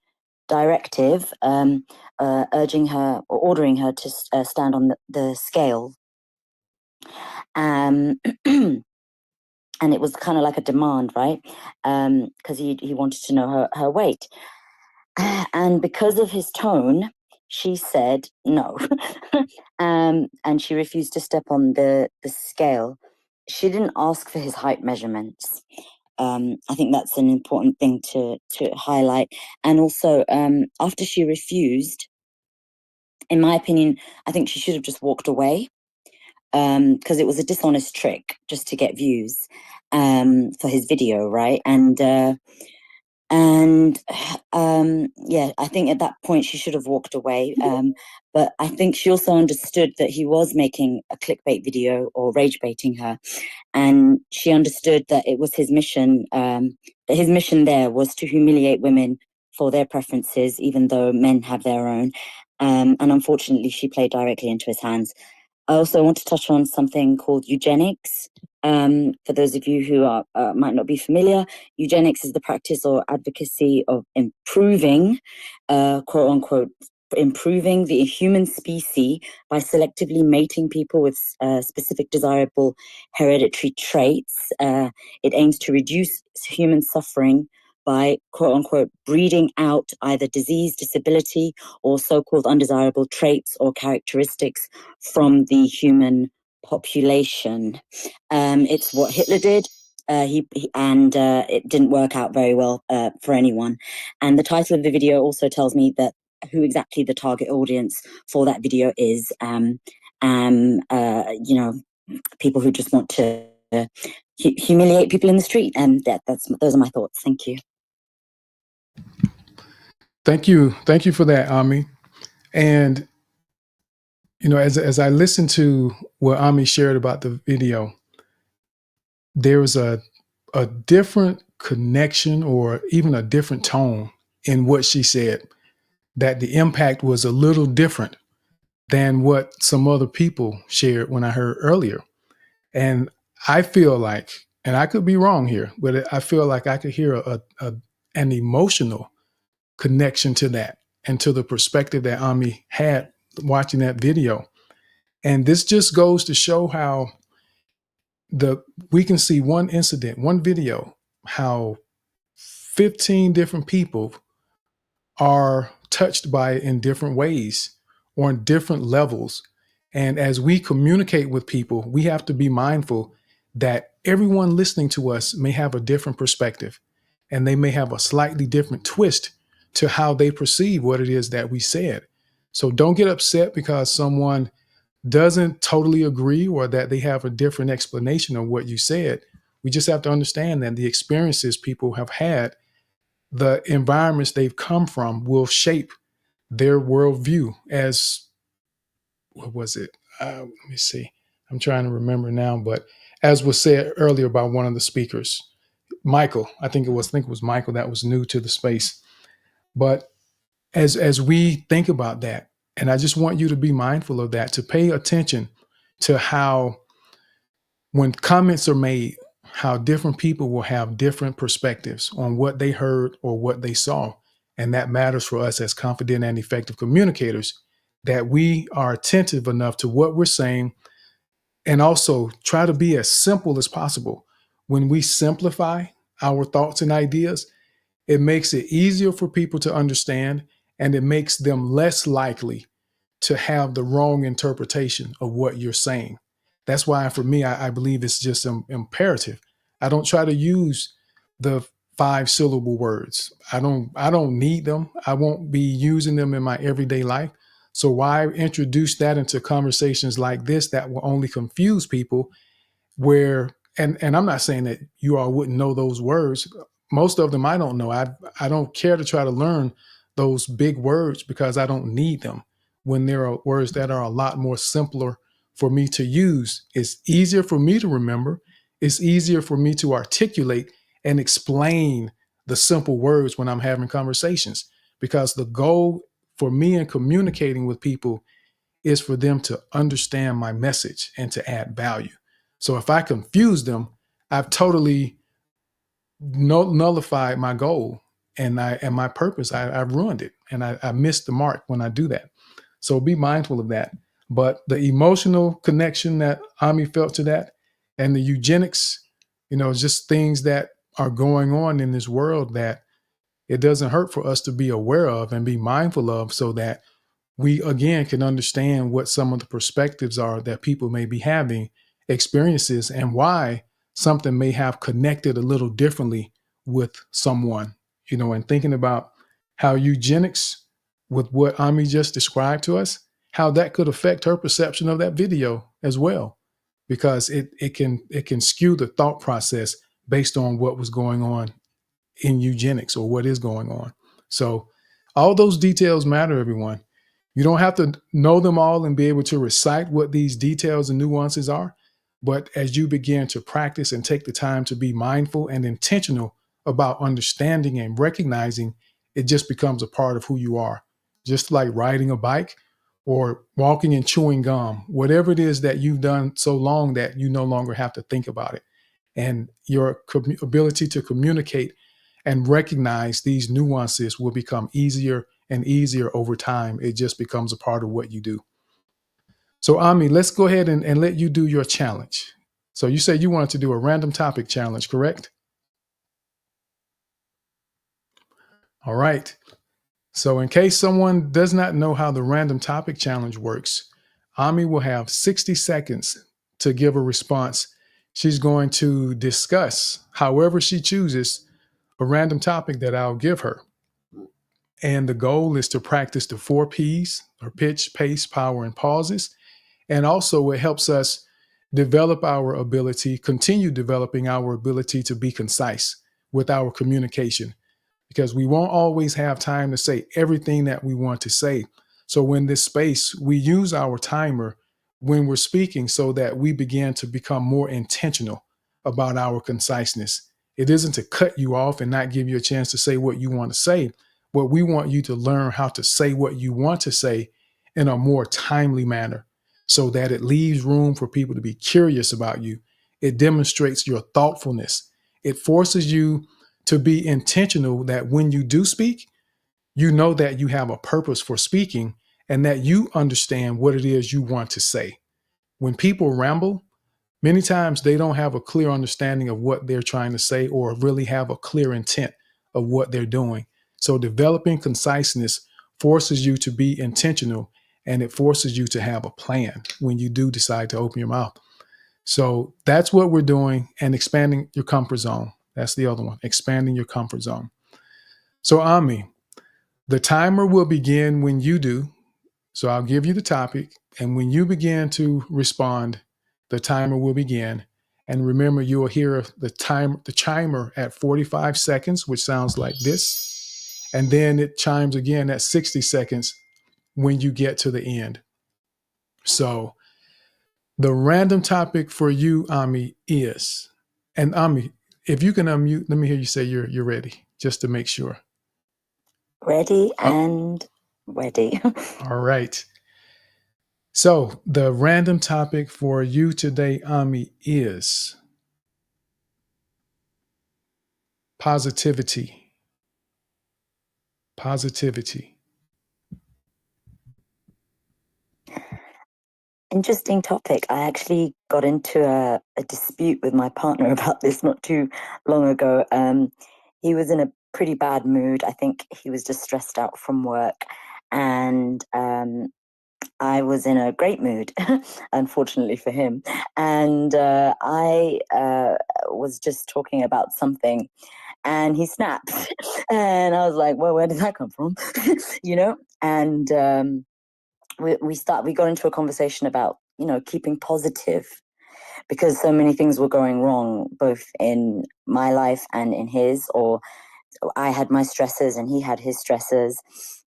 directive, urging her or ordering her to stand on the scale. And it was kind of like a demand, right? Because he wanted to know her weight. And because of his tone, she said no. And she refused to step on the scale. She didn't ask for his height measurements. I think that's an important thing to highlight. And also, after she refused, in my opinion, I think she should have just walked away, because it was a dishonest trick just to get views for his video, right? I think at that point she should have walked away. But I think she also understood that he was making a clickbait video or rage baiting her. And she understood that it was his mission, that his mission there was to humiliate women for their preferences, even though men have their own. And unfortunately, she played directly into his hands. I also want to touch on something called eugenics. For those of you who might not be familiar, eugenics is the practice or advocacy of improving, quote unquote, improving the human species by selectively mating people with specific desirable hereditary traits. It aims to reduce human suffering by, quote unquote, breeding out either disease, disability, or so-called undesirable traits or characteristics from the human population. It's what Hitler did. It didn't work out very well for anyone. And the title of the video also tells me that who exactly the target audience for that video is. People who just want to humiliate people in the street. And those are my thoughts. Thank you. Thank you for that, Ami. And as I listened to what Ami shared about the video, there was a different connection or even a different tone in what she said, that the impact was a little different than what some other people shared when I heard earlier. And I feel like, and I could be wrong here, but I feel like I could hear an emotional connection to that and to the perspective that Ami had watching that video. And this just goes to show how we can see one incident, one video, how 15 different people are touched by it in different ways or on different levels. And as we communicate with people, we have to be mindful that everyone listening to us may have a different perspective and they may have a slightly different twist to how they perceive what it is that we said. So don't get upset because someone doesn't totally agree or that they have a different explanation of what you said. We just have to understand that the experiences people have had, the environments they've come from, will shape their worldview. As what was it? Let me see. I'm trying to remember now, but as was said earlier by one of the speakers, Michael, I think it was Michael that was new to the space. But as we think about that, and I just want you to be mindful of that, to pay attention to how when comments are made, how different people will have different perspectives on what they heard or what they saw. And that matters for us as confident and effective communicators, that we are attentive enough to what we're saying and also try to be as simple as possible. When we simplify our thoughts and ideas, it makes it easier for people to understand and it makes them less likely to have the wrong interpretation of what you're saying. That's why, for me, I believe it's just imperative. I don't try to use the 5-syllable words. I don't need them. I won't be using them in my everyday life. So why introduce that into conversations like this that will only confuse people, where and I'm not saying that you all wouldn't know those words. Most of them I don't know. I don't care to try to learn those big words because I don't need them when there are words that are a lot more simpler for me to use. It's easier for me to remember. It's easier for me to articulate and explain the simple words when I'm having conversations, because the goal for me in communicating with people is for them to understand my message and to add value. So if I confuse them, I've totally nullified my goal and my purpose. I've ruined it, and I missed the mark when I do that. So be mindful of that. But the emotional connection that Ami felt to that, and the eugenics, just things that are going on in this world that it doesn't hurt for us to be aware of and be mindful of, so that we again can understand what some of the perspectives are that people may be having experiences, and why something may have connected a little differently with someone, and thinking about how eugenics, with what Ami just described to us, how that could affect her perception of that video as well, because it can skew the thought process based on what was going on in eugenics, or what is going on. So all those details matter, everyone. You don't have to know them all and be able to recite what these details and nuances are. But as you begin to practice and take the time to be mindful and intentional about understanding and recognizing, it just becomes a part of who you are. Just like riding a bike or walking and chewing gum, whatever it is that you've done so long that you no longer have to think about it. And your ability to communicate and recognize these nuances will become easier and easier over time. It just becomes a part of what you do. So, Ami, let's go ahead and let you do your challenge. So, you said you wanted to do a random topic challenge, correct? All right. So, in case someone does not know how the random topic challenge works, Ami will have 60 seconds to give a response. She's going to discuss, however she chooses, a random topic that I'll give her. And the goal is to practice the 4 P's, or pitch, pace, power, and pauses. And also it helps us develop our ability, continue developing our ability to be concise with our communication, because we won't always have time to say everything that we want to say. So in this space, we use our timer when we're speaking so that we begin to become more intentional about our conciseness. It isn't to cut you off and not give you a chance to say what you want to say, but we want you to learn how to say what you want to say in a more timely manner, so that it leaves room for people to be curious about you. It demonstrates your thoughtfulness. It forces you to be intentional, that when you do speak, you know that you have a purpose for speaking and that you understand what it is you want to say. When people ramble, many times they don't have a clear understanding of what they're trying to say, or really have a clear intent of what they're doing. So developing conciseness forces you to be intentional, and it forces you to have a plan when you do decide to open your mouth. So that's what we're doing, and expanding your comfort zone. That's the other one, expanding your comfort zone. So Ami, the timer will begin when you do. So I'll give you the topic, and when you begin to respond, the timer will begin. And remember, you will hear the chimer at 45 seconds, which sounds like this. And then it chimes again at 60 seconds when you get to the end. So the random topic for you, Ami, is, and Ami, if you can unmute, let me hear you say you're ready, just to make sure. Ready and ready. All right. So the random topic for you today, Ami, is positivity. Positivity. Interesting topic. I actually got into a dispute with my partner about this not too long ago. He was in a pretty bad mood. I think he was just stressed out from work. And I was in a great mood, unfortunately for him. And I was just talking about something, and he snapped. And I was like, well, where did that come from? And we got into a conversation about, keeping positive, because so many things were going wrong, both in my life and in his, or I had my stresses and he had his stresses.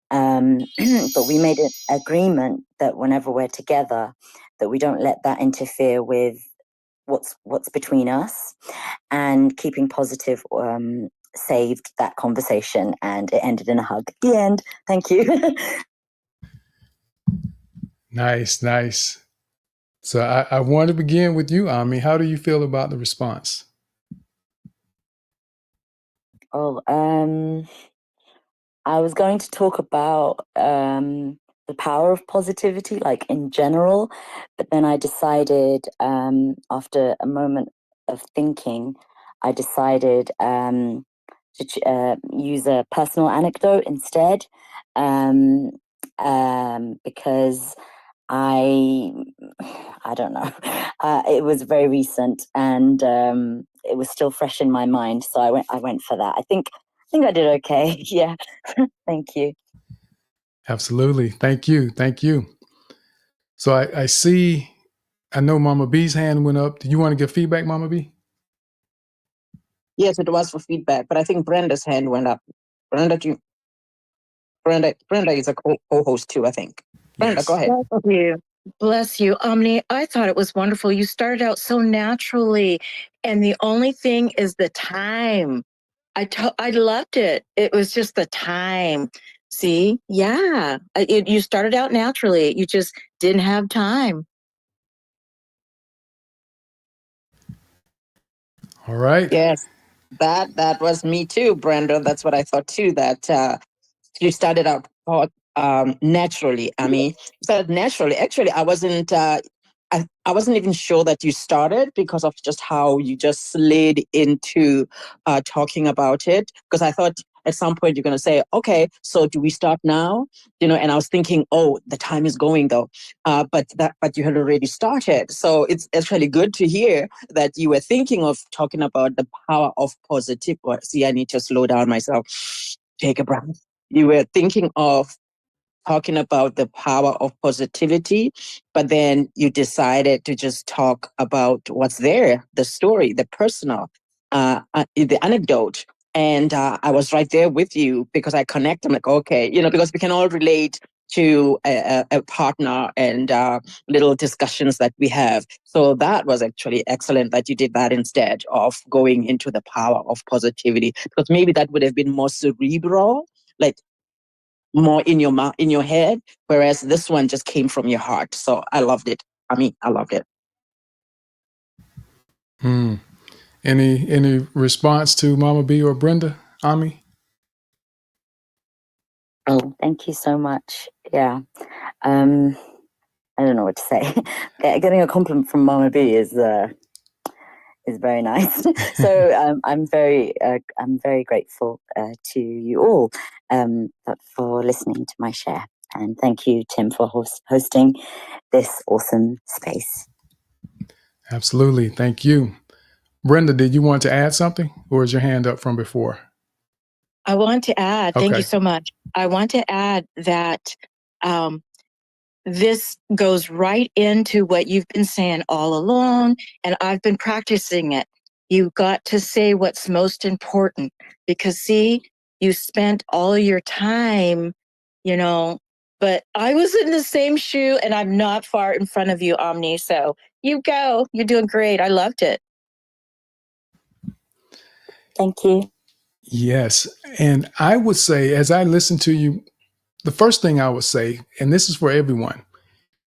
But we made an agreement that whenever we're together, that we don't let that interfere with what's between us, and keeping positive saved that conversation, and it ended in a hug. The end. Thank you. Nice. So I want to begin with you, Ami. How do you feel about the response? I was going to talk about the power of positivity, like in general, but then I decided, after a moment of thinking, I decided to use a personal anecdote instead, because I don't know. It was very recent, and it was still fresh in my mind, so I went for that. I think I did okay. Yeah. Thank you. Absolutely. Thank you. So I know Mama B's hand went up. Do you want to give feedback, Mama B? Yes, it was for feedback, but I think Brenda's hand went up. Brenda is a co-host too, I think. Brenda, go ahead. Bless you, Omni. I thought it was wonderful. You started out so naturally, and the only thing is the time. I loved it. It was just the time. See, yeah, you started out naturally. You just didn't have time. All right. Yes, that was me too, Brenda. That's what I thought too. That you started out naturally. I mean, you started naturally. Actually, I wasn't even sure that you started because of just how you just slid into talking about it. Because I thought at some point you're going to say, okay, so do we start now? And I was thinking, oh, the time is going though. But you had already started. So it's actually good to hear that you were thinking of talking about the power of positive. See, I need to slow down myself. Take a breath. You were thinking of talking about the power of positivity, but then you decided to just talk about what's there, the story, the personal, the anecdote. And I was right there with you because I connect. I'm like, okay, because we can all relate to a partner and little discussions that we have. So that was actually excellent that you did that instead of going into the power of positivity, because maybe that would have been more cerebral, like more in your head, whereas this one just came from your heart. So I loved it. I loved it. Any response to Mama B or Brenda, Ami? Oh, thank you so much. Yeah. I don't know what to say. Getting a compliment from Mama B is very nice. So I'm very grateful to you all for listening to my share, and thank you, Tim, for hosting this awesome space. Absolutely. Thank you. Brenda, did you want to add something, or is your hand up from before? I want to add, thank Okay. you so much. I want to add that this goes right into what you've been saying all along, and I've been practicing it. You've got to say what's most important, because see, you spent all your time, but I was in the same shoe and I'm not far in front of you, Omni. So you go, you're doing great. I loved it. Thank you. Yes. And I would say, as I listen to you, the first thing I would say, and this is for everyone,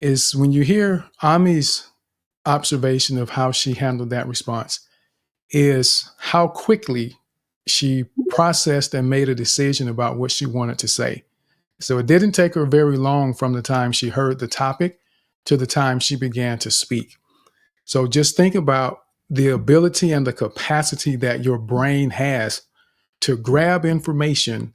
is when you hear Ami's observation of how she handled that response, is how quickly she processed and made a decision about what she wanted to say. So it didn't take her very long from the time she heard the topic to the time she began to speak. So just think about the ability and the capacity that your brain has to grab information,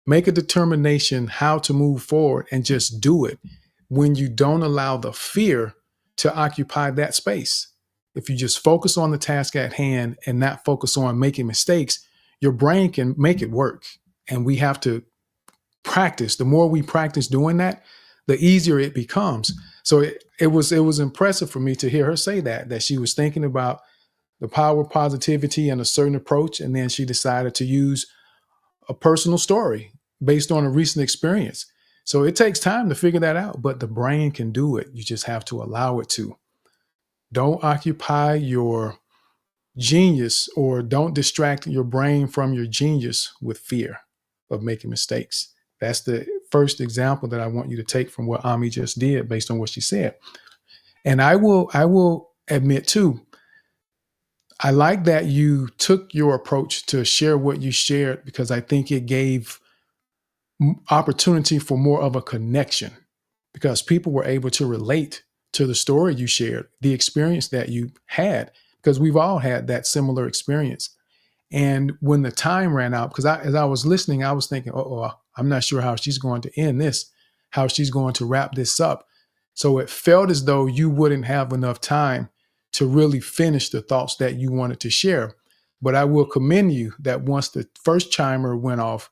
make a determination how to move forward, and just do it when you don't allow the fear to occupy that space. If you just focus on the task at hand and not focus on making mistakes, your brain can make it work. And we have to practice. The more we practice doing that, the easier it becomes. So it was impressive for me to hear her say that she was thinking about the power of positivity and a certain approach, and then she decided to use a personal story based on a recent experience. So it takes time to figure that out, but the brain can do it. You just have to allow it to. Don't occupy your genius, or don't distract your brain from your genius with fear of making mistakes. That's the first example that I want you to take from what Ami just did based on what she said. And I will admit too, I like that you took your approach to share what you shared, because I think it gave opportunity for more of a connection, because people were able to relate to the story you shared, the experience that you had, because we've all had that similar experience. And when the time ran out, because as I was listening, I was thinking, oh, I'm not sure how she's going to end this, how she's going to wrap this up. So it felt as though you wouldn't have enough time to really finish the thoughts that you wanted to share. But I will commend you that once the first chimer went off,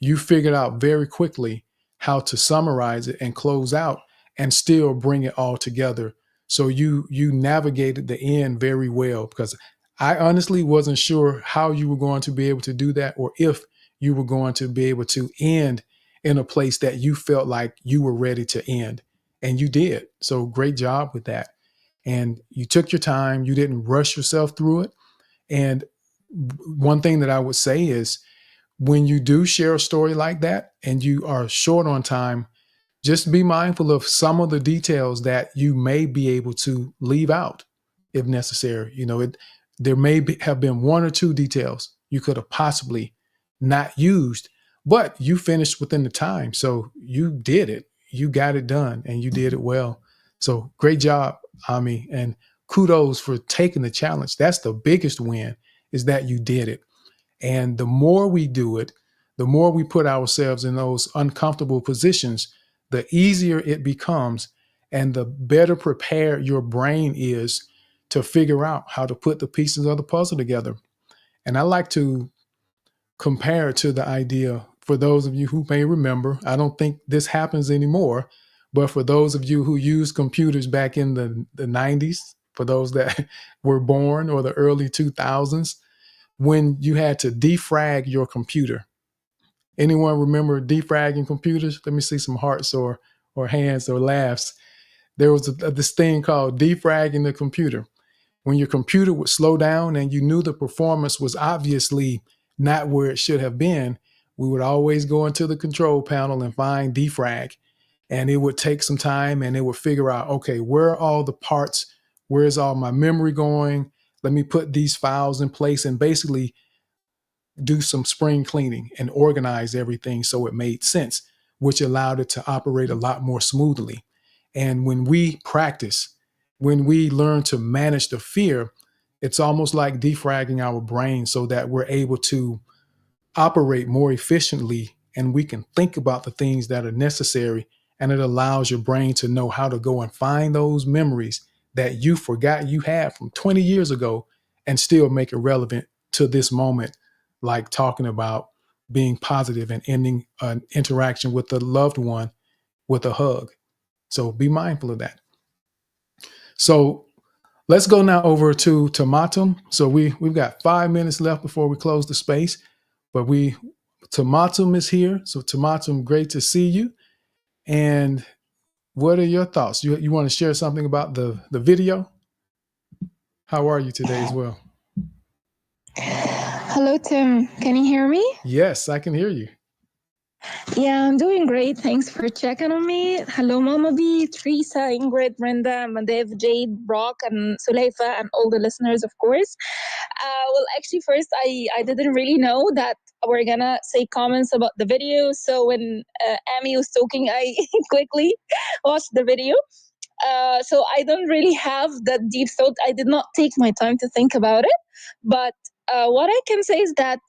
you figured out very quickly how to summarize it and close out and still bring it all together. So you navigated the end very well, because I honestly wasn't sure how you were going to be able to do that, or if you were going to be able to end in a place that you felt like you were ready to end. And you did. So great job with that. And you took your time, you didn't rush yourself through it. And one thing that I would say is, when you do share a story like that and you are short on time, just be mindful of some of the details that you may be able to leave out if necessary. There may have been one or two details you could have possibly not used, but you finished within the time. So you did it. You got it done, and you did it well. So great job, Ami, and kudos for taking the challenge. That's the biggest win, is that you did it. And the more we do it, the more we put ourselves in those uncomfortable positions, the easier it becomes, and the better prepared your brain is to figure out how to put the pieces of the puzzle together. And I like to compare it to the idea, for those of you who may remember, I don't think this happens anymore, but for those of you who used computers back in the 90s, for those that were born, or the early 2000s, when you had to defrag your computer. Anyone remember defragging computers? Let me see some hearts or hands or laughs. There was this thing called defragging the computer. When your computer would slow down and you knew the performance was obviously not where it should have been, we would always go into the control panel and find defrag. And it would take some time, and it would figure out, okay, where are all the parts? Where's all my memory going? Let me put these files in place, and basically do some spring cleaning and organize everything so it made sense, which allowed it to operate a lot more smoothly. And when we practice, when we learn to manage the fear, it's almost like defragging our brain so that we're able to operate more efficiently, and we can think about the things that are necessary. And it allows your brain to know how to go and find those memories that you forgot you had from 20 years ago, and still make it relevant to this moment, like talking about being positive and ending an interaction with a loved one with a hug. So be mindful of that. So let's go now over to Tomatum. So we've got 5 minutes left before we close the space, but Tomatum is here. So Tomatum, great to see you. And what are your thoughts? You want to share something about the video? How are you today as well? Hello, Tim. Can you hear me? Yes, I can hear you. Yeah, I'm doing great. Thanks for checking on me. Hello, Mama B, Teresa, Ingrid, Brenda, Madev, Jade, Brock, and Suleifa, and all the listeners, of course. Well, actually, first, I didn't really know that we're gonna say comments about the video. So when Amy was talking, I quickly watched the video. So I don't really have that deep thought. I did not take my time to think about it. But what I can say is that,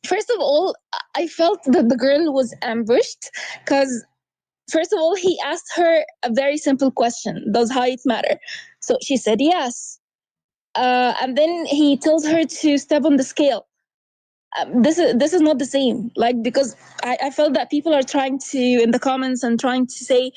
first of all, I felt that the girl was ambushed, because first of all, he asked her a very simple question: does height matter? So she said yes. And then he tells her to step on the scale. this is not the same. Like, because I felt that people are trying to, in the comments, and trying to say,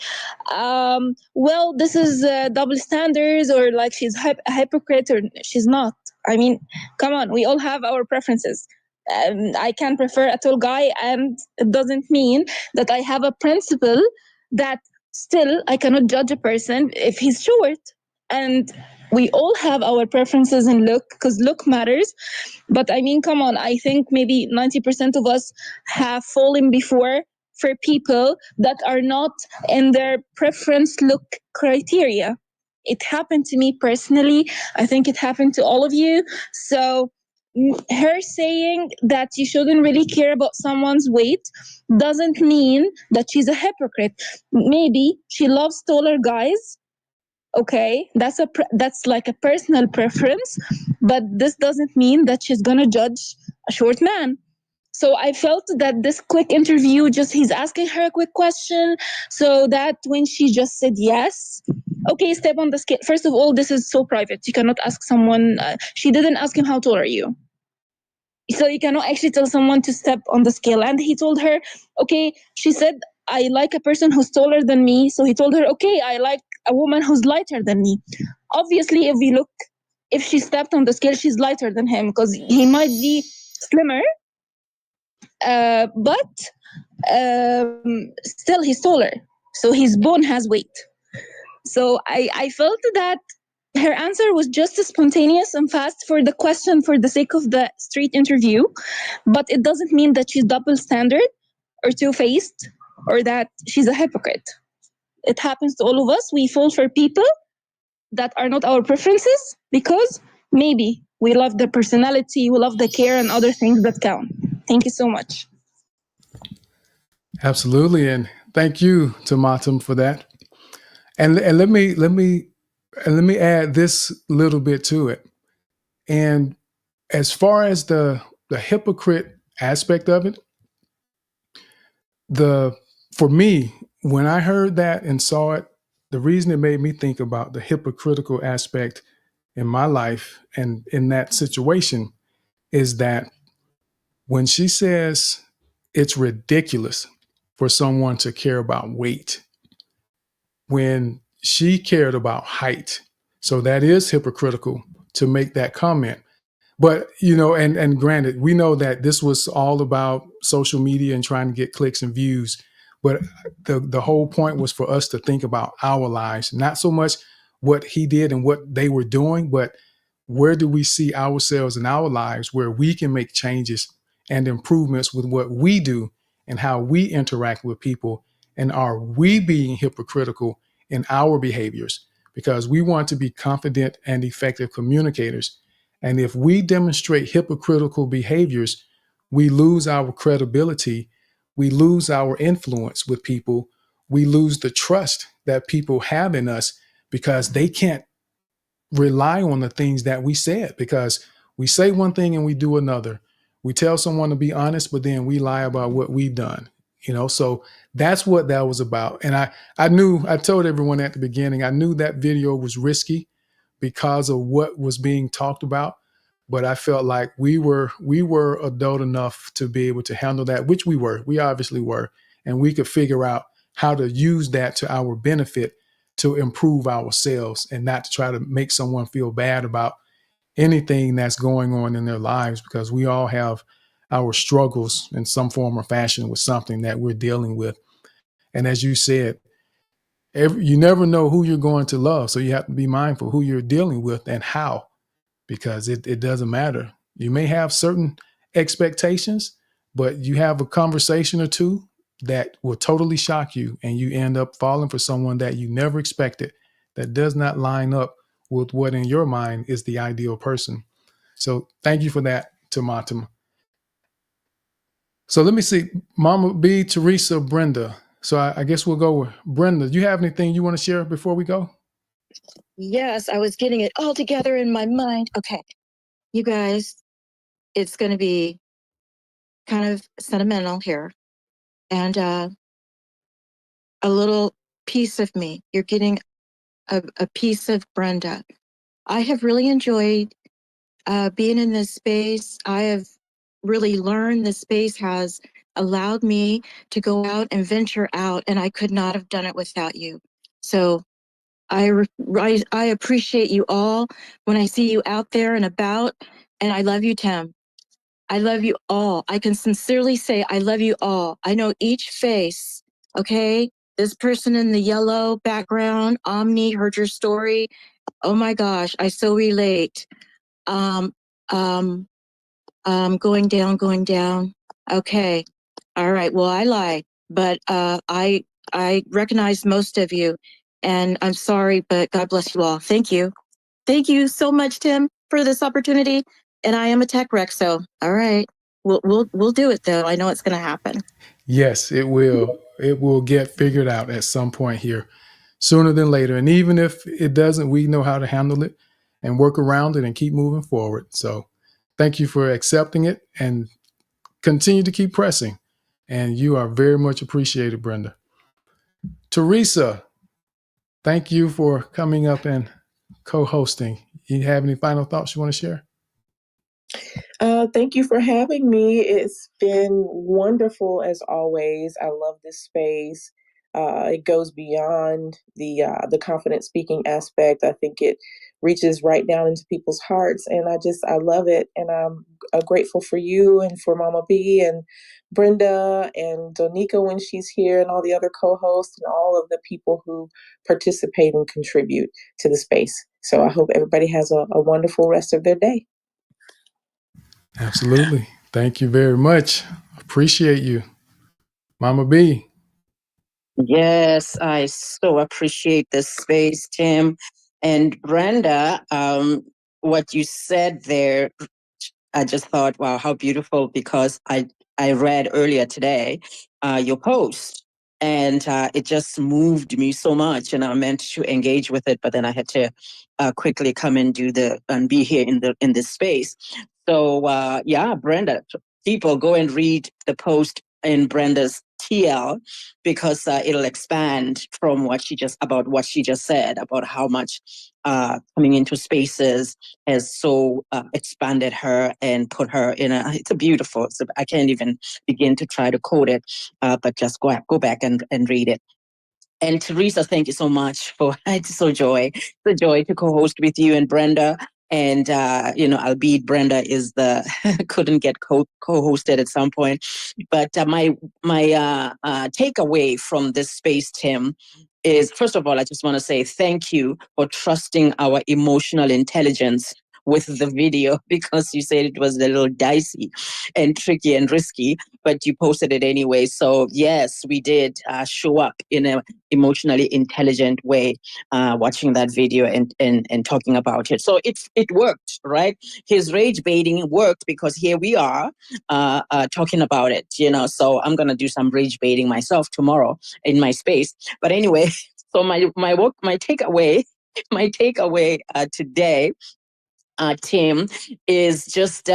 well, this is double standards, or like she's a hypocrite, or she's not. I mean, come on, we all have our preferences. I can prefer a tall guy, and it doesn't mean that I have a principle that still I cannot judge a person if he's short. And we all have our preferences in look, because look matters. But I mean, come on, I think maybe 90% of us have fallen before for people that are not in their preference look criteria. It happened to me personally. I think it happened to all of you. So her saying that you shouldn't really care about someone's weight doesn't mean that she's a hypocrite. Maybe she loves taller guys. Okay, that's like a personal preference, but this doesn't mean that she's gonna judge a short man. So I felt that this quick interview, just he's asking her a quick question, so that when she just said yes, okay, step on the scale. First of all, this is so private. You cannot ask someone. She didn't ask him how tall are you. So you cannot actually tell someone to step on the scale. And he told her, okay, she said, I like a person who's taller than me. So he told her, okay, I like a woman who's lighter than me. Obviously, if she stepped on the scale, she's lighter than him, because he might be slimmer, but still he's taller. So his bone has weight. So I felt that her answer was just as spontaneous and fast for the question for the sake of the street interview, but it doesn't mean that she's double standard or two-faced or that she's a hypocrite. It happens to all of us. We fall for people that are not our preferences because maybe we love their personality, we love the care and other things that count. Thank you so much. Absolutely, and thank you, Tomatum, for that. And let me add this little bit to it. And as far as the hypocrite aspect of it, for me, when I heard that and saw it, the reason it made me think about the hypocritical aspect in my life and in that situation is that when she says it's ridiculous for someone to care about weight, when she cared about height. So that is hypocritical to make that comment. But, and granted, we know that this was all about social media and trying to get clicks and views. But the whole point was for us to think about our lives, not so much what he did and what they were doing, but where do we see ourselves in our lives where we can make changes and improvements with what we do and how we interact with people. And are we being hypocritical in our behaviors? Because we want to be confident and effective communicators. And if we demonstrate hypocritical behaviors, we lose our credibility, we lose our influence with people, we lose the trust that people have in us because they can't rely on the things that we said, because we say one thing and we do another. We tell someone to be honest, but then we lie about what we've done. So that's what that was about. And I told everyone at the beginning, I knew that video was risky because of what was being talked about. But I felt like we were adult enough to be able to handle that, which we were. We obviously were. And we could figure out how to use that to our benefit to improve ourselves and not to try to make someone feel bad about anything that's going on in their lives, because we all have our struggles in some form or fashion with something that we're dealing with. And as you said, you never know who you're going to love. So you have to be mindful who you're dealing with and how, because it doesn't matter. You may have certain expectations, but you have a conversation or two that will totally shock you, and you end up falling for someone that you never expected, that does not line up with what in your mind is the ideal person. So thank you for that, Tomatum. So let me see, Mama B, Teresa, Brenda. So I guess we'll go with Brenda. Do you have anything you want to share before we go? Yes, I was getting it all together in my mind. Okay, you guys, it's going to be kind of sentimental here, and a little piece of me. You're getting a piece of Brenda. I have really enjoyed being in this space. I have really learned. This space has allowed me to go out and venture out, and I could not have done it without you. So I appreciate you all when I see you out there and about, and I love you, Tim. I love you all. I can sincerely say I love you all. I know each face, okay? This person in the yellow background, Omni, heard your story. Oh my gosh, I so relate. Um, um, going down. Okay. All right. Well, I lied, but I recognize most of you, and I'm sorry, but God bless you all. Thank you. Thank you so much, Tim, for this opportunity. And I am a tech wreck, so all right. We'll do it though. I know it's gonna happen. Yes, it will. It will get figured out at some point here, sooner than later. And even if it doesn't, we know how to handle it and work around it and keep moving forward. So thank you for accepting it and continue to keep pressing. And you are very much appreciated, Brenda. Teresa, thank you for coming up and co-hosting. You have any final thoughts you want to share? Thank you for having me. It's been wonderful as always. I love this space. It goes beyond the confident speaking aspect. I think it reaches right down into people's hearts, and I love it. And I'm grateful for you and for Mama B and Brenda and Donika when she's here, and all the other co-hosts and all of the people who participate and contribute to the space. So I hope everybody has a wonderful rest of their day. Absolutely. Thank you very much. Appreciate you. Mama B. Yes, I so appreciate this space, Tim. And Brenda, what you said there, I just thought, wow, how beautiful, because I read earlier today your post, and it just moved me so much, and I meant to engage with it, but then I had to quickly come and be here in this space. So yeah, Brenda, people go and read the post in Brenda's TL, because it'll expand from what she just said about how much coming into spaces has so expanded her and put her in it's a beautiful, I can't even begin to try to code it, but just go back and read it. And Teresa, thank you so much for it's a joy to co-host with you and Brenda. And albeit Brenda is couldn't get co-hosted at some point, but my takeaway from this space, Tim, is, first of all, I just want to say thank you for trusting our emotional intelligence with the video, because you said it was a little dicey and tricky and risky, but you posted it anyway. So yes, we did show up in a emotionally intelligent way, watching that video and talking about it. So it worked, right? His rage baiting worked, because here we are talking about it, so I'm going to do some rage baiting myself tomorrow in my space. But anyway, so my takeaway, today, Tim, is just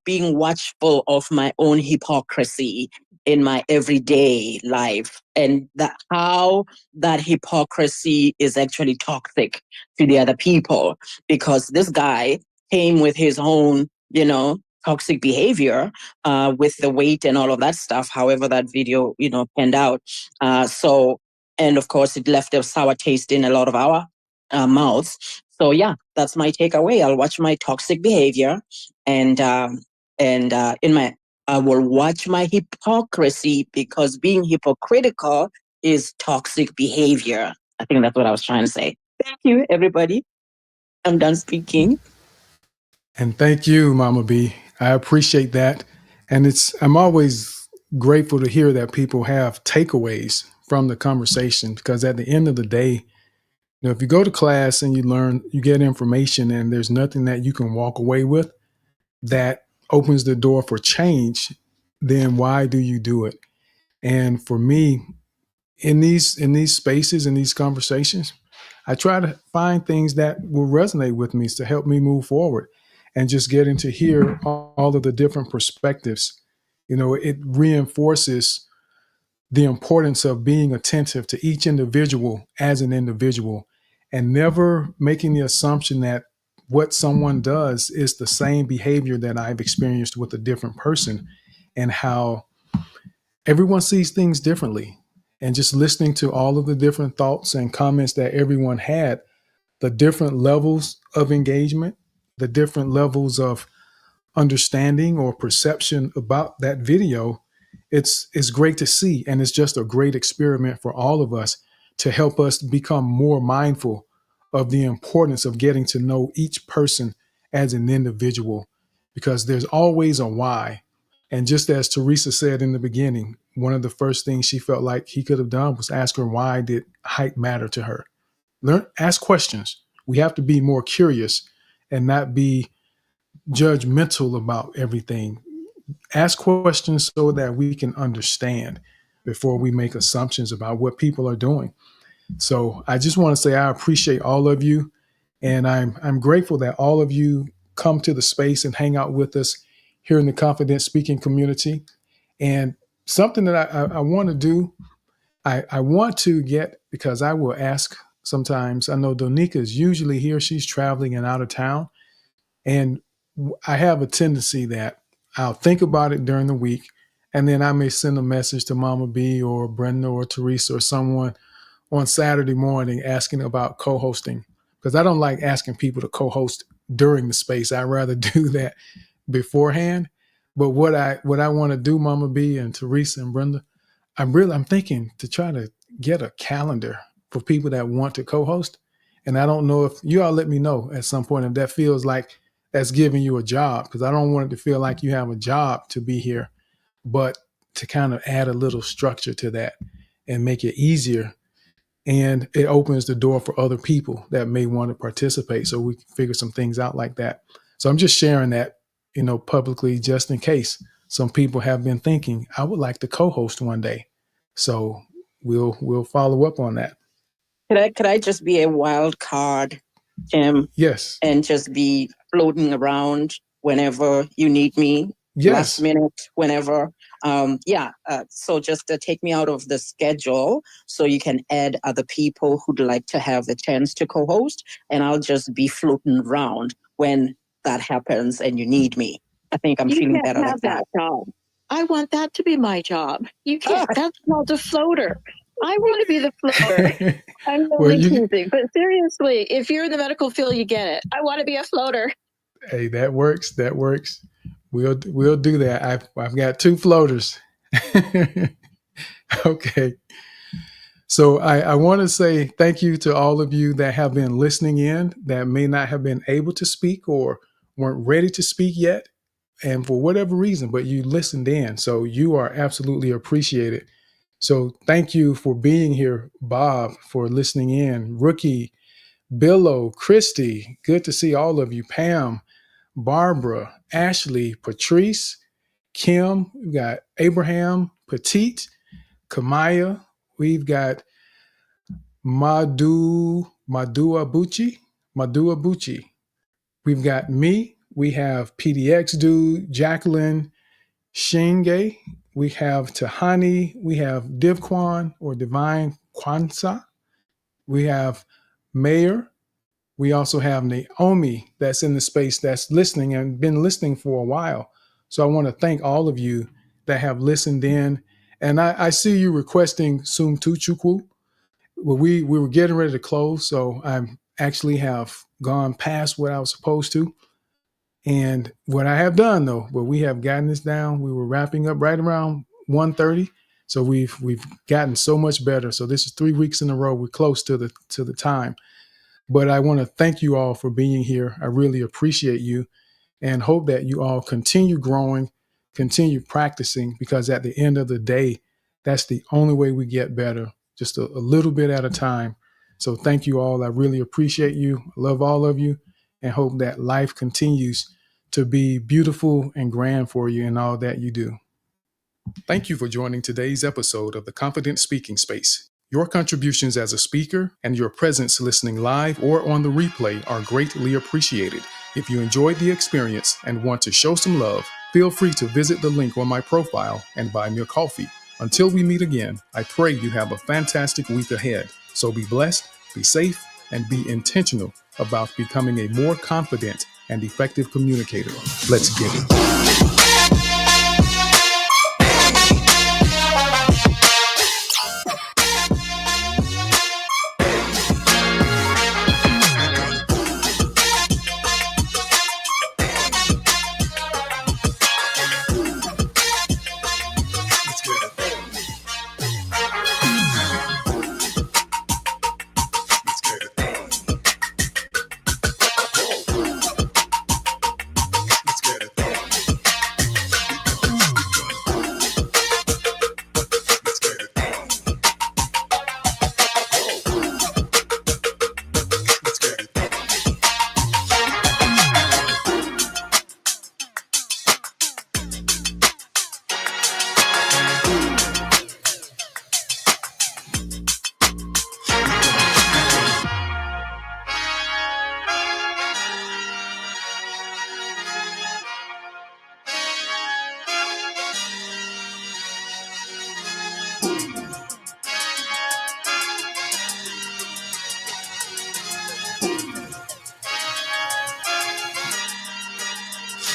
being watchful of my own hypocrisy in my everyday life, and how that hypocrisy is actually toxic to the other people, because this guy came with his own, toxic behavior, with the weight and all of that stuff, however that video, panned out. And of course, it left a sour taste in a lot of our mouths. So yeah, that's my takeaway. I'll watch my toxic behavior, and I will watch my hypocrisy, because being hypocritical is toxic behavior. I think that's what I was trying to say. Thank you, everybody. I'm done speaking. And thank you, Mama B. I appreciate that. And I'm always grateful to hear that people have takeaways from the conversation, because at the end of the day, if you go to class and you learn, you get information, and there's nothing that you can walk away with that opens the door for change, then why do you do it? And for me, in these spaces, in these conversations, I try to find things that will resonate with me to help me move forward, and just getting to hear all of the different perspectives. It reinforces the importance of being attentive to each individual as an individual, and never making the assumption that what someone does is the same behavior that I've experienced with a different person, and how everyone sees things differently. And just listening to all of the different thoughts and comments that everyone had, the different levels of engagement, the different levels of understanding or perception about that video, it's great to see, and it's just a great experiment for all of us to help us become more mindful of the importance of getting to know each person as an individual, because there's always a why. And just as Teresa said in the beginning, one of the first things she felt like he could have done was ask her, why did height matter to her? Learn, ask questions. We have to be more curious and not be judgmental about everything. Ask questions so that we can understand before we make assumptions about what people are doing. So I just want to say I appreciate all of you, and I'm grateful that all of you come to the space and hang out with us here in the Confident Speaking community. And something that I want to do, I want to get, because I will ask sometimes. I know Donika is usually here; she's traveling and out of town, and I have a tendency that I'll think about it during the week, and then I may send a message to Mama B or Brenda or Teresa or someone on Saturday morning asking about co-hosting, because I don't like asking people to co-host during the space. I'd rather do that beforehand. But what I want to do, Mama B and Teresa and Brenda, I'm thinking to try to get a calendar for people that want to co-host. And I don't know if you all let me know at some point if that feels like that's giving you a job, because I don't want it to feel like you have a job to be here, but to kind of add a little structure to that and make it easier. And it opens the door for other people that may want to participate. So we can figure some things out like that. So I'm just sharing that, publicly, just in case some people have been thinking, I would like to co-host one day. So we'll follow up on that. Could I just be a wild card, Tim, Yes. and just be floating around whenever you need me? Last Yes. minute, whenever. So just take me out of the schedule so you can add other people who'd like to have the chance to co-host, and I'll just be floating around when that happens and you need me. I think I'm You feeling can't better have like that. that job. I want that to be my job. You can't. That's called a floater. I want to be the floater. I'm Well, only teasing, but seriously, if you're in the medical field, you get it. I want to be a floater. Hey, that works. That works. We'll do that. I've got 2 floaters. Okay. So I want to say thank you to all of you that have been listening in, that may not have been able to speak or weren't ready to speak yet, and for whatever reason, but you listened in. So you are absolutely appreciated. So thank you for being here, Bob, for listening in. Rookie, Billo, Christy, good to see all of you. Pam, Barbara, Ashley, Patrice, Kim, we've got Abraham, Petite, Kamaya, we've got Madua Bucci. We've got me. We have PDX Dude, Jacqueline, Shinge. We have Tahani. We have Divquan or Divine Kwanzaa. We have Mayor. We also have Naomi that's in the space that's listening and been listening for a while. So I want to thank all of you that have listened in. And I see you requesting Sum Tuchukwu. Well, we were getting ready to close, so I actually have gone past what I was supposed to. And what I have done though, but we have gotten this down. We were wrapping up right around 1:30. So we've gotten so much better. So this is 3 weeks in a row. We're close to the time. But I want to thank you all for being here. I really appreciate you and hope that you all continue growing, continue practicing, because at the end of the day, that's the only way we get better, just a little bit at a time. So thank you all. I really appreciate you. Love all of you, and hope that life continues to be beautiful and grand for you in all that you do. Thank you for joining today's episode of the Confident Speaking Space. Your contributions as a speaker and your presence listening live or on the replay are greatly appreciated. If you enjoyed the experience and want to show some love, feel free to visit the link on my profile and buy me a coffee. Until we meet again, I pray you have a fantastic week ahead. So be blessed, be safe, and be intentional about becoming a more confident and effective communicator. Let's get it.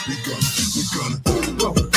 We're gonna